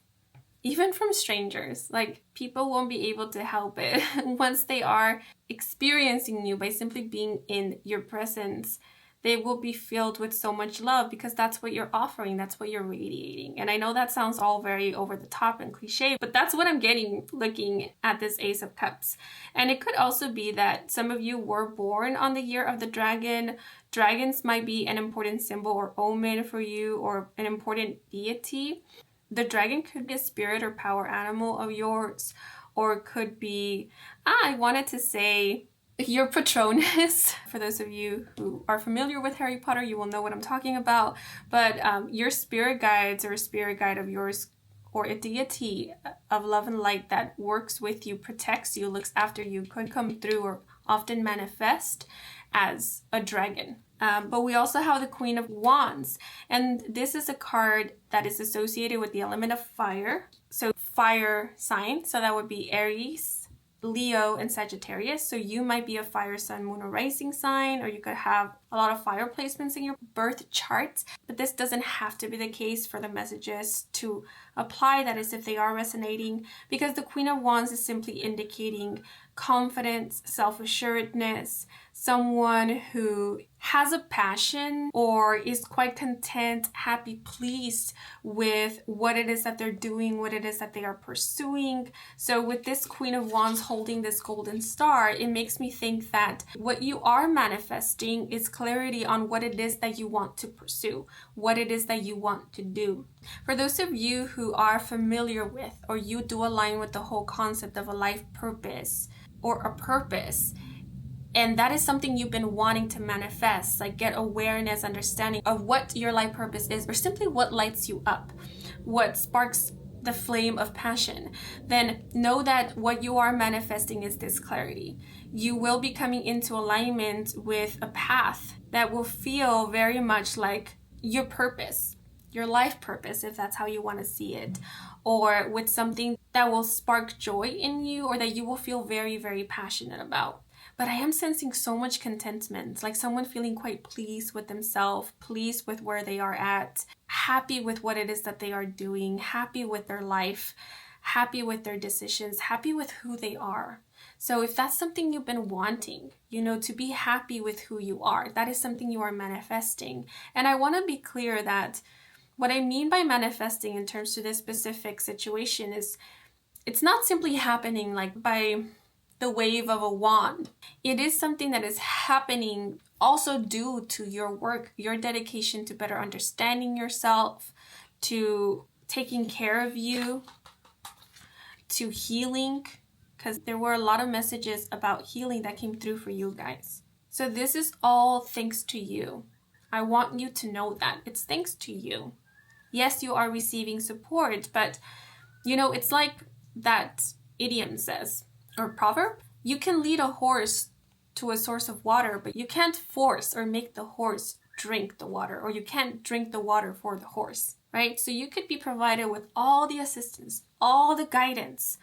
even from strangers. Like, people won't be able to help it once they are experiencing you by simply being in your presence. They will be filled with so much love because that's what you're offering. That's what you're radiating. And I know that sounds all very over the top and cliche, but that's what I'm getting looking at this Ace of Cups. And it could also be that some of you were born on the year of the dragon. Dragons might be an important symbol or omen for you, or an important deity. The dragon could be a spirit or power animal of yours, or it could be, I wanted to say, your Patronus. For those of you who are familiar with Harry Potter, you will know what I'm talking about. But your spirit guides, or a spirit guide of yours, or a deity of love and light that works with you, protects you, looks after you, could come through or often manifest as a dragon. But we also have the Queen of Wands. And this is a card that is associated with the element of fire. So fire sign. So that would be Aries, Leo, and Sagittarius. So you might be a fire sun, moon, or rising sign, or you could have a lot of fire placements in your birth chart. But this doesn't have to be the case for the messages to apply. That is, if they are resonating, because the Queen of Wands is simply indicating confidence, self-assuredness, someone who has a passion or is quite content, happy, pleased with what it is that they're doing, what it is that they are pursuing. So with this Queen of Wands holding this golden star, it makes me think that what you are manifesting is clarity on what it is that you want to pursue, what it is that you want to do. For those of you who are familiar with, or you do align with the whole concept of a life purpose or a purpose, and that is something you've been wanting to manifest, like get awareness, understanding of what your life purpose is, or simply what lights you up, what sparks the flame of passion, then know that what you are manifesting is this clarity. You will be coming into alignment with a path that will feel very much like your purpose, your life purpose, if that's how you want to see it, or with something that will spark joy in you or that you will feel very, very passionate about. But I am sensing so much contentment, like someone feeling quite pleased with themselves, pleased with where they are at, happy with what it is that they are doing, happy with their life, happy with their decisions, happy with who they are. So if that's something you've been wanting, to be happy with who you are, that is something you are manifesting. And I want to be clear that what I mean by manifesting in terms to this specific situation is it's not simply happening like by the wave of a wand. It is something that is happening also due to your work, your dedication to better understanding yourself, to taking care of you, to healing, because there were a lot of messages about healing that came through for you guys. So this is all thanks to you. I want you to know that it's thanks to you. Yes, you are receiving support, but it's like that idiom says, or proverb, you can lead a horse to a source of water, but you can't force or make the horse drink the water, or you can't drink the water for the horse, right? So you could be provided with all the assistance, all the guidance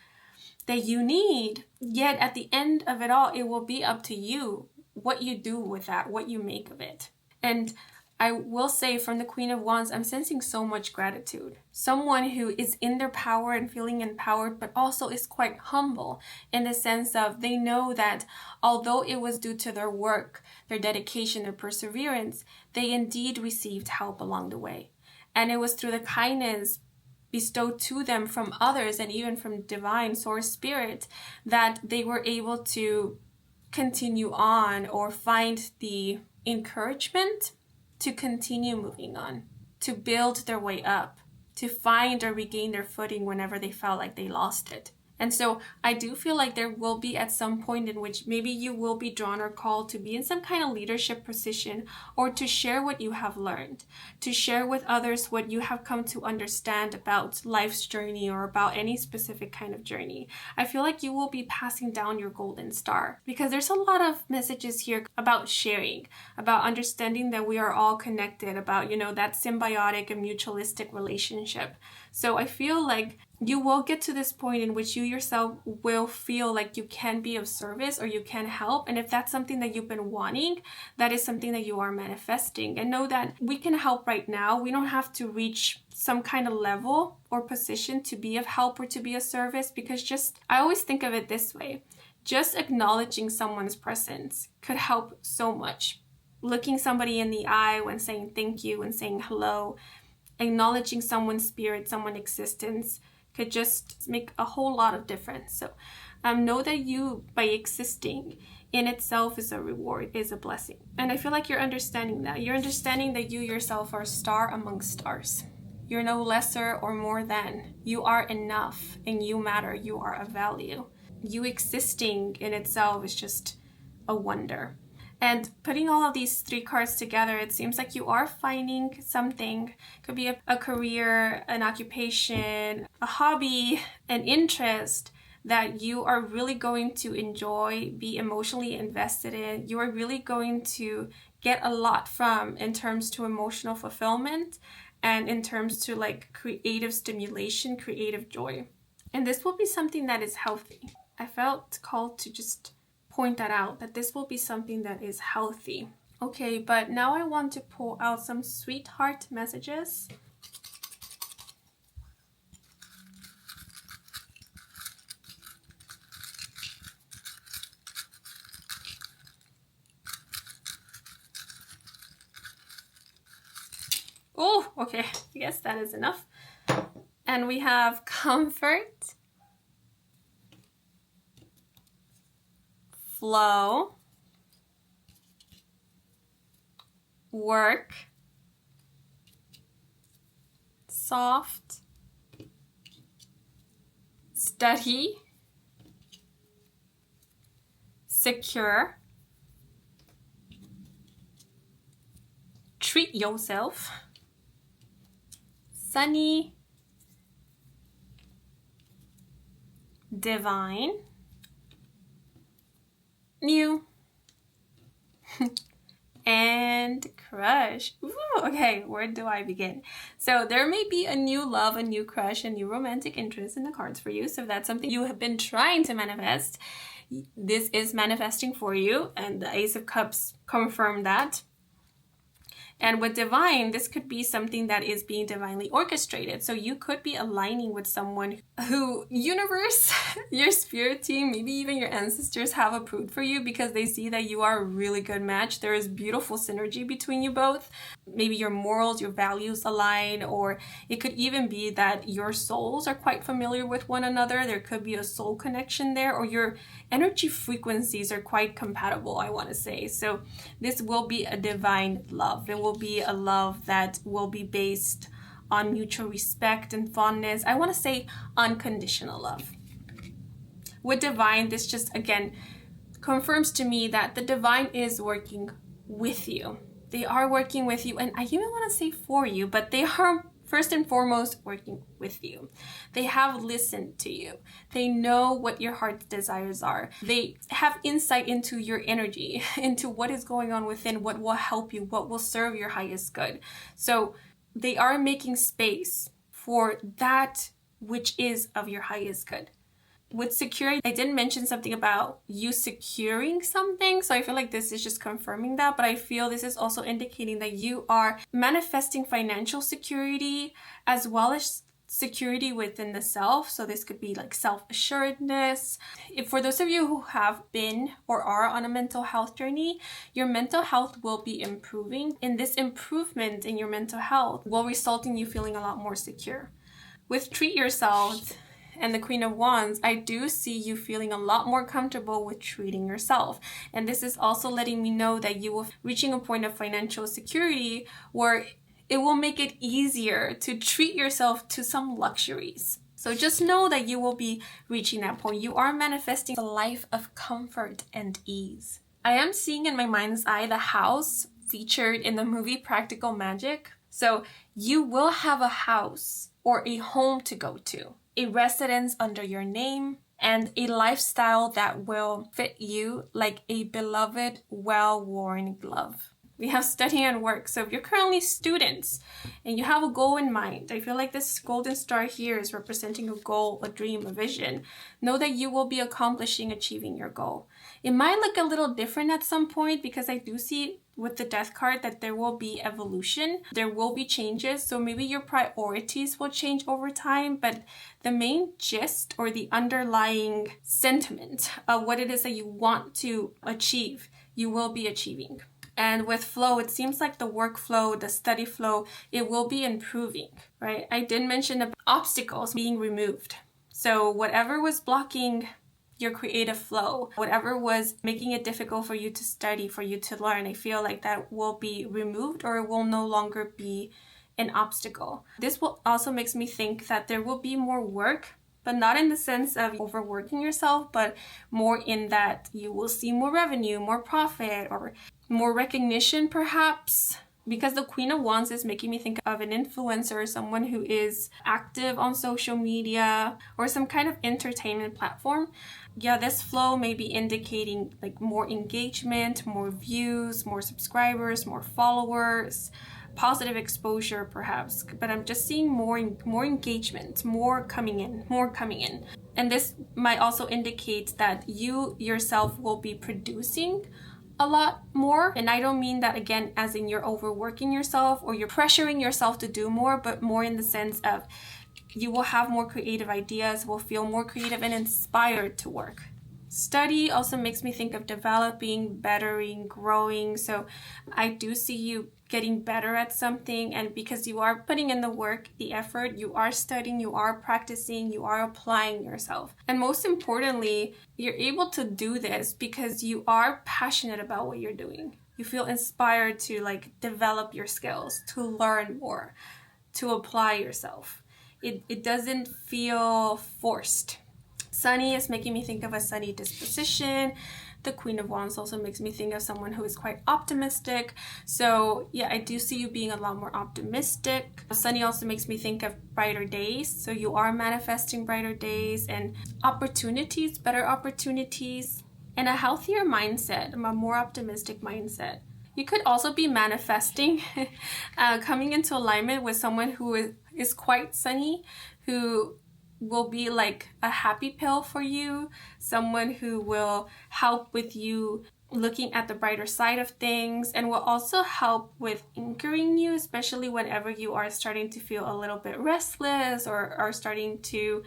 that you need, yet at the end of it all, it will be up to you what you do with that, what you make of it. And I will say from the Queen of Wands, I'm sensing so much gratitude. Someone who is in their power and feeling empowered, but also is quite humble in the sense of they know that although it was due to their work, their dedication, their perseverance, they indeed received help along the way. And it was through the kindness bestowed to them from others and even from divine source spirit that they were able to continue on or find the encouragement to continue moving on, to build their way up, to find or regain their footing whenever they felt like they lost it. And so I do feel like there will be at some point in which maybe you will be drawn or called to be in some kind of leadership position, or to share what you have learned, to share with others what you have come to understand about life's journey or about any specific kind of journey. I feel like you will be passing down your golden star, because there's a lot of messages here about sharing, about understanding that we are all connected, about, that symbiotic and mutualistic relationship. So I feel like you will get to this point in which you yourself will feel like you can be of service or you can help. And if that's something that you've been wanting, that is something that you are manifesting. And know that we can help right now. We don't have to reach some kind of level or position to be of help or to be of service, because I always think of it this way. Just acknowledging someone's presence could help so much. Looking somebody in the eye when saying thank you and saying hello, acknowledging someone's spirit, someone's existence, could just make a whole lot of difference. So know that you, by existing in itself, is a reward, is a blessing. And I feel like you're understanding that. You're understanding that you yourself are a star among stars. You're no lesser or more than. You are enough and you matter. You are of value. You existing in itself is just a wonder. And putting all of these three cards together, it seems like you are finding something. Could be a career, an occupation, a hobby, an interest that you are really going to enjoy, be emotionally invested in. You are really going to get a lot from in terms to emotional fulfillment and in terms to like creative stimulation, creative joy. And this will be something that is healthy. I felt called to just point that out, that this will be something that is healthy. Okay, but now I want to pull out some sweetheart messages. Oh, okay, I guess that is enough. And we have comfort, flow, work, soft, study, secure, treat yourself, sunny, divine, new, and crush. Ooh, okay, where do I begin? So there may be a new love, a new crush, a new romantic interest in the cards for you. So if that's something you have been trying to manifest, this is manifesting for you, and the Ace of Cups confirm that. And with divine, this could be something that is being divinely orchestrated. So you could be aligning with someone who universe, your spirit team, maybe even your ancestors have approved for you because they see that you are a really good match. There is beautiful synergy between you both. Maybe your morals, your values align, or it could even be that your souls are quite familiar with one another. There could be a soul connection there, or your energy frequencies are quite compatible, I want to say. So this will be a divine love. It will be a love that will be based on mutual respect and fondness. I want to say unconditional love. With divine, this just again confirms to me that the divine is working with you. They are working with you, and I even want to say for you, but they are first and foremost working with you. They have listened to you. They know what your heart's desires are. They have insight into your energy, into what is going on within, what will help you, what will serve your highest good. So they are making space for that which is of your highest good. With security, I did mention something about you securing something. So I feel like this is just confirming that. But I feel this is also indicating that you are manifesting financial security as well as security within the self. So this could be like self-assuredness. If for those of you who have been or are on a mental health journey, your mental health will be improving. And this improvement in your mental health will result in you feeling a lot more secure. With treat yourself and the Queen of Wands, I do see you feeling a lot more comfortable with treating yourself. And this is also letting me know that you will reaching a point of financial security where it will make it easier to treat yourself to some luxuries. So just know that you will be reaching that point. You are manifesting a life of comfort and ease. I am seeing in my mind's eye the house featured in the movie Practical Magic. So you will have a house or a home to go to, a residence under your name, and a lifestyle that will fit you like a beloved, well-worn glove. We have study and work. So if you're currently students and you have a goal in mind, I feel like this golden star here is representing a goal, a dream, a vision. Know that you will be achieving your goal. It might look a little different at some point because I do see with the death card that there will be evolution, there will be changes. So maybe your priorities will change over time, but the main gist or the underlying sentiment of what it is that you want to achieve, you will be achieving. And with flow, it seems like the workflow, the study flow, it will be improving, right? I did mention about obstacles being removed. So whatever was blocking your creative flow, whatever was making it difficult for you to study, for you to learn, I feel like that will be removed or it will no longer be an obstacle. This will also makes me think that there will be more work, but not in the sense of overworking yourself, but more in that you will see more revenue, more profit, or more recognition perhaps. Because the Queen of Wands is making me think of an influencer, someone who is active on social media or some kind of entertainment platform. Yeah, this flow may be indicating like more engagement, more views, more subscribers, more followers, positive exposure perhaps. But I'm just seeing more engagement, more coming in. And this might also indicate that you yourself will be producing a lot more. And I don't mean that again as in you're overworking yourself or you're pressuring yourself to do more, but more in the sense of you will have more creative ideas, will feel more creative and inspired to work. Study also makes me think of developing, bettering, growing. So I do see you getting better at something, and because you are putting in the work, the effort, you are studying, you are practicing, you are applying yourself. And most importantly, you're able to do this because you are passionate about what you're doing. You feel inspired to like develop your skills, to learn more, to apply yourself. It doesn't feel forced. Sunny is making me think of a sunny disposition. The Queen of Wands also makes me think of someone who is quite optimistic. So yeah, I do see you being a lot more optimistic. Sunny also makes me think of brighter days. So you are manifesting brighter days and opportunities, better opportunities, and a healthier mindset, a more optimistic mindset. You could also be manifesting coming into alignment with someone who is quite sunny, who will be like a happy pill for you, someone who will help with you looking at the brighter side of things, and will also help with anchoring you, especially whenever you are starting to feel a little bit restless or are starting to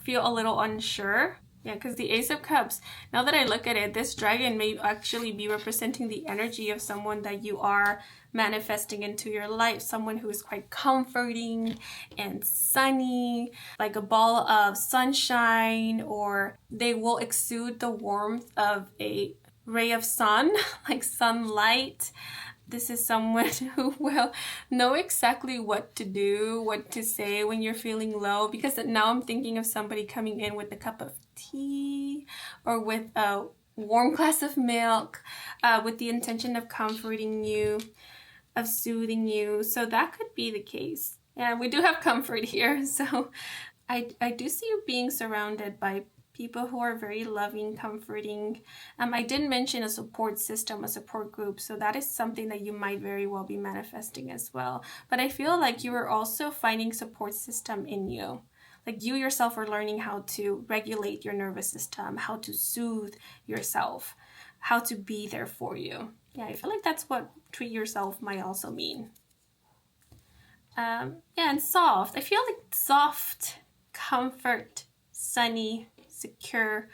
feel a little unsure. Yeah, because the Ace of Cups, now that I look at it, this dragon may actually be representing the energy of someone that you are manifesting into your life. Someone who is quite comforting and sunny, like a ball of sunshine, or they will exude the warmth of a ray of sun, like sunlight. This is someone who will know exactly what to do, what to say when you're feeling low, because now I'm thinking of somebody coming in with a cup of tea or with a warm glass of milk with the intention of comforting you, of soothing you. So that could be the case. And we do have comfort here. So I do see you being surrounded by people who are very loving, comforting. I did mention a support system, a support group, so that is something that you might very well be manifesting as well. But I feel like you are also finding support system in you. Like you yourself are learning how to regulate your nervous system, how to soothe yourself, how to be there for you. Yeah, I feel like that's what treat yourself might also mean. Yeah, and soft. I feel like soft, comfort, sunny, secure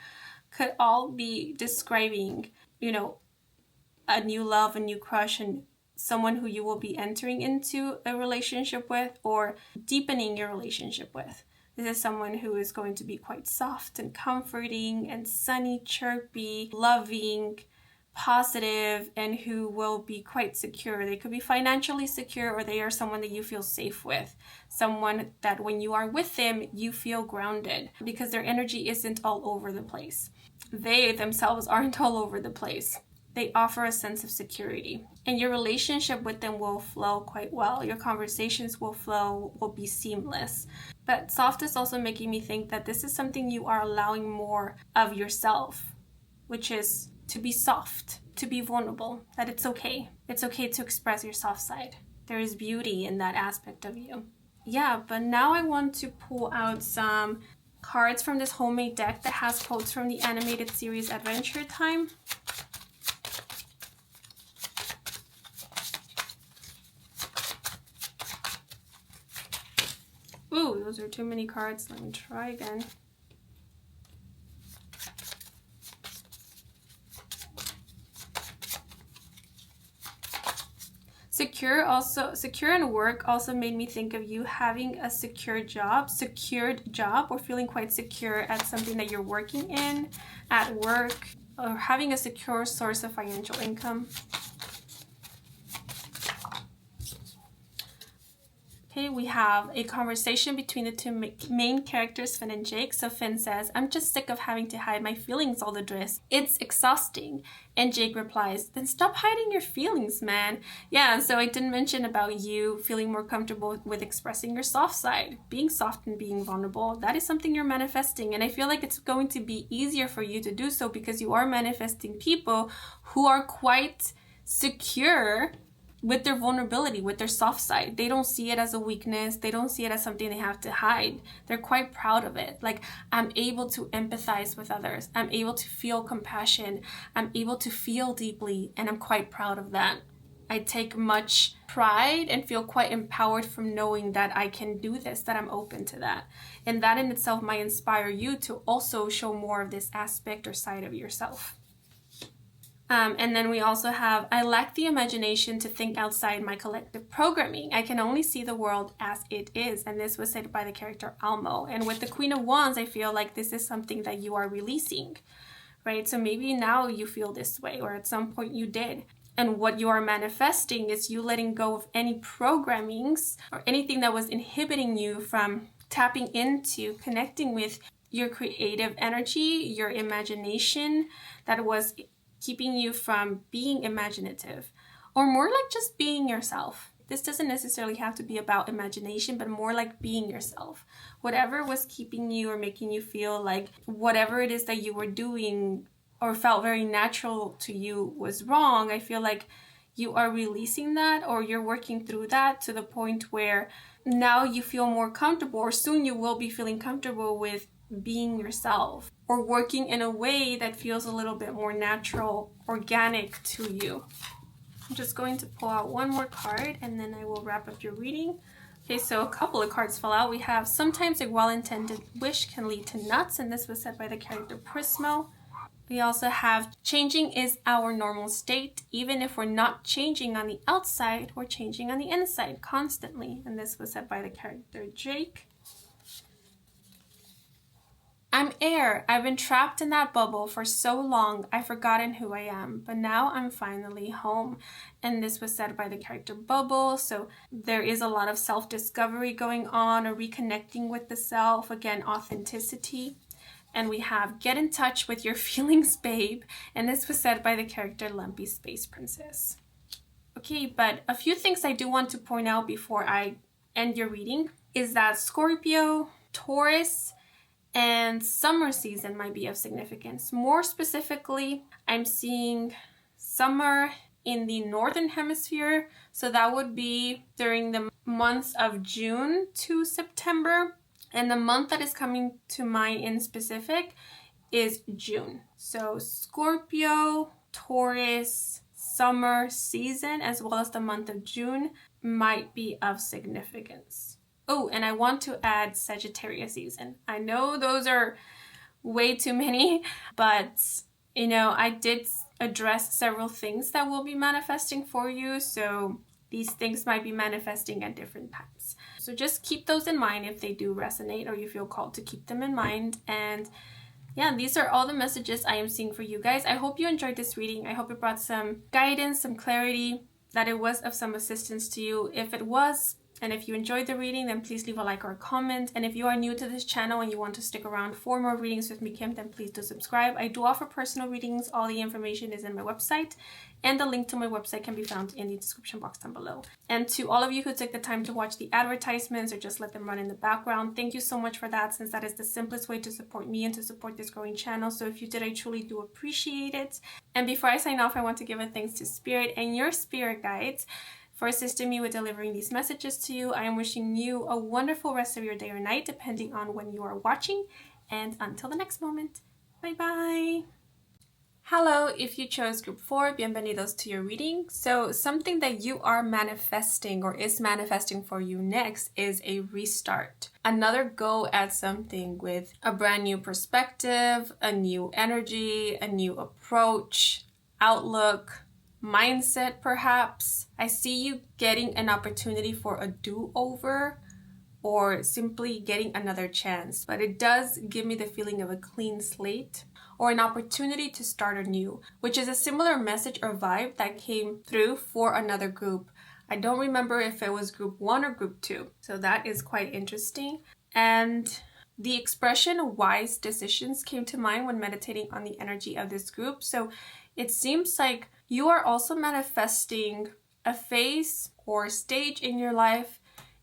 could all be describing, a new love, a new crush, and someone who you will be entering into a relationship with or deepening your relationship with. This is someone who is going to be quite soft and comforting and sunny, chirpy, loving, positive, and who will be quite secure. They could be financially secure, or they are someone that you feel safe with. Someone that when you are with them, you feel grounded because their energy isn't all over the place. They themselves aren't all over the place. They offer a sense of security, and your relationship with them will flow quite well. Your conversations will flow, will be seamless. But soft is also making me think that this is something you are allowing more of yourself, which is to be soft, to be vulnerable, that it's okay. It's okay to express your soft side. There is beauty in that aspect of you. Yeah, but now I want to pull out some cards from this homemade deck that has quotes from the animated series Adventure Time. Ooh, those are too many cards. Let me try again. Secure in work also made me think of you having a secured job, or feeling quite secure at something that you're working in, at work, or having a secure source of financial income. Okay, we have a conversation between the two main characters, Finn and Jake. So Finn says, "I'm just sick of having to hide my feelings all the dress. It's exhausting." And Jake replies, "Then stop hiding your feelings, man." Yeah, so I didn't mention about you feeling more comfortable with expressing your soft side, being soft and being vulnerable. That is something you're manifesting. And I feel like it's going to be easier for you to do so because you are manifesting people who are quite secure with their vulnerability, with their soft side. They don't see it as a weakness. They don't see it as something they have to hide. They're quite proud of it. Like, I'm able to empathize with others. I'm able to feel compassion. I'm able to feel deeply, and I'm quite proud of that. I take much pride and feel quite empowered from knowing that I can do this, that I'm open to that. And that in itself might inspire you to also show more of this aspect or side of yourself. And then we also have, "I lack the imagination to think outside my collective programming. I can only see the world as it is." And this was said by the character Almo. And with the Queen of Wands, I feel like this is something that you are releasing, right? So maybe now you feel this way, or at some point you did. And what you are manifesting is you letting go of any programmings or anything that was inhibiting you from tapping into, connecting with your creative energy, your imagination that was keeping you from being imaginative, or more like just being yourself. This doesn't necessarily have to be about imagination, but more like being yourself. Whatever was keeping you or making you feel like whatever it is that you were doing or felt very natural to you was wrong, I feel like you are releasing that, or you're working through that to the point where now you feel more comfortable, or soon you will be feeling comfortable with being yourself or working in a way that feels a little bit more natural, organic to you. I'm just going to pull out one more card and then I will wrap up your reading. Okay, so a couple of cards fell out. We have sometimes a well-intended wish can lead to nuts, and this was said by the character Prismo. We also have changing is our normal state. Even if we're not changing on the outside, we're changing on the inside constantly, and this was said by the character Jake. I'm air. I've been trapped in that bubble for so long, I've forgotten who I am, but now I'm finally home. And this was said by the character Bubble. So there is a lot of self-discovery going on, or reconnecting with the self. Again, authenticity. And we have get in touch with your feelings, babe. And this was said by the character Lumpy Space Princess. Okay, but a few things I do want to point out before I end your reading is that Scorpio, Taurus, and summer season might be of significance. More specifically, I'm seeing summer in the northern hemisphere, so that would be during the months of June to September, and the month that is coming to mind in specific is June. So Scorpio, Taurus, summer season, as well as the month of June might be of significance. Oh, and I want to add Sagittarius season. I know those are way too many, but you know, I did address several things that will be manifesting for you. So these things might be manifesting at different times. So just keep those in mind if they do resonate, or you feel called to keep them in mind. And yeah, these are all the messages I am seeing for you guys. I hope you enjoyed this reading. I hope it brought some guidance, some clarity, that it was of some assistance to you. If it was, and if you enjoyed the reading, then please leave a like or a comment. And if you are new to this channel and you want to stick around for more readings with me, Kim, then please do subscribe. I do offer personal readings. All the information is in my website, and the link to my website can be found in the description box down below. And to all of you who took the time to watch the advertisements or just let them run in the background, thank you so much for that, since that is the simplest way to support me and to support this growing channel. So if you did, I truly do appreciate it. And before I sign off, I want to give a thanks to Spirit and your spirit guides for assisting me with delivering these messages to you. I am wishing you a wonderful rest of your day or night, depending on when you are watching. And until the next moment, bye-bye. Hello, if you chose group 4, bienvenidos to your reading. So something that you are manifesting or is manifesting for you next is a restart. Another go at something with a brand new perspective, a new energy, a new approach, outlook, mindset perhaps. I see you getting an opportunity for a do-over or simply getting another chance, but it does give me the feeling of a clean slate or an opportunity to start anew, which is a similar message or vibe that came through for another group. I don't remember if it was group 1 or group 2, so that is quite interesting. And the expression wise decisions came to mind when meditating on the energy of this group. So it seems like you are also manifesting a phase or stage in your life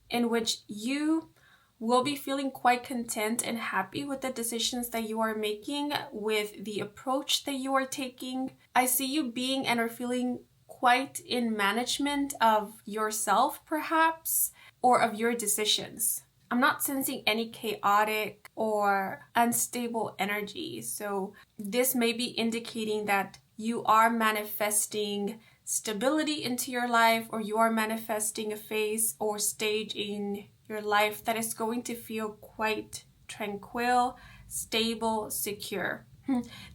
in which you will be feeling quite content and happy with the decisions that you are making, with the approach that you are taking. I see you being and are feeling quite in management of yourself perhaps, or of your decisions. I'm not sensing any chaotic or unstable energy. So this may be indicating that you are manifesting stability into your life, or you are manifesting a phase or stage in your life that is going to feel quite tranquil, stable, secure.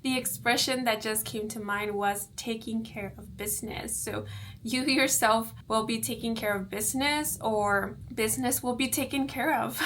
The expression that just came to mind was taking care of business. So you yourself will be taking care of business, or business will be taken care of.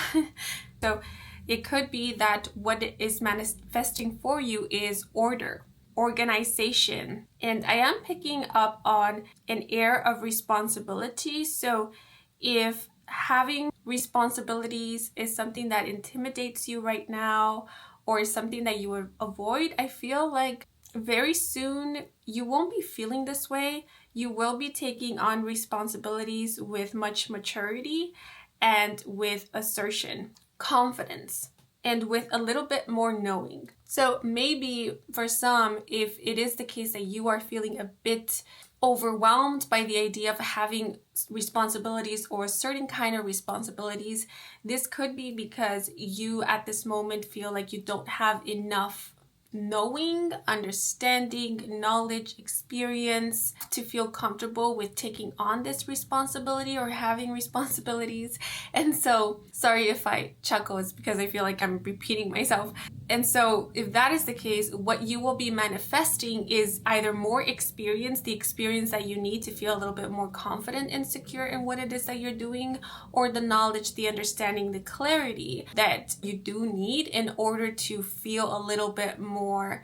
So it could be that what is manifesting for you is order, organization. And I am picking up on an air of responsibility. So if having responsibilities is something that intimidates you right now, or is something that you would avoid, I feel like very soon you won't be feeling this way. You will be taking on responsibilities with much maturity and with assertion, confidence, and with a little bit more knowing. So maybe for some, if it is the case that you are feeling a bit overwhelmed by the idea of having responsibilities or a certain kind of responsibilities, this could be because you at this moment feel like you don't have enough knowing, understanding, knowledge, experience to feel comfortable with taking on this responsibility or having responsibilities. And so, sorry if I chuckle, it's because I feel like I'm repeating myself. And so if that is the case, what you will be manifesting is either more experience, the experience that you need to feel a little bit more confident and secure in what it is that you're doing, or the knowledge, the understanding, the clarity that you do need in order to feel a little bit more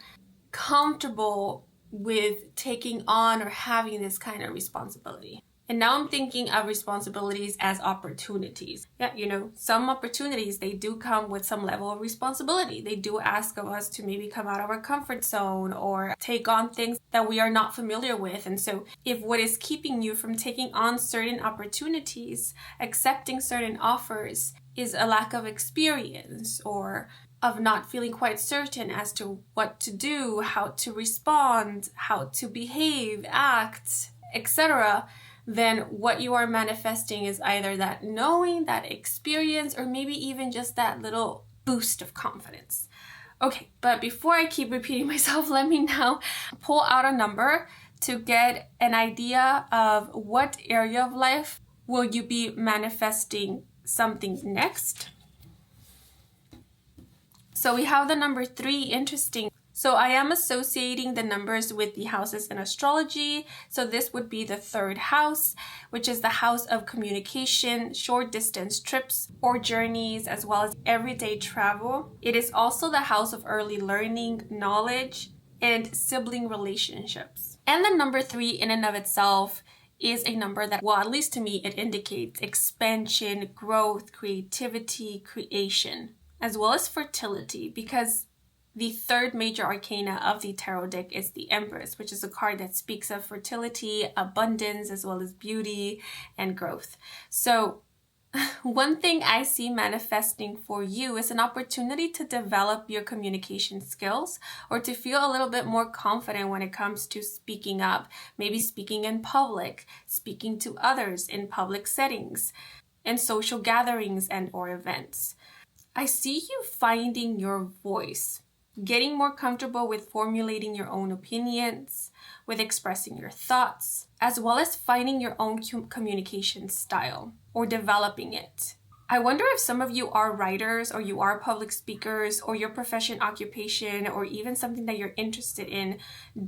comfortable with taking on or having this kind of responsibility. And now I'm thinking of responsibilities as opportunities. Yeah, some opportunities, they do come with some level of responsibility. They do ask of us to maybe come out of our comfort zone or take on things that we are not familiar with. And so if what is keeping you from taking on certain opportunities, accepting certain offers, is a lack of experience or of not feeling quite certain as to what to do, how to respond, how to behave, act, etc., then what you are manifesting is either that knowing, that experience, or maybe even just that little boost of confidence. Okay, but before I keep repeating myself, let me now pull out a number to get an idea of what area of life will you be manifesting something next. So we have the number 3, interesting. So I am associating the numbers with the houses in astrology. So this would be the 3rd house, which is the house of communication, short distance trips or journeys, as well as everyday travel. It is also the house of early learning, knowledge, and sibling relationships. And the number 3 in and of itself is a number that, well, at least to me, it indicates expansion, growth, creativity, creation, as well as fertility, because the 3rd major arcana of the tarot deck is the Empress, which is a card that speaks of fertility, abundance, as well as beauty and growth. So one thing I see manifesting for you is an opportunity to develop your communication skills or to feel a little bit more confident when it comes to speaking up, maybe speaking in public, speaking to others in public settings, in social gatherings and or events. I see you finding your voice, getting more comfortable with formulating your own opinions, with expressing your thoughts, as well as finding your own communication style or developing it. I wonder if some of you are writers or you are public speakers or your profession, occupation, or even something that you're interested in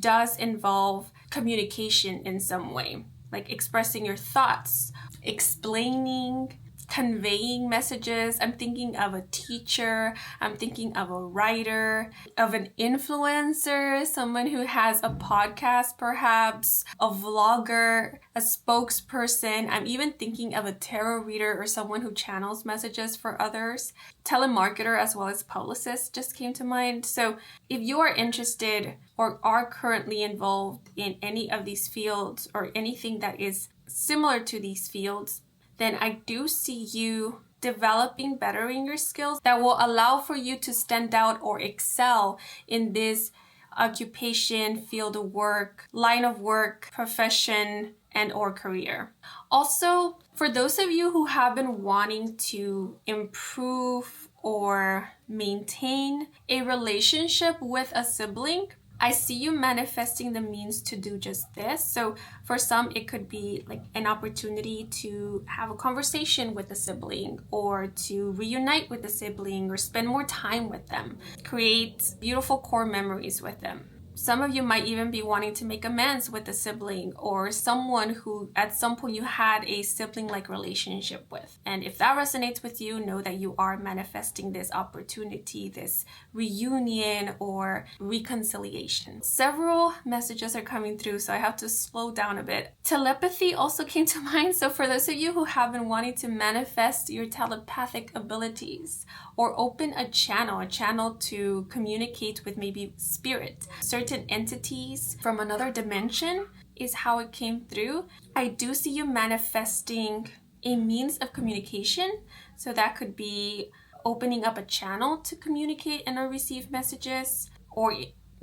does involve communication in some way, like expressing your thoughts, explaining, conveying messages. I'm thinking of a teacher, I'm thinking of a writer, of an influencer, someone who has a podcast perhaps, a vlogger, a spokesperson. I'm even thinking of a tarot reader or someone who channels messages for others. Telemarketer as well as publicist just came to mind. So if you are interested or are currently involved in any of these fields or anything that is similar to these fields, then I do see you developing, bettering your skills that will allow for you to stand out or excel in this occupation, field of work, line of work, profession, and or career. Also, for those of you who have been wanting to improve or maintain a relationship with a sibling, I see you manifesting the means to do just this. So for some, it could be like an opportunity to have a conversation with a sibling or to reunite with a sibling or spend more time with them, create beautiful core memories with them. Some of you might even be wanting to make amends with a sibling or someone who at some point you had a sibling-like relationship with. And if that resonates with you, know that you are manifesting this opportunity, this reunion or reconciliation. Several messages are coming through, so I have to slow down a bit. Telepathy also came to mind. So for those of you who have been wanting to manifest your telepathic abilities or open a channel to communicate with maybe spirit, certain entities from another dimension is how it came through. I do see you manifesting a means of communication. So that could be opening up a channel to communicate and or receive messages, or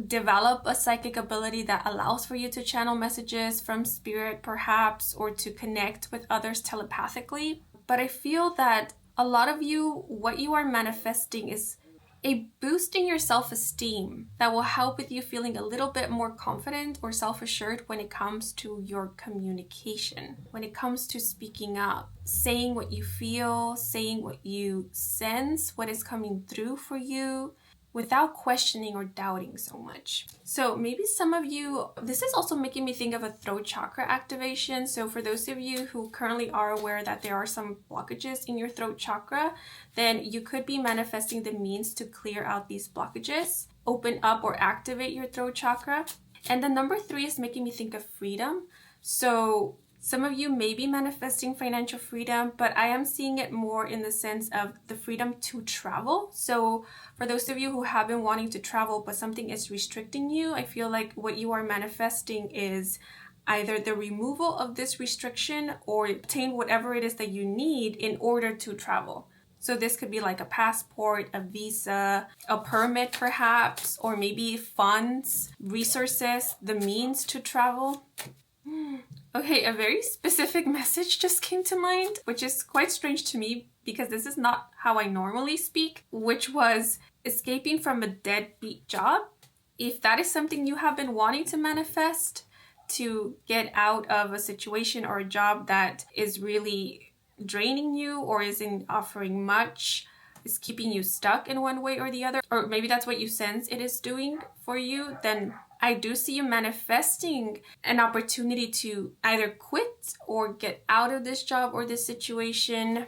develop a psychic ability that allows for you to channel messages from spirit perhaps, or to connect with others telepathically. But I feel that a lot of you, what you are manifesting is a boost in your self-esteem that will help with you feeling a little bit more confident or self-assured when it comes to your communication, when it comes to speaking up, saying what you feel, saying what you sense, what is coming through for you, without questioning or doubting so much. So maybe some of you, this is also making me think of a throat chakra activation. So for those of you who currently are aware that there are some blockages in your throat chakra, then you could be manifesting the means to clear out these blockages, open up or activate your throat chakra. And the number 3 is making me think of freedom. So some of you may be manifesting financial freedom, but I am seeing it more in the sense of the freedom to travel. So for those of you who have been wanting to travel, but something is restricting you, I feel like what you are manifesting is either the removal of this restriction or obtain whatever it is that you need in order to travel. So this could be like a passport, a visa, a permit perhaps, or maybe funds, resources, the means to travel. Okay, a very specific message just came to mind, which is quite strange to me because this is not how I normally speak, which was escaping from a deadbeat job. If that is something you have been wanting to manifest, to get out of a situation or a job that is really draining you or isn't offering much, is keeping you stuck in one way or the other, or maybe that's what you sense it is doing for you, then I do see you manifesting an opportunity to either quit or get out of this job or this situation.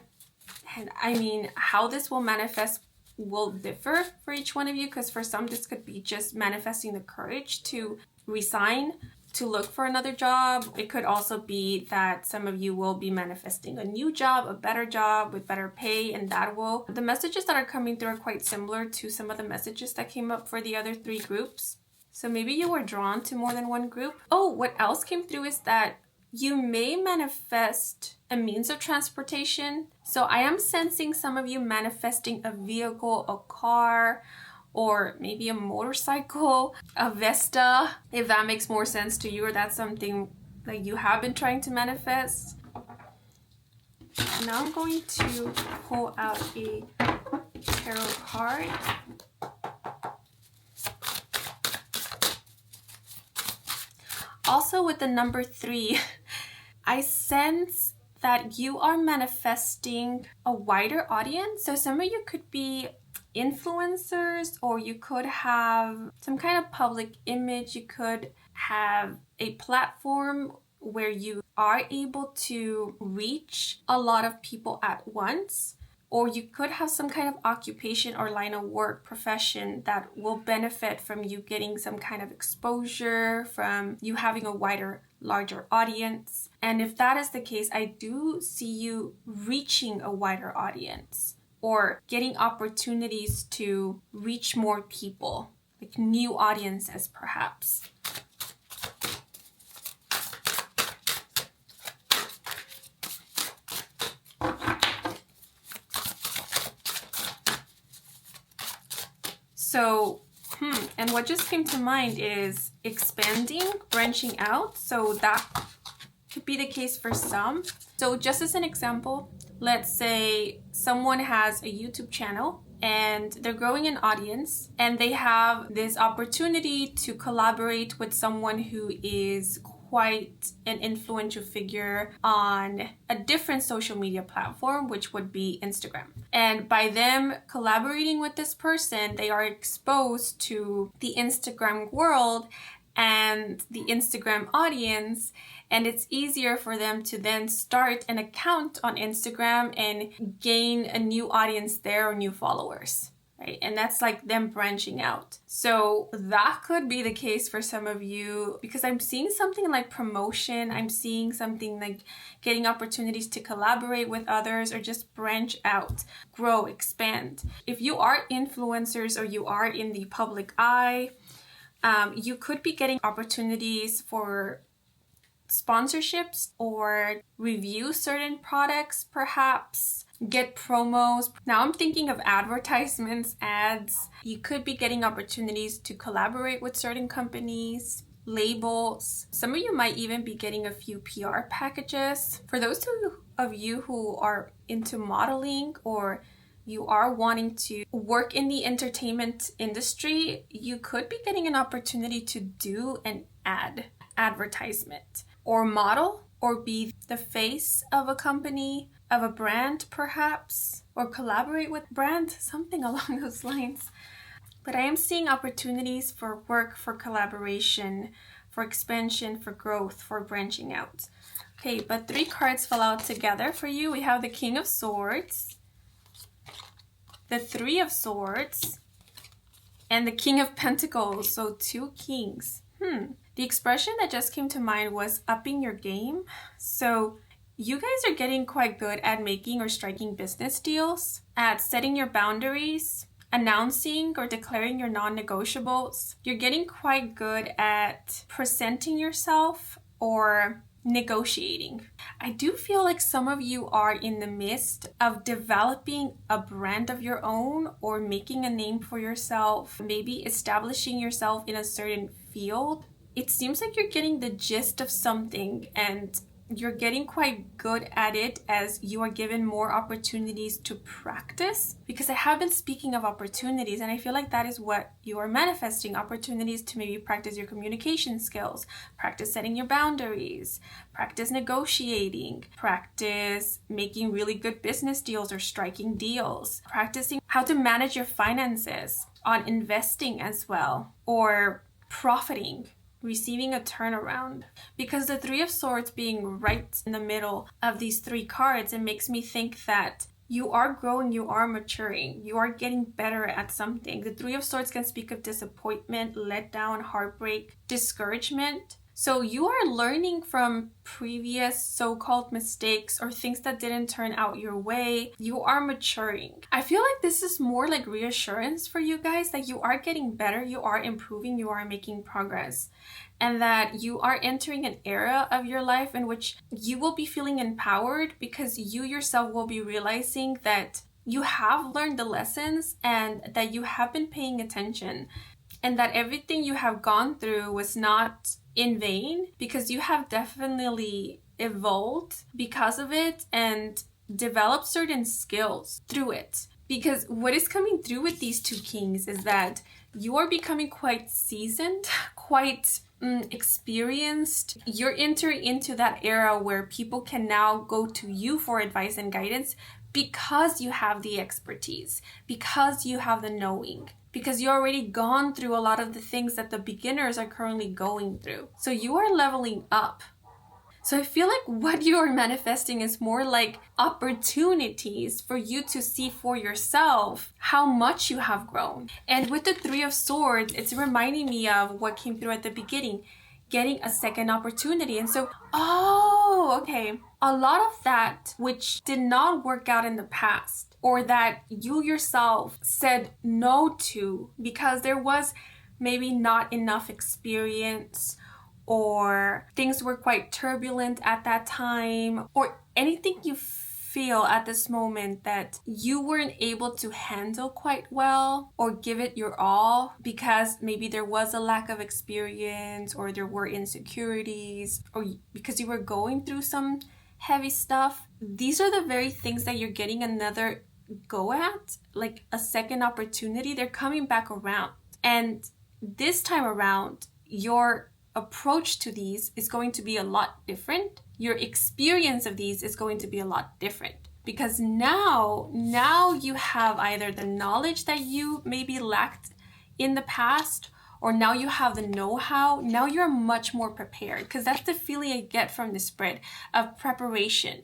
And I mean, how this will manifest will differ for each one of you, because for some this could be just manifesting the courage to resign, to look for another job. It could also be that some of you will be manifesting a new job, a better job with better pay, and that will... The messages that are coming through are quite similar to some of the messages that came up for the other 3 groups. So maybe you were drawn to more than one group. Oh, what else came through is that you may manifest a means of transportation. So I am sensing some of you manifesting a vehicle, a car, or maybe a motorcycle, a Vesta, if that makes more sense to you, or that's something that you have been trying to manifest. Now I'm going to pull out a tarot card. Also with the number 3, I sense that you are manifesting a wider audience. So some of you could be influencers, or you could have some kind of public image. You could have a platform where you are able to reach a lot of people at once. Or you could have some kind of occupation or line of work, profession that will benefit from you getting some kind of exposure, from you having a wider, larger audience. And if that is the case, I do see you reaching a wider audience or getting opportunities to reach more people, like new audiences perhaps. So, and what just came to mind is expanding, branching out. So that could be the case for some. So just as an example, let's say someone has a YouTube channel and they're growing an audience and they have this opportunity to collaborate with someone who is quite an influential figure on a different social media platform, which would be Instagram. And by them collaborating with this person, they are exposed to the Instagram world and the Instagram audience, and it's easier for them to then start an account on Instagram and gain a new audience there or new followers. Right? And that's like them branching out. So that could be the case for some of you, because I'm seeing something like promotion. I'm seeing something like getting opportunities to collaborate with others or just branch out, grow, expand. If you are influencers or you are in the public eye, you could be getting opportunities for sponsorships or review certain products perhaps. get promos. Now I'm thinking of advertisements, ads. You could be getting opportunities to collaborate with certain companies, labels. Some of you might even be getting a few PR packages. For those of you who are into modeling or you are wanting to work in the entertainment industry, you could be getting an opportunity to do an advertisement or model or be the face of a company, of a brand perhaps, or collaborate with brand, something along those lines. But I am seeing opportunities for work, for collaboration, for expansion, for growth, for branching out. Okay, but 3 cards fell out together for you. We have the King of Swords, the 3 of Swords, and the King of Pentacles. So 2 kings. The expression that just came to mind was upping your game. So you guys are getting quite good at making or striking business deals, at setting your boundaries, announcing or declaring your non-negotiables. You're getting quite good at presenting yourself or negotiating. I do feel like some of you are in the midst of developing a brand of your own or making a name for yourself, maybe establishing yourself in a certain field. It seems like you're getting the gist of something and you're getting quite good at it as you are given more opportunities to practice. Because I have been speaking of opportunities and I feel like that is what you are manifesting. Opportunities to maybe practice your communication skills, practice setting your boundaries, practice negotiating, practice making really good business deals or striking deals, practicing how to manage your finances, on investing as well, or profiting, receiving a turnaround. Because the 3 of Swords being right in the middle of these 3 cards, it makes me think that you are growing, you are maturing, you are getting better at something. The 3 of Swords can speak of disappointment, letdown, heartbreak, discouragement. So you are learning from previous so-called mistakes or things that didn't turn out your way. You are maturing. I feel like this is more like reassurance for you guys that you are getting better, you are improving, you are making progress. And that you are entering an era of your life in which you will be feeling empowered because you yourself will be realizing that you have learned the lessons and that you have been paying attention and that everything you have gone through was not in vain, because you have definitely evolved because of it and developed certain skills through it. Because what is coming through with these 2 kings is that you are becoming quite seasoned, quite experienced. You're entering into that era where people can now go to you for advice and guidance because you have the expertise, because you have the knowing, because you already gone through a lot of the things that the beginners are currently going through. So you are leveling up. So I feel like what you are manifesting is more like opportunities for you to see for yourself how much you have grown. And with the 3 of Swords, it's reminding me of what came through at the beginning, getting a second opportunity. And so, okay, a lot of that which did not work out in the past, or that you yourself said no to because there was maybe not enough experience, or things were quite turbulent at that time, or anything you feel at this moment that you weren't able to handle quite well or give it your all because maybe there was a lack of experience or there were insecurities or because you were going through some heavy stuff. These are the very things that you're getting another go at, like a second opportunity. They're coming back around. And this time around, your approach to these is going to be a lot different. Your experience of these is going to be a lot different because now you have either the knowledge that you maybe lacked in the past, or now you have the know-how. Now you're much more prepared, because that's the feeling I get from the spread of preparation.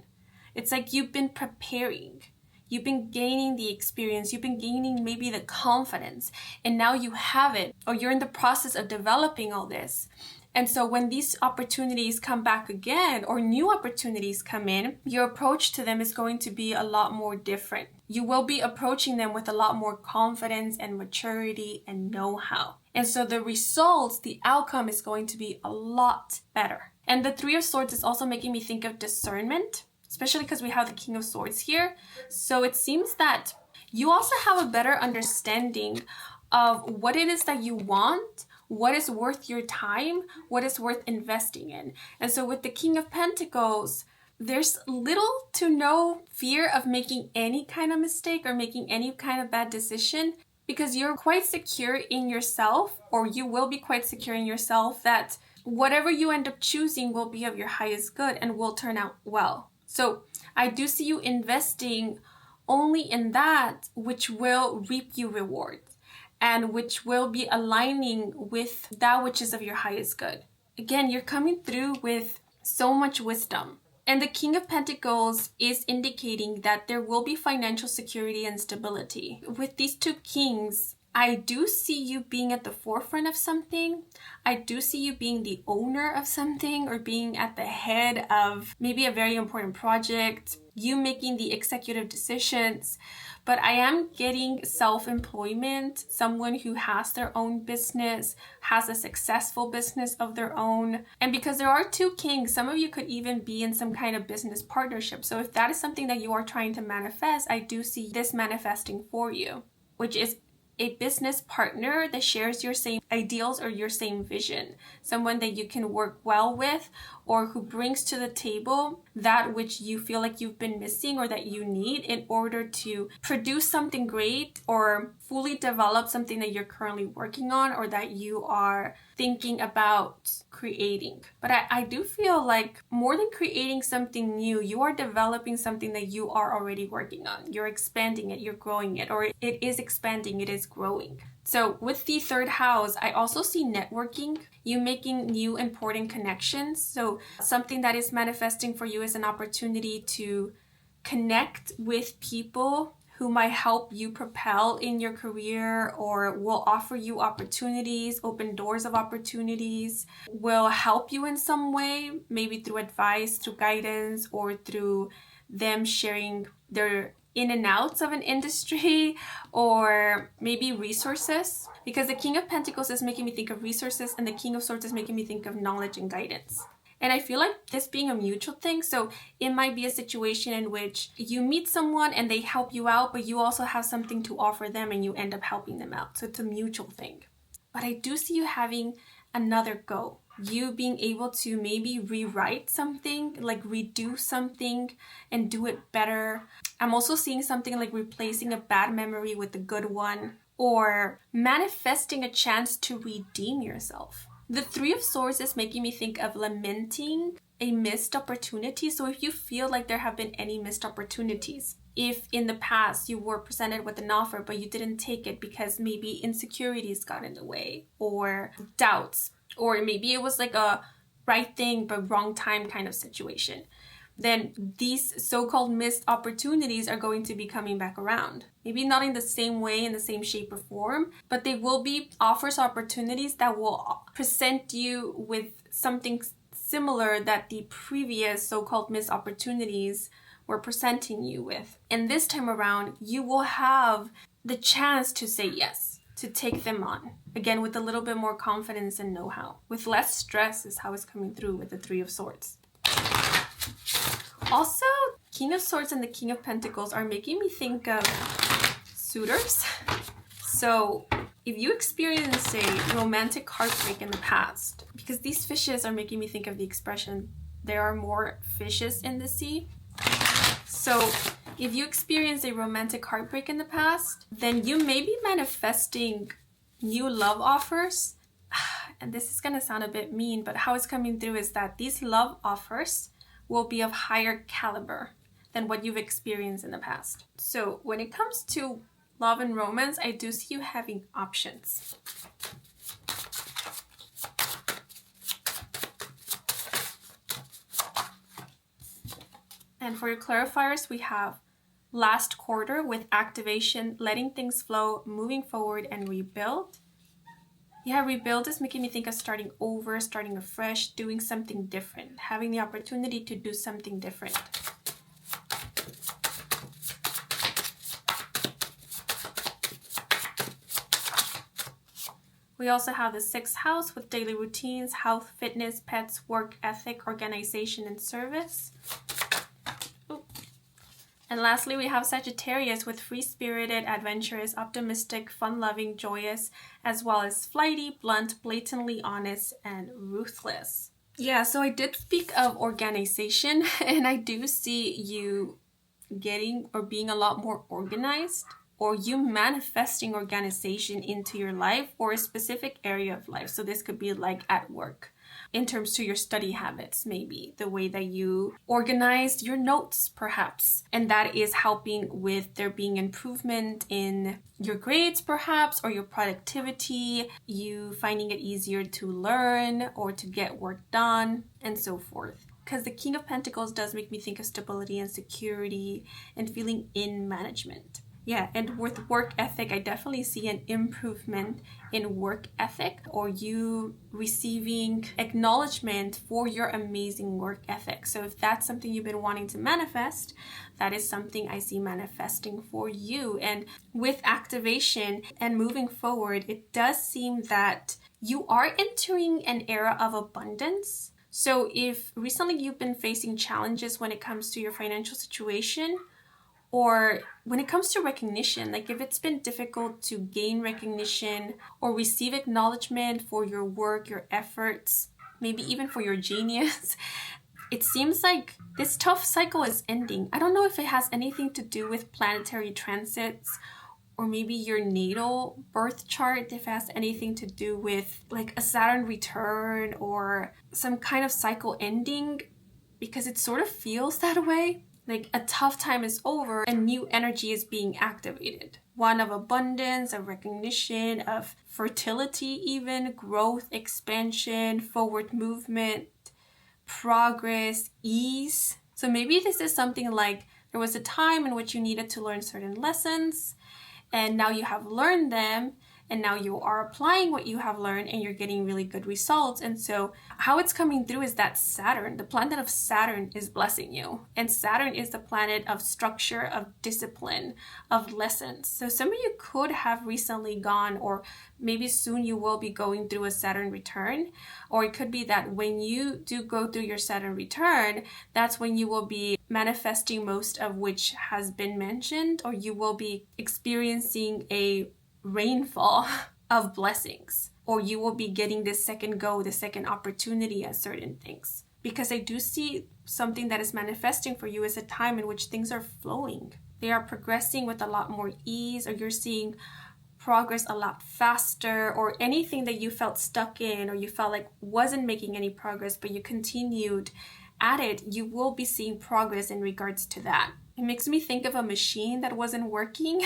It's like you've been preparing. You've been gaining the experience, you've been gaining maybe the confidence, and now you have it, or you're in the process of developing all this. And so when these opportunities come back again, or new opportunities come in, your approach to them is going to be a lot more different. You will be approaching them with a lot more confidence and maturity and know-how. And so the results, the outcome is going to be a lot better. And the 3 of Swords is also making me think of discernment. especially because we have the King of Swords here. So it seems that you also have a better understanding of what it is that you want, what is worth your time, what is worth investing in. And so with the King of Pentacles, there's little to no fear of making any kind of mistake or making any kind of bad decision, because you're quite secure in yourself, or you will be quite secure in yourself, that whatever you end up choosing will be of your highest good and will turn out well. So I do see you investing only in that which will reap you rewards and which will be aligning with that which is of your highest good. Again, you're coming through with so much wisdom. And the King of Pentacles is indicating that there will be financial security and stability. With these two kings, I do see you being at the forefront of something. I do see you being the owner of something, or being at the head of maybe a very important project, you making the executive decisions. But I am getting self-employment, someone who has their own business, has a successful business of their own. And because there are two kings, some of you could even be in some kind of business partnership. So if that is something that you are trying to manifest, I do see this manifesting for you, which is a business partner that shares your same ideals or your same vision. Someone that you can work well with, or who brings to the table that which you feel like you've been missing or that you need in order to produce something great or fully develop something that you're currently working on or that you are thinking about creating. But I do feel like more than creating something new, you are developing something that you are already working on. You're expanding it, you're growing it, or it is expanding, it is growing. So with the third house, I also see networking, you making new important connections. So something that is manifesting for you is an opportunity to connect with people who might help you propel in your career, or will offer you opportunities, open doors of opportunities, will help you in some way, maybe through advice, through guidance, or through them sharing their in and outs of an industry, or maybe resources, because the King of Pentacles is making me think of resources and the King of Swords is making me think of knowledge and guidance. And I feel like this being a mutual thing, so it might be a situation in which you meet someone and they help you out, but you also have something to offer them and you end up helping them out. So it's a mutual thing. But I do see you having another go. You being able to maybe rewrite something, like redo something and do it better. I'm also seeing something like replacing a bad memory with a good one, or manifesting a chance to redeem yourself. The Three of Swords is making me think of lamenting a missed opportunity. So if you feel like there have been any missed opportunities, if in the past you were presented with an offer but you didn't take it because maybe insecurities got in the way, or doubts, or maybe it was like a right thing but wrong time kind of situation, then these so-called missed opportunities are going to be coming back around. Maybe not in the same way, in the same shape or form, but they will be offers, opportunities that will present you with something similar that the previous so-called missed opportunities were presenting you with. And this time around, you will have the chance to say yes, to take them on. Again, with a little bit more confidence and know-how. With less stress is how it's coming through with the Three of Swords. Also, King of Swords and the King of Pentacles are making me think of suitors. So if you experience a romantic heartbreak in the past, because these fishes are making me think of the expression, there are more fishes in the sea. So if you experience a romantic heartbreak in the past, then you may be manifesting new love offers. And this is going to sound a bit mean, but how it's coming through is that these love offers will be of higher caliber than what you've experienced in the past. So when it comes to love and romance, I do see you having options. And for your clarifiers, we have last quarter with activation, letting things flow, moving forward, and rebuild. Yeah, rebuild is making me think of starting over, starting afresh, doing something different, having the opportunity to do something different. We also have the 6th house with daily routines, health, fitness, pets, work ethic, organization, and service. And lastly, we have Sagittarius with free-spirited, adventurous, optimistic, fun-loving, joyous, as well as flighty, blunt, blatantly honest, and ruthless. Yeah, so I did speak of organization, and I do see you getting or being a lot more organized, or you manifesting organization into your life or a specific area of life. So this could be like at work, in terms to your study habits, maybe the way that you organized your notes perhaps, and that is helping with there being improvement in your grades perhaps, or your productivity, you finding it easier to learn or to get work done, and so forth. Because the King of Pentacles does make me think of stability and security and feeling in management. Yeah, and with work ethic, I definitely see an improvement in work ethic, or you receiving acknowledgement for your amazing work ethic. So if that's something you've been wanting to manifest, that is something I see manifesting for you. And with activation and moving forward, it does seem that you are entering an era of abundance. So if recently you've been facing challenges when it comes to your financial situation, or when it comes to recognition, like if it's been difficult to gain recognition or receive acknowledgement for your work, your efforts, maybe even for your genius, it seems like this tough cycle is ending. I don't know if it has anything to do with planetary transits, or maybe your natal birth chart, if it has anything to do with like a Saturn return or some kind of cycle ending, because it sort of feels that way. Like a tough time is over and new energy is being activated. One of abundance, of recognition, of fertility even, growth, expansion, forward movement, progress, ease. So maybe this is something like there was a time in which you needed to learn certain lessons, and now you have learned them, and now you are applying what you have learned and you're getting really good results. And so how it's coming through is that Saturn, the planet of Saturn, is blessing you. And Saturn is the planet of structure, of discipline, of lessons. So some of you could have recently gone, or maybe soon you will be going through a Saturn return. Or it could be that when you do go through your Saturn return, that's when you will be manifesting most of which has been mentioned, or you will be experiencing a rainfall of blessings, or you will be getting this second go, the second opportunity at certain things. Because I do see something that is manifesting for you as a time in which things are flowing. They are progressing with a lot more ease, or you're seeing progress a lot faster, or anything that you felt stuck in, or you felt like wasn't making any progress, but you continued at it, you will be seeing progress in regards to that. It makes me think of a machine that wasn't working,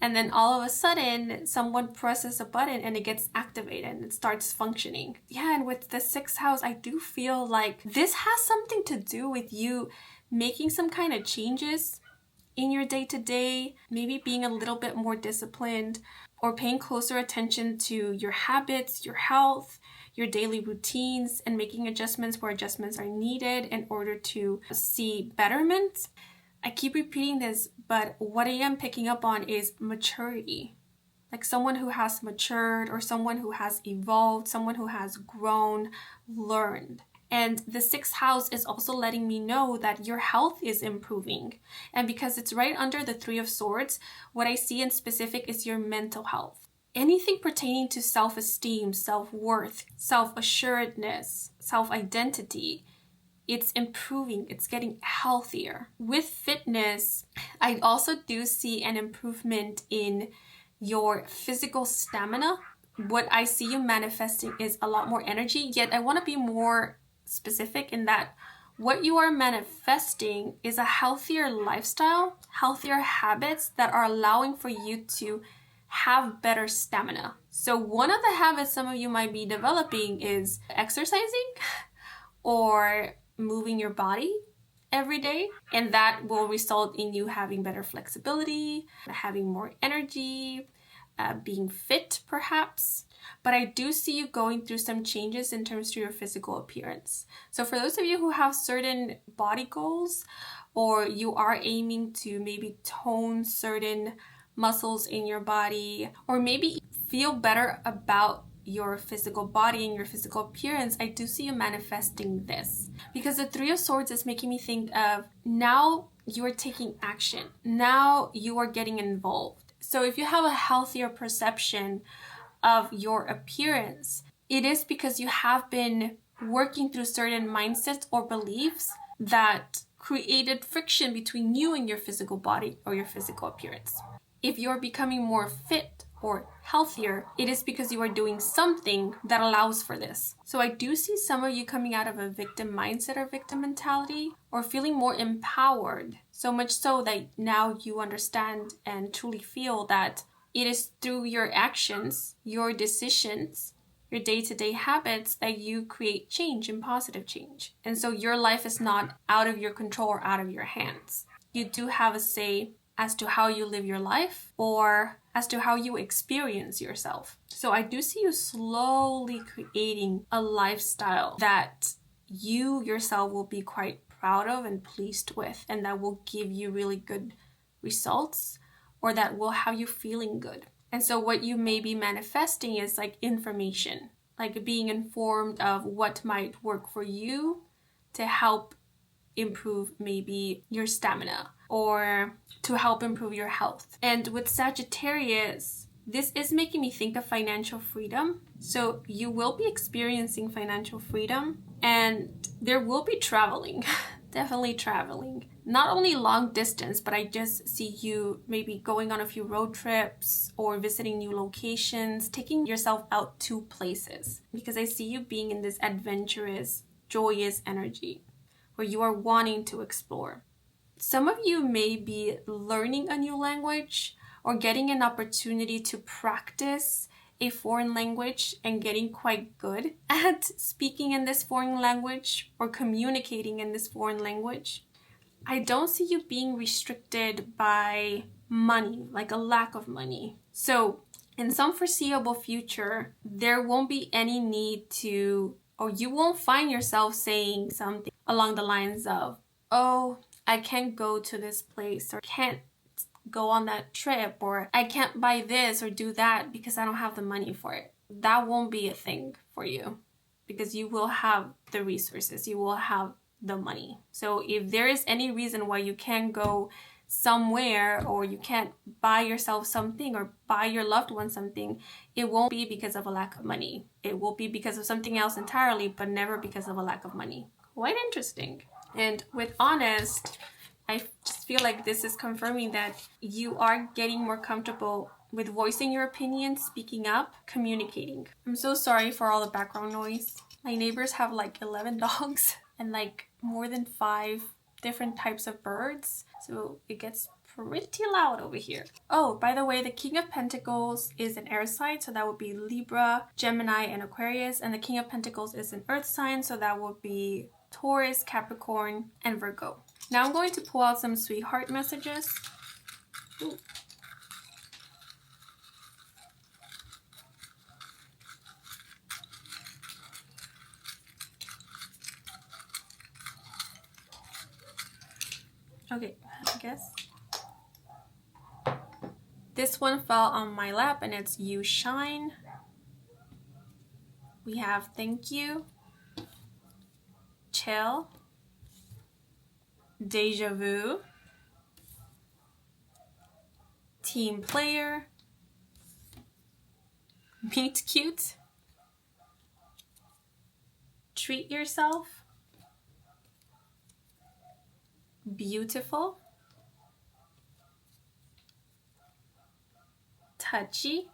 and then all of a sudden someone presses a button and it gets activated and it starts functioning. Yeah, and with the 6th house, I do feel like this has something to do with you making some kind of changes in your day-to-day, maybe being a little bit more disciplined, or paying closer attention to your habits, your health, your daily routines, and making adjustments where adjustments are needed in order to see betterment. I keep repeating this, but what I am picking up on is maturity. Like someone who has matured, or someone who has evolved, someone who has grown, learned. And the 6th house is also letting me know that your health is improving. And because it's right under the 3 of Swords, what I see in specific is your mental health. Anything pertaining to self-esteem, self-worth, self-assuredness, self-identity, it's improving, it's getting healthier. With fitness, I also do see an improvement in your physical stamina. What I see you manifesting is a lot more energy, yet I want to be more specific in that what you are manifesting is a healthier lifestyle, healthier habits that are allowing for you to have better stamina. So one of the habits some of you might be developing is exercising or moving your body every day, and that will result in you having better flexibility, having more energy, being fit perhaps. But I do see you going through some changes in terms to your physical appearance. So for those of you who have certain body goals, or you are aiming to maybe tone certain muscles in your body, or maybe feel better about your physical body and your physical appearance, I do see you manifesting this. Because the 3 of Swords is making me think of now you are taking action. Now you are getting involved. So if you have a healthier perception of your appearance, it is because you have been working through certain mindsets or beliefs that created friction between you and your physical body or your physical appearance. If you're becoming more fit or healthier, it is because you are doing something that allows for this. So I do see some of you coming out of a victim mindset or victim mentality, or feeling more empowered, so much so that now you understand and truly feel that it is through your actions, your decisions, your day-to-day habits that you create change and positive change. And so your life is not out of your control or out of your hands. You do have a say as to how you live your life or as to how you experience yourself. So I do see you slowly creating a lifestyle that you yourself will be quite proud of and pleased with, and that will give you really good results, or that will have you feeling good. And so what you may be manifesting is like information, like being informed of what might work for you to help improve maybe your stamina or to help improve your health. And with Sagittarius, this is making me think of financial freedom. So you will be experiencing financial freedom, and there will be traveling, definitely traveling. Not only long distance, but I just see you maybe going on a few road trips or visiting new locations, taking yourself out to places, because I see you being in this adventurous, joyous energy where you are wanting to explore. Some of you may be learning a new language or getting an opportunity to practice a foreign language and getting quite good at speaking in this foreign language or communicating in this foreign language. I don't see you being restricted by money, like a lack of money. So in some foreseeable future, there won't be any need to, or you won't find yourself saying something along the lines of, oh, I can't go to this place, or can't go on that trip, or I can't buy this or do that because I don't have the money for it. That won't be a thing for you, because you will have the resources, you will have the money. So if there is any reason why you can't go somewhere, or you can't buy yourself something or buy your loved one something, it won't be because of a lack of money. It will be because of something else entirely, but never because of a lack of money. Quite interesting. And with honest, I just feel like this is confirming that you are getting more comfortable with voicing your opinion, speaking up, communicating. I'm so sorry for all the background noise. My neighbors have like 11 dogs and like more than 5 different types of birds. So it gets pretty loud over here. Oh, by the way, the King of Pentacles is an air sign, so that would be Libra, Gemini, and Aquarius. And the King of Pentacles is an earth sign, so that would be Taurus, Capricorn, and Virgo. Now I'm going to pull out some sweetheart messages. Ooh. Okay, I guess. This one fell on my lap, and it's You Shine. We have Thank You, Chill, Deja Vu, Team Player, Meet Cute, Treat Yourself, Beautiful, Touchy,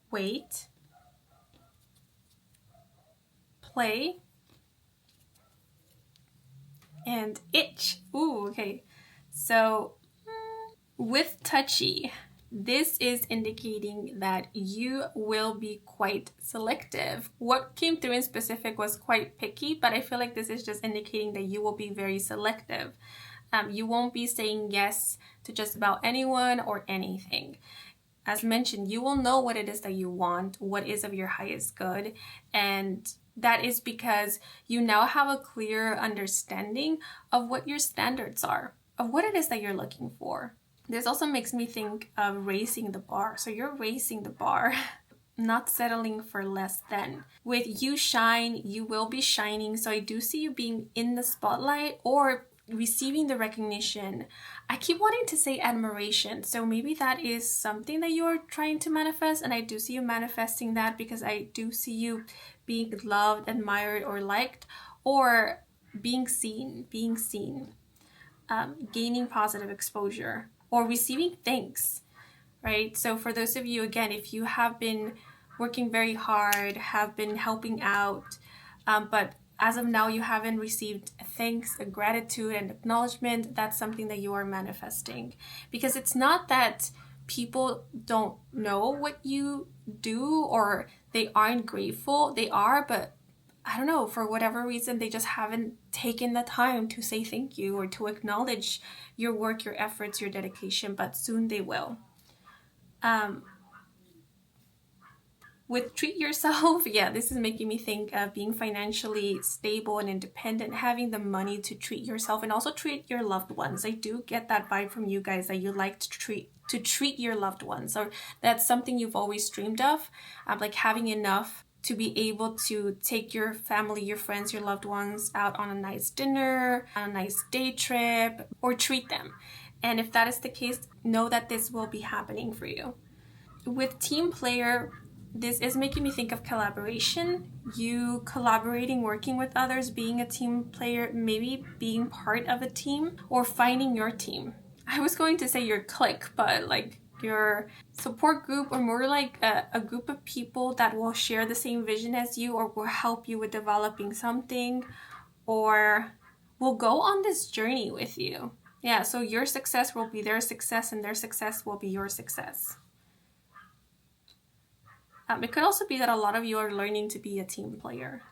Wait, Play, and Itch. Ooh, okay. So with Touchy, this is indicating that you will be quite selective. What came through in specific was quite picky, but I feel like this is just indicating that you will be very selective. You won't be saying yes to just about anyone or anything. As mentioned, you will know what it is that you want, what is of your highest good, and that is because you now have a clear understanding of what your standards are, of what it is that you're looking for. This also makes me think of raising the bar. So you're raising the bar. not settling for less than. With you shine, you will be shining. So I do see you being in the spotlight or receiving the recognition. I keep wanting to say admiration. So maybe that is something that you're trying to manifest. And I do see you manifesting that because I do see you being loved, admired, or liked, or being seen, gaining positive exposure, or receiving thanks, right? So for those of you, again, if you have been working very hard, have been helping out, but as of now you haven't received thanks, gratitude, and acknowledgement, that's something that you are manifesting. Because it's not that people don't know what you do or they aren't grateful. They are, but I don't know, for whatever reason, they just haven't taken the time to say thank you or to acknowledge your work, your efforts, your dedication, but soon they will. With treat yourself, yeah, this is making me think of being financially stable and independent, having the money to treat yourself and also treat your loved ones. I do get that vibe from you guys that you like to treat your loved ones, or that's something you've always dreamed of, like having enough to be able to take your family, your friends, your loved ones out on a nice dinner, on a nice day trip, or treat them. And if that is the case, know that this will be happening for you. With team player, this is making me think of collaboration. You collaborating, working with others, being a team player, maybe being part of a team, or finding your team. I was going to say your clique, but like your support group, or more like a group of people that will share the same vision as you, or will help you with developing something, or will go on this journey with you. Yeah, so your success will be their success and their success will be your success. It could also be that a lot of you are learning to be a team player.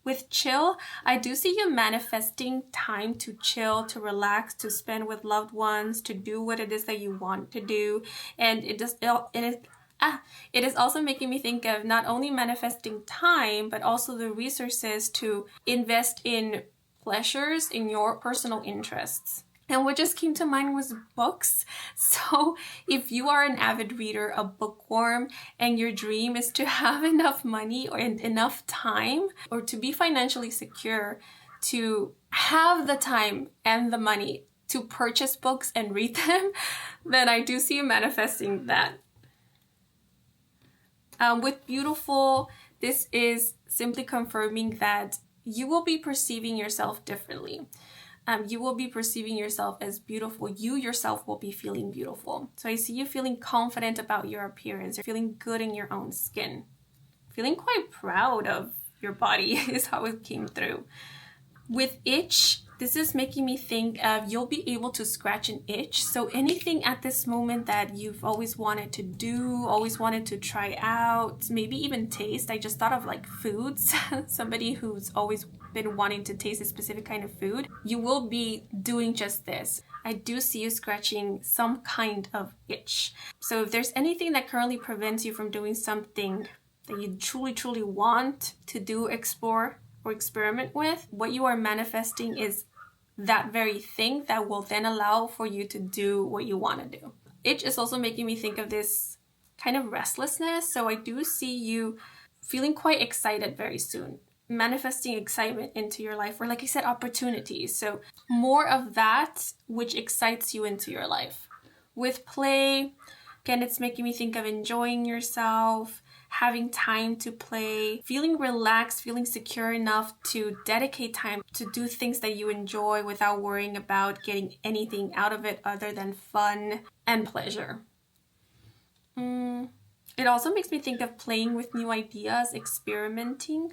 With chill, I do see you manifesting time to chill, to relax, to spend with loved ones, to do what it is that you want to do. And it is also making me think of not only manifesting time, but also the resources to invest in pleasures, in your personal interests. And what just came to mind was books. So if you are an avid reader, a bookworm, and your dream is to have enough money or enough time, or to be financially secure, to have the time and the money to purchase books and read them, then I do see you manifesting that. With beautiful, this is simply confirming that you will be perceiving yourself differently. You will be perceiving yourself as beautiful. You yourself will be feeling beautiful. So I see you feeling confident about your appearance. You're feeling good in your own skin. Feeling quite proud of your body is how it came through. With itch, this is making me think of you'll be able to scratch an itch. So anything at this moment that you've always wanted to do, always wanted to try out, maybe even taste. I just thought of like foods. Somebody who's always been wanting to taste a specific kind of food. You will be doing just this. I do see you scratching some kind of itch. So if there's anything that currently prevents you from doing something that you truly want to do, explore, or experiment with, what you are manifesting is that very thing that will then allow for you to do what you want to do. Itch is also making me think of this kind of restlessness. So I do see you feeling quite excited very soon, manifesting excitement into your life, or like I said, opportunities. So more of that which excites you into your life. With play, again, it's making me think of enjoying yourself, having time to play, feeling relaxed, feeling secure enough to dedicate time to do things that you enjoy without worrying about getting anything out of it other than fun and pleasure. It also makes me think of playing with new ideas, experimenting.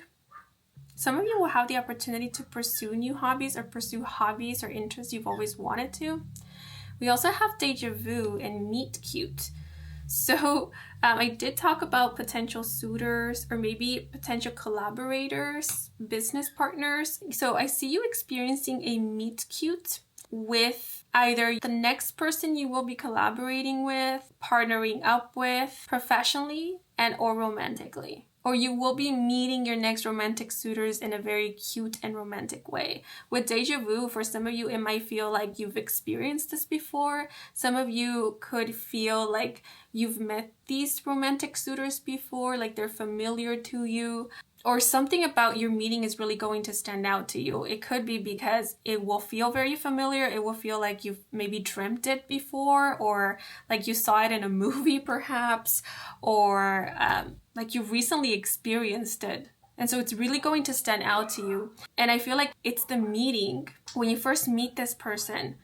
Some of you will have the opportunity to pursue new hobbies or pursue hobbies or interests you've always wanted to. We also have deja vu and meet cute. So I did talk about potential suitors or maybe potential collaborators, business partners. So I see you experiencing a meet cute with either the next person you will be collaborating with, partnering up with, professionally and or romantically. or you will be meeting your next romantic suitors in a very cute and romantic way. With deja vu, for some of you, it might feel like you've experienced this before. Some of you could feel like you've met these romantic suitors before, like they're familiar to you, or something about your meeting is really going to stand out to you. It could be because it will feel very familiar. It will feel like you've maybe dreamt it before, or like you saw it in a movie perhaps, or like you've recently experienced it. And so it's really going to stand out to you. And I feel like it's the meeting, when you first meet this person,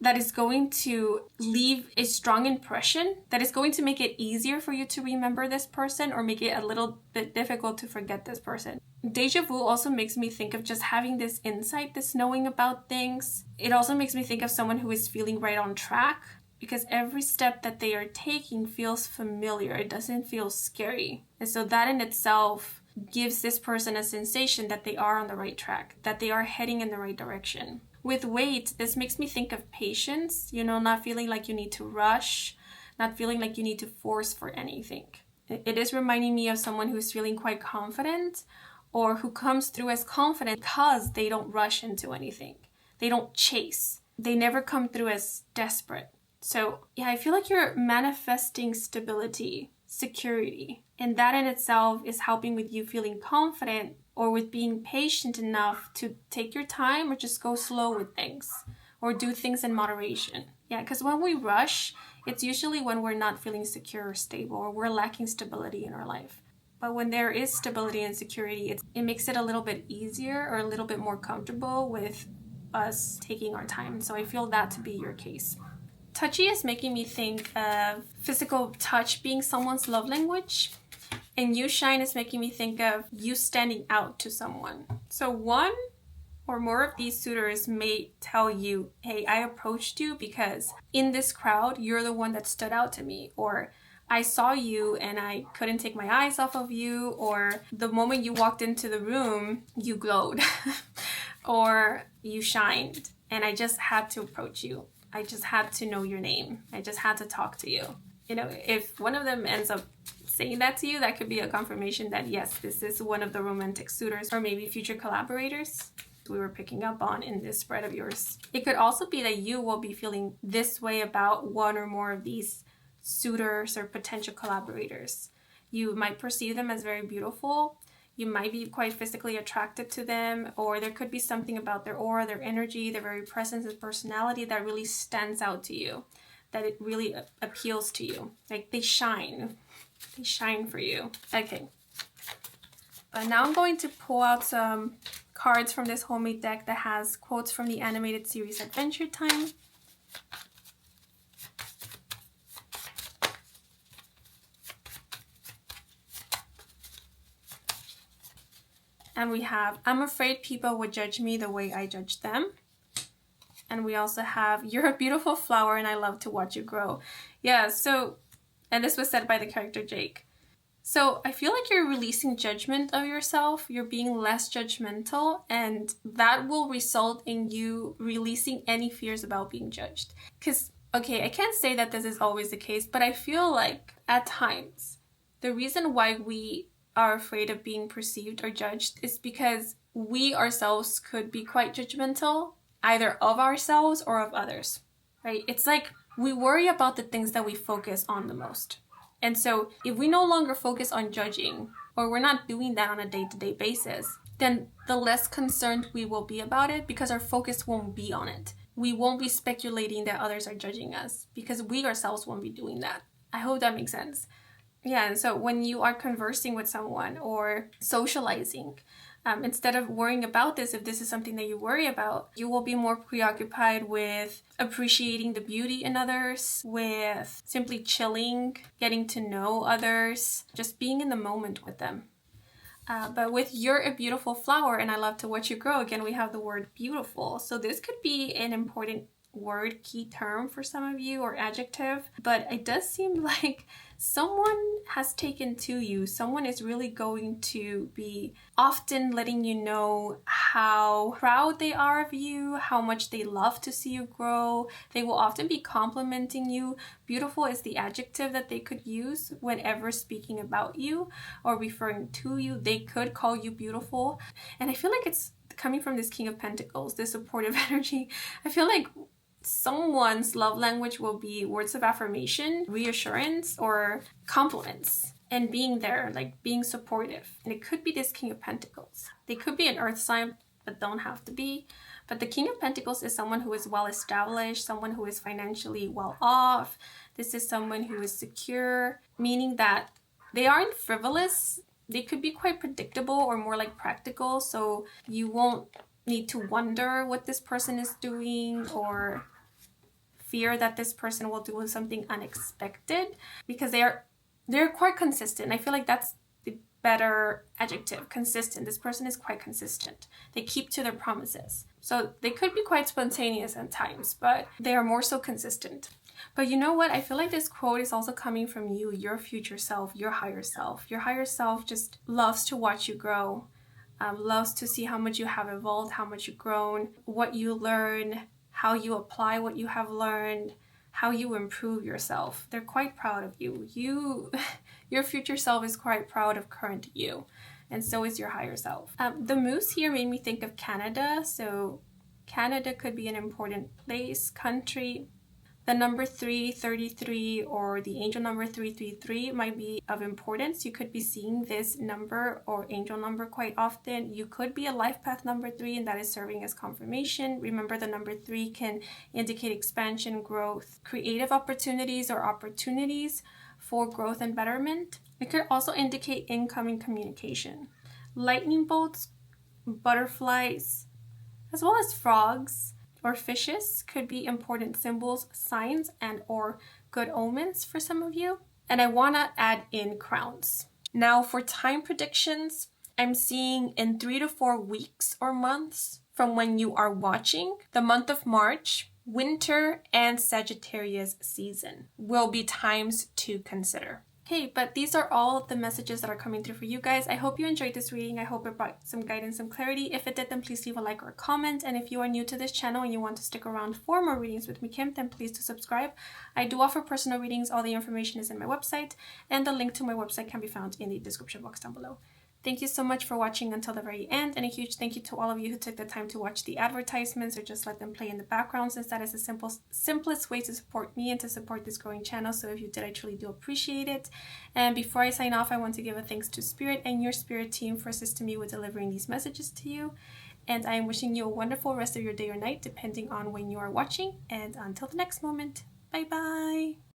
that is going to leave a strong impression, that is going to make it easier for you to remember this person or make it a little bit difficult to forget this person. Deja vu also makes me think of just having this insight, this knowing about things. It also makes me think of someone who is feeling right on track, because every step that they are taking feels familiar. It doesn't feel scary. And so that in itself gives this person a sensation that they are on the right track, that they are heading in the right direction. With weight, this makes me think of patience, not feeling like you need to rush, not feeling like you need to force for anything. It is reminding me of someone who's feeling quite confident, or who comes through as confident because they don't rush into anything. They don't chase. They never come through as desperate. So yeah, I feel like you're manifesting stability, security, and that in itself is helping with you feeling confident, or with being patient enough to take your time or just go slow with things, or do things in moderation. Yeah, because when we rush, it's usually when we're not feeling secure or stable, or we're lacking stability in our life. But when there is stability and security, it makes it a little bit easier or a little bit more comfortable with us taking our time. So I feel that to be your case. Touchy is making me think of physical touch being someone's love language. And you shine is making me think of you standing out to someone. So one or more of these suitors may tell you, hey, I approached you because in this crowd, you're the one that stood out to me. Or I saw you and I couldn't take my eyes off of you. Or the moment you walked into the room, you glowed. Or you shined and I just had to approach you. I just had to know your name. I just had to talk to you. If one of them ends up saying that to you, that could be a confirmation that yes, this is one of the romantic suitors, or maybe future collaborators we were picking up on in this spread of yours. It could also be that you will be feeling this way about one or more of these suitors or potential collaborators. You might perceive them as very beautiful. You might be quite physically attracted to them, or there could be something about their aura, their energy, their very presence and personality that really stands out to you, that it really appeals to you. Like they shine for you. Okay. But now I'm going to pull out some cards from this homemade deck that has quotes from the animated series Adventure Time. And we have, I'm afraid people would judge me the way I judge them. And we also have, you're a beautiful flower and I love to watch you grow. Yeah, so, and this was said by the character Jake. So I feel like you're releasing judgment of yourself. You're being less judgmental, and that will result in you releasing any fears about being judged. Because, okay, I can't say that this is always the case, but I feel like at times the reason why we are afraid of being perceived or judged is because we ourselves could be quite judgmental, either of ourselves or of others, right? It's like we worry about the things that we focus on the most. And so if we no longer focus on judging, or we're not doing that on a day-to-day basis, then the less concerned we will be about it, because our focus won't be on it. We won't be speculating that others are judging us, because we ourselves won't be doing that. I hope that makes sense. Yeah, and so when you are conversing with someone or socializing, instead of worrying about this, if this is something that you worry about, you will be more preoccupied with appreciating the beauty in others, with simply chilling, getting to know others, just being in the moment with them. But with you're a beautiful flower and I love to watch you grow, again, we have the word beautiful. So this could be an important word, key term for some of you, or adjective, but it does seem like someone has taken to you. Someone is really going to be often letting you know how proud they are of you, how much they love to see you grow. They will often be complimenting you. Beautiful is the adjective that they could use whenever speaking about you or referring to you. They could call you beautiful. And I feel like it's coming from this King of Pentacles, this supportive energy. I feel like someone's love language will be words of affirmation, reassurance, or compliments, and being there, like being supportive. And it could be this King of Pentacles. They could be an earth sign, but don't have to be. But the King of Pentacles is someone who is well established, someone who is financially well off. This is someone who is secure, meaning that they aren't frivolous. They could be quite predictable or more like practical, so you won't need to wonder what this person is doing or fear that this person will do something unexpected, because they're quite consistent. I feel like that's the better adjective, consistent. This person is quite consistent. They keep to their promises. So they could be quite spontaneous at times, but they are more so consistent. But you know what? I feel like this quote is also coming from you, your future self, your higher self. Your higher self just loves to watch you grow, loves to see how much you have evolved, how much you've grown, what you learn, how you apply what you have learned, how you improve yourself. They're quite proud of you. Your future self is quite proud of current you, and so is your higher self. The moose here made me think of Canada. So Canada could be an important place, country. The number 333 or the angel number 333 might be of importance. You could be seeing this number or angel number quite often. You could be a life path number 3, and that is serving as confirmation. Remember, the number 3 can indicate expansion, growth, creative opportunities, or opportunities for growth and betterment. It could also indicate incoming communication. Lightning bolts, butterflies, as well as frogs or fishes could be important symbols, signs, and or good omens for some of you. And I want to add in crowns. Now for time predictions, I'm seeing in 3 to 4 weeks or months from when you are watching, the month of March, winter and Sagittarius season will be times to consider. Okay, but these are all of the messages that are coming through for you guys. I hope you enjoyed this reading. I hope it brought some guidance, some clarity. If it did, then please leave a like or a comment. And if you are new to this channel and you want to stick around for more readings with me, Kim, then please do subscribe. I do offer personal readings. All the information is in my website, and the link to my website can be found in the description box down below. Thank you so much for watching until the very end, and a huge thank you to all of you who took the time to watch the advertisements or just let them play in the background, since that is the simplest way to support me and to support this growing channel. So if you did, I truly do appreciate it. And before I sign off, I want to give a thanks to Spirit and your Spirit team for assisting me with delivering these messages to you. And I am wishing you a wonderful rest of your day or night, depending on when you are watching. And until the next moment, bye bye.